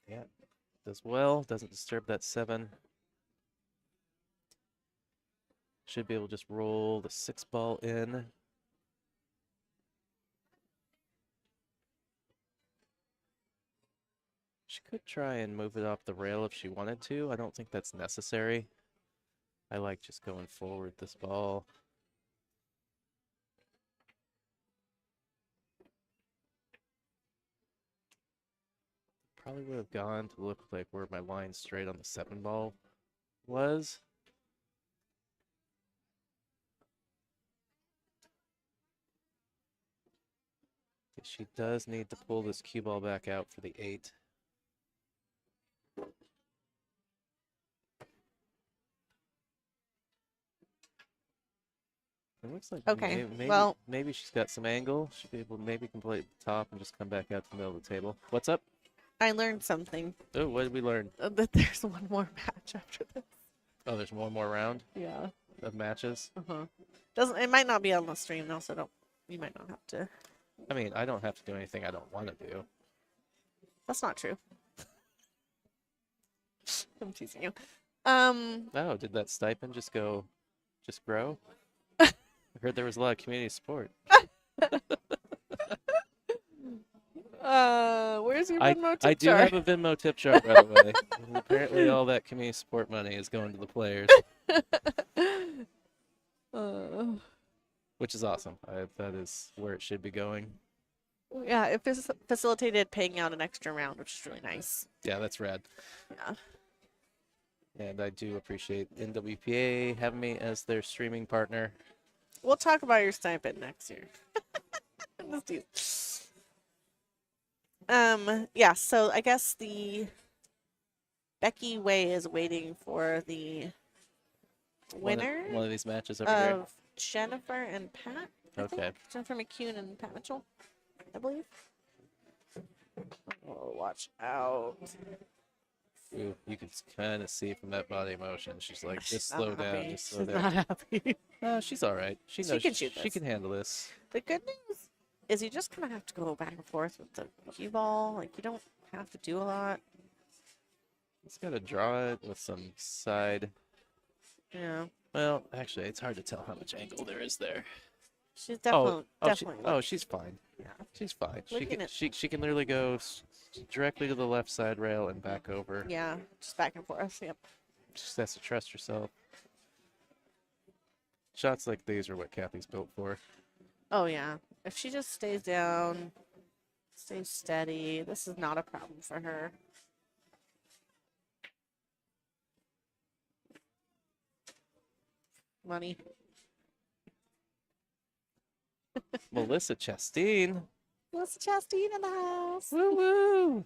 Yeah, does well, doesn't disturb that 7. Should be able to just roll the 6 ball in. She could try and move it off the rail if she wanted to. I don't think that's necessary. I like just going forward this ball. Probably would have gone to look like where my line straight on the 7 ball was. She does need to pull this cue ball back out for the 8. It looks like Okay, maybe, well- maybe she's got some angle. She'll be able to maybe can play at the top and just come back out to the middle of the table. What's up? I learned something. Oh, what did we learn? That there's one more match after this. Oh, there's one more round Yeah. of matches. It might not be on the stream though, so you might not have to. I mean, I don't have to do anything I don't want to do. That's not true. I'm teasing you. Oh, did that stipend just grow? I heard there was a lot of community support. Where's your I Venmo tip I do jar? have a Venmo tip jar, by the way. And apparently, all that community support money is going to the players, which is awesome. That is where it should be going. Yeah, it facilitated paying out an extra round, which is really nice. Yeah, that's rad. Yeah. And I do appreciate NWPA having me as their streaming partner. We'll talk about your stipend next year. Let's do. Yeah, so I guess the Becky Way is waiting for the winner One of these matches over here. of Jennifer and Pat. I think. Okay. Jennifer McCune and Pat Mitchell, I believe. Oh, watch out. Ooh, you can kind of see from that body motion. She's like, just She's slow not down, happy. just slow She's down. not happy. She's all right. She She knows can shoot she this. can handle this. The good news is you just kind of have to go back and forth with the cue ball. Like, you don't have to do a lot. Just gotta draw it with some side Yeah. Well, actually, it's hard to tell how much angle there is there. She's Oh, definitely looking. she's fine. Yeah. She's fine. She Looking can, at- she can literally go directly to the left side rail and back over. Yeah, just back and forth. Yep. Just has to trust herself. Shots like these are what Kathy's built for. Oh yeah. If she just stays down, stays steady, this is not a problem for her. Money. Melissa Chastain. Melissa Chastain in the house. Woo woo!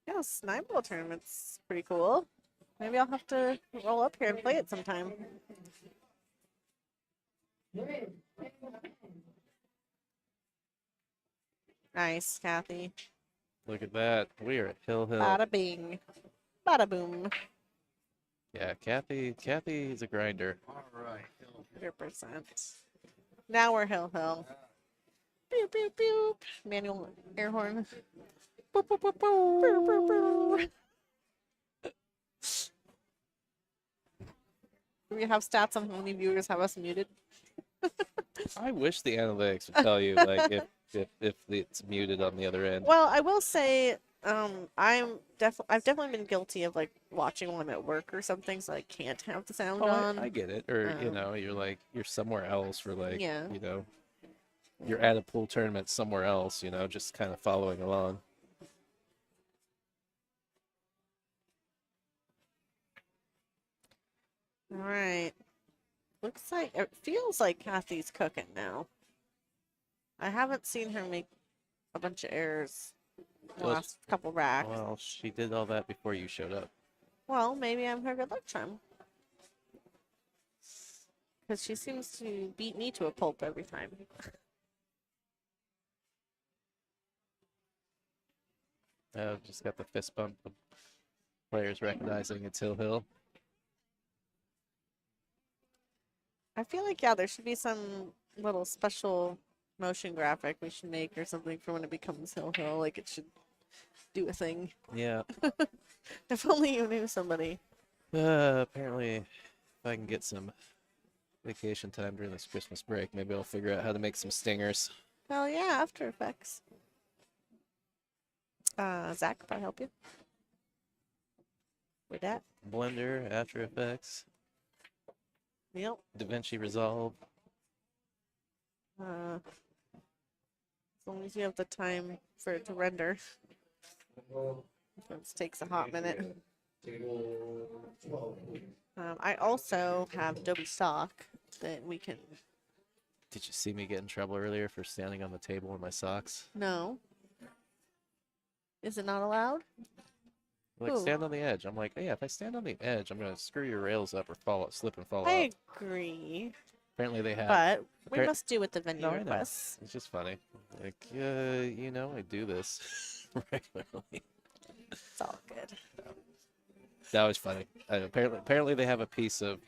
Yeah, Snipe Bowl tournament's pretty cool. Maybe I'll have to roll up here and play it sometime. Nice, Kathy. Look at that. We are at Hill Hill. Bada bing. Bada boom. Yeah, Kathy is a grinder. All right. 100%. Now we're Hill Hill. Boop, boop, boop. Manual air horn. Boop, boop, boop, boop. Boop, boop, boop. Do we have stats on how many viewers have us muted? I wish the analytics would tell you like if it's muted on the other end. Well, I will say, I've definitely been guilty of like watching when I'm at work or something, so I can't have the sound Oh, on. I get it. Or you Um, know, you're somewhere else for like Yeah. you're at a pool tournament somewhere else. Just kind of following along. All right. Looks like it feels like Kathy's cooking now. I haven't seen her make a bunch of errors the Well, last couple racks. Well, she did all that before you showed up. Well, maybe I'm her good luck charm. Because she seems to beat me to a pulp every time. Just got the fist bump of players recognizing it's Hill Hill. I feel like, yeah, there should be some little special motion graphic we should make or something for when it becomes Hill Hill. Like, it should do a thing. Yeah. If only you knew somebody. Apparently, if I can get some vacation time during this Christmas break, maybe I'll figure out how to make some stingers. Hell yeah, After Effects. Zach, can I help you with that? Blender, After Effects, Yep. DaVinci Resolve. As long as you have the time for it to render. It takes a hot minute. Table 12. I also have Adobe Stock that we can. Did you see me get in trouble earlier for standing on the table in my socks? No. Is it not allowed? Like, Ooh. stand on the edge. I'm like, yeah, if I stand on the edge, I'm going to screw your rails up or slip and fall I off. agree. Apparently they have. But we Appar- must do with the venue No, I know. requests. It's just funny. Like, I do this regularly. It's all good. That was funny. Apparently they have a piece of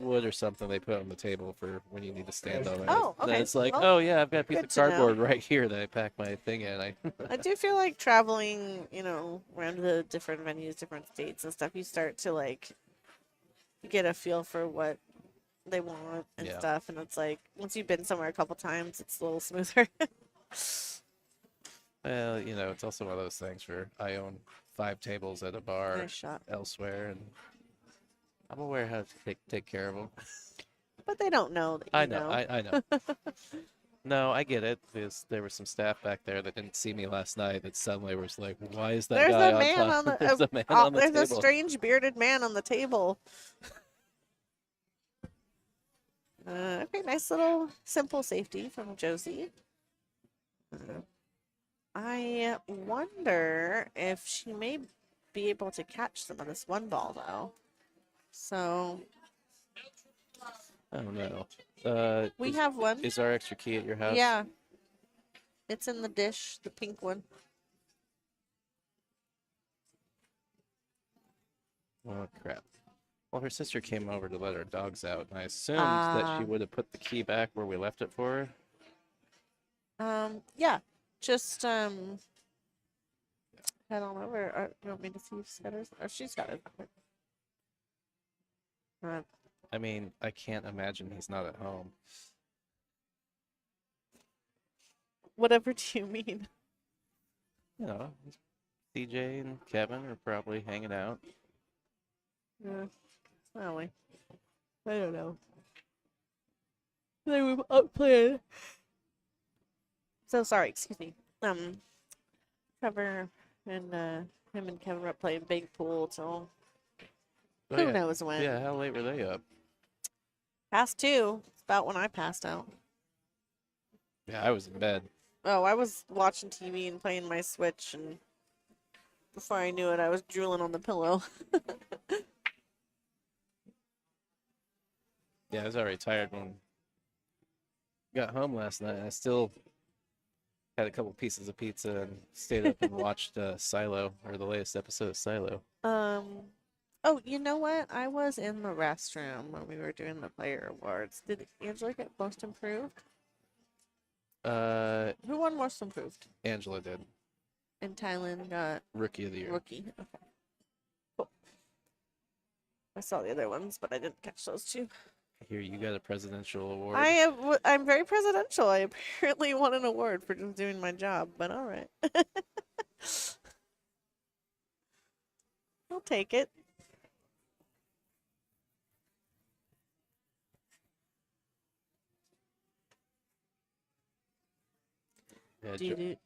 wood or something they put on the table for when you need to stand on it. Oh, And okay. it's like, Well, oh yeah, I've got a piece good of to know. cardboard right here that I pack my thing in. I do feel like traveling, around the different venues, different states and stuff, you start to like get a feel for what they want and Yeah. stuff. And it's like, once you've been somewhere a couple times, it's a little smoother. Well, it's also one of those things where I own 5 tables at a bar Nice shot. elsewhere, and I'm aware how to take care of them. But they don't know that you I know. I know. No, I get it. There was some staff back there that didn't see me last night that suddenly was like, why is that There's guy a on man top? on the There's a man on the there's a table. strange bearded man on the table. Okay, nice little simple safety from Josie. I wonder if she may be able to catch some of this one ball though. So Oh no. we have one. Is our extra key at your house? Yeah. It's in the dish, the pink one. Oh crap. Well, her sister came over to let her dogs out, and I assumed that she would have put the key back where we left it for her. Yeah. Just head on over. You want me to see if she's got hers? Oh, she's got it. Uh, I mean, I can't imagine he's not at home. whatever do you mean? You know, CJ and Kevin are probably hanging out. Yeah. Probably. I don't know. They were up playing. So sorry, excuse me. Trevor and him and Kevin were up playing big pool till Oh, who yeah. knows when. Yeah, how late were they up? Past 2. It's about when I passed out. Yeah, I was in bed. Oh, I was watching TV and playing my Switch, and before I knew it, I was drooling on the pillow. Yeah, I was already tired when I got home last night. I still had a couple pieces of pizza and stayed up and watched Silo, or the latest episode of Silo. Oh, you know what? I was in the restroom when we were doing the player awards. Did Angela get most improved? Who won most improved? Angela did. And Thailand got Rookie of the Year. rookie. Okay. Cool. I saw the other ones, but I didn't catch those two. Here, you got a presidential award. I'm very presidential. I apparently won an award for just doing my job, but all right. I'll take it. Yeah, Do-do.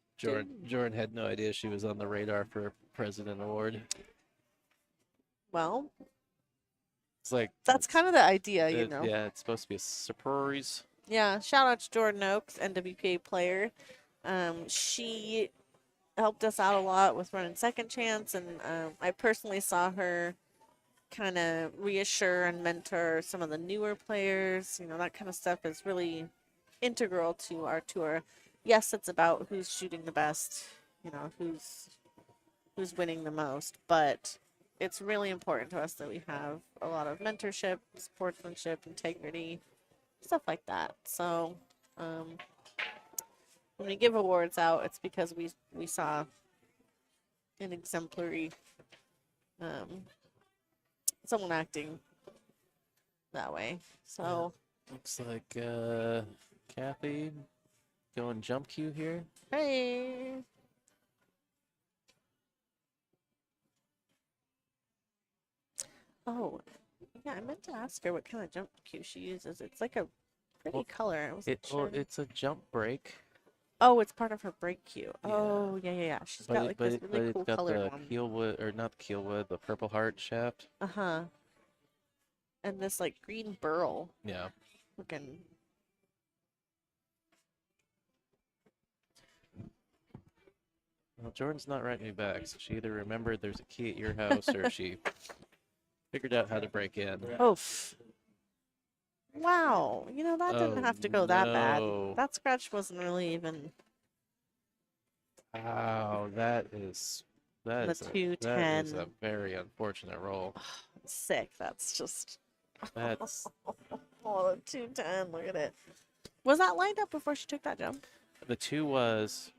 Jordan had no idea she was on the radar for a president award. Well, It's like that's kind of the idea, you it- know. Yeah, it's supposed to be a surprise. Yeah, shout out to Jordan Oakes, NWPA player. She helped us out a lot with running Second Chance, and I personally saw her kind of reassure and mentor some of the newer players. You know, that kind of stuff is really integral to our tour. Yes, it's about who's shooting the best, you know, who's winning the most, but it's really important to us that we have a lot of mentorship, sportsmanship, integrity, stuff like that. So, when we give awards out, it's because we saw an exemplary someone acting that way. So, Looks like Kathy going jump queue here. hey. Oh, yeah, I meant to ask her what kind of jump cue she uses. It's like a pretty Well, color. I wasn't sure. It's a jump break, Oh, it's part of her break cue. Yeah. Oh, yeah. She's but got it, like but, this it, but really it's cool got colored the one. keelwood, or not the keelwood, the purple heart shaft. Uh-huh. And this like green burl Yeah. looking. Well, Jordan's not writing me back, so she either remembered there's a key at your house, or she figured out how to break in. Oh. Wow. You know, that didn't Oh, have to go that bad. no. That scratch wasn't really even Wow, that is the that is a 210. very unfortunate roll. Sick. That's just. That's Oh, the 210. Look at it. Was that lined up before she took that jump? the 2 was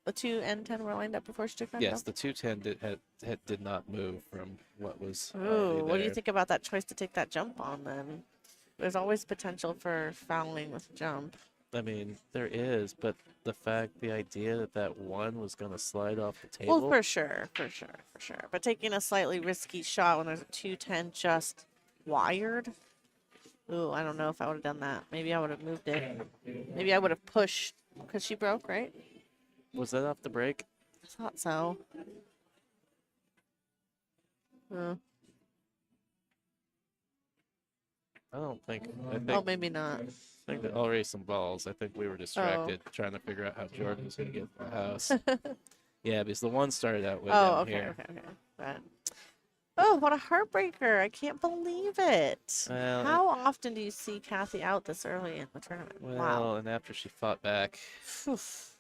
The 2 and 10 were lined up before she took that yes, jump? the 210 did not move from what was Ooh, already what do you there. think about that choice to take that jump on then? There's always potential for fouling with a jump. I mean, there is, but the idea that that one was going to slide off the table. Well, for sure. But taking a slightly risky shot when there's a 210 just wired. Ooh, I don't know if I would have done that. Maybe I would have moved it. Maybe I would have pushed because she broke, right? Was that off the break? I thought so. I don't think. I Oh, think, maybe not. I think that I'll raise some balls. I think we were distracted trying to figure out how Jordan was going to get to the house. Yeah, because the one started out way Oh, down okay, here. okay. But, oh, what a heartbreaker. I can't believe it. Well, How often do you see Kathy out this early in the tournament? Well, Wow. and after she fought back. Oof.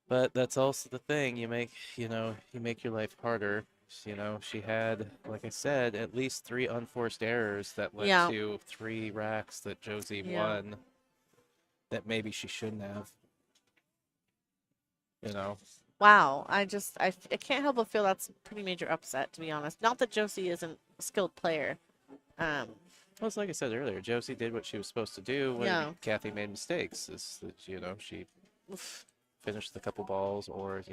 But that's also the thing. You make your life harder. You know, she had, like I said, at least 3 unforced errors that led Yeah. to 3 racks that Josie Yeah. won that maybe she shouldn't have. You know, Wow. I can't help but feel that's a pretty major upset, to be honest. Not that Josie isn't a skilled player. Well, it's like I said earlier, Josie did what she was supposed to do when Yeah. Kathy made mistakes. Is that, she finished the couple balls, or,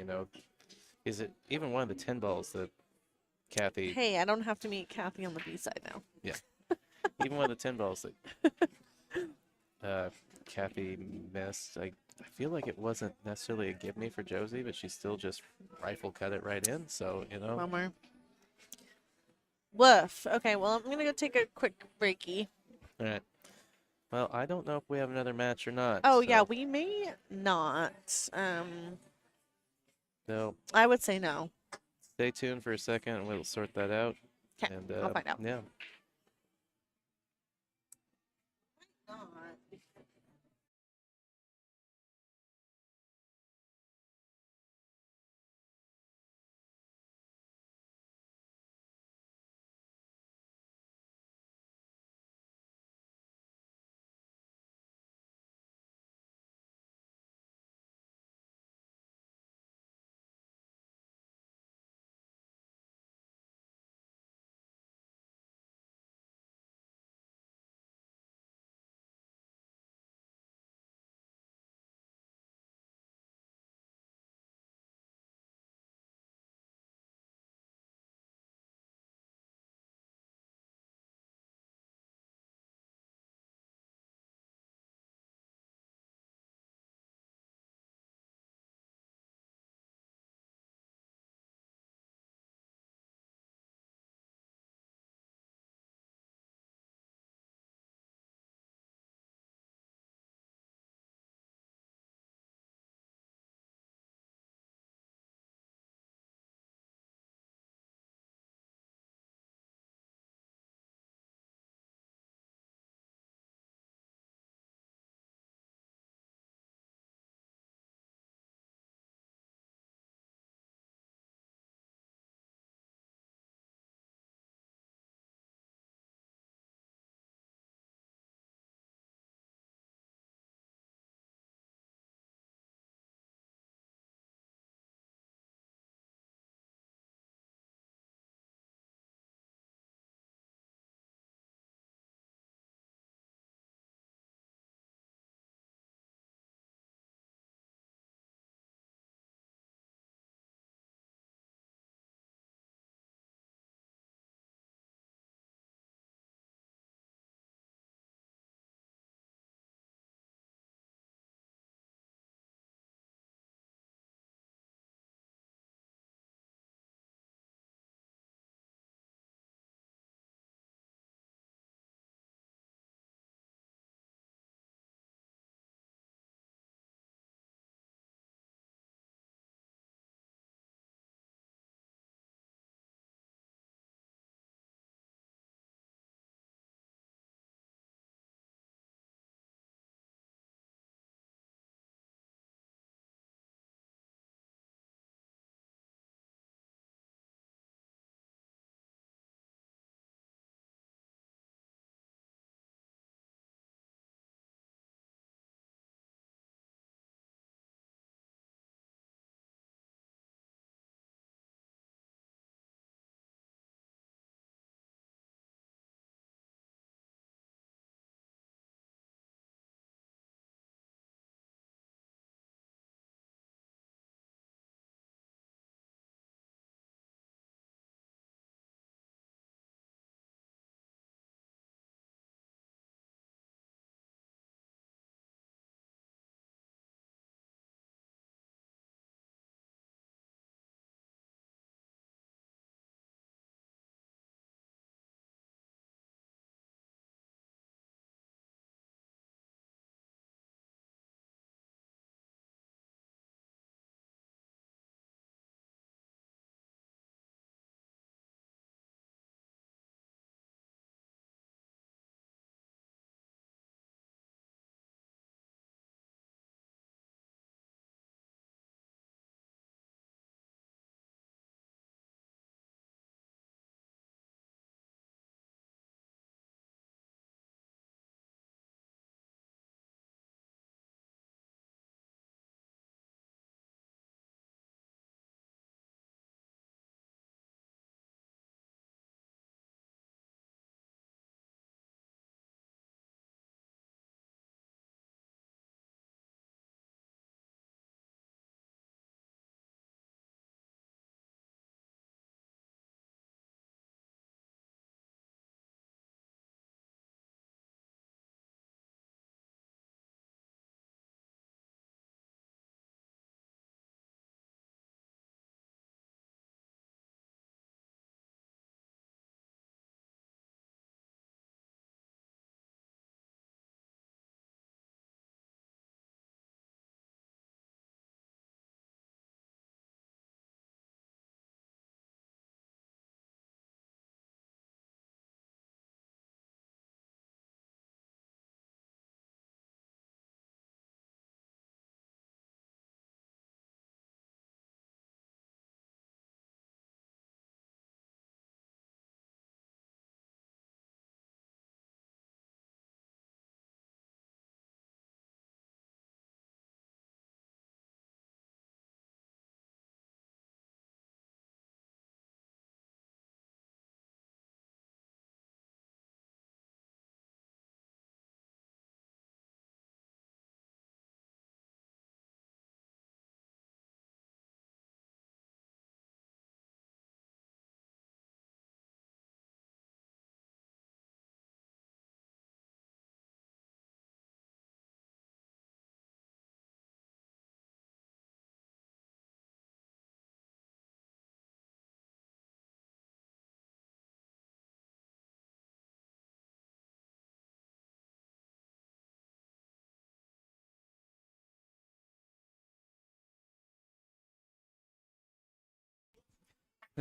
is it even one of the 10 balls that Kathy, Hey, I don't have to meet Kathy on the B side now. even one of the 10 balls that Kathy missed, I feel like it wasn't necessarily a give me for Josie, but she still just rifle cut it right in. So, Bummer. Woof. Okay, well, I'm gonna go take a quick breaky. all right. Well, I don't know if we have another match or not. Oh, so, yeah, we may not. So I would say no. stay tuned for a second and we'll sort that out. Okay, And I'll find out. yeah.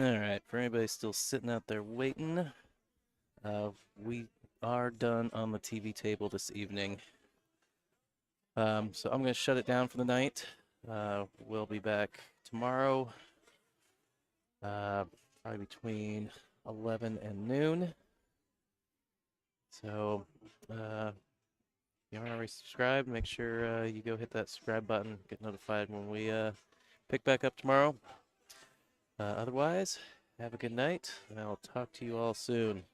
All right, for anybody still sitting out there waiting, we are done on the TV table this evening. So I'm going to shut it down for the night. We'll be back tomorrow, probably between 11 and noon. So, if you aren't already subscribed, make sure you go hit that subscribe button, get notified when we pick back up tomorrow. Otherwise, have a good night, and I'll talk to you all soon.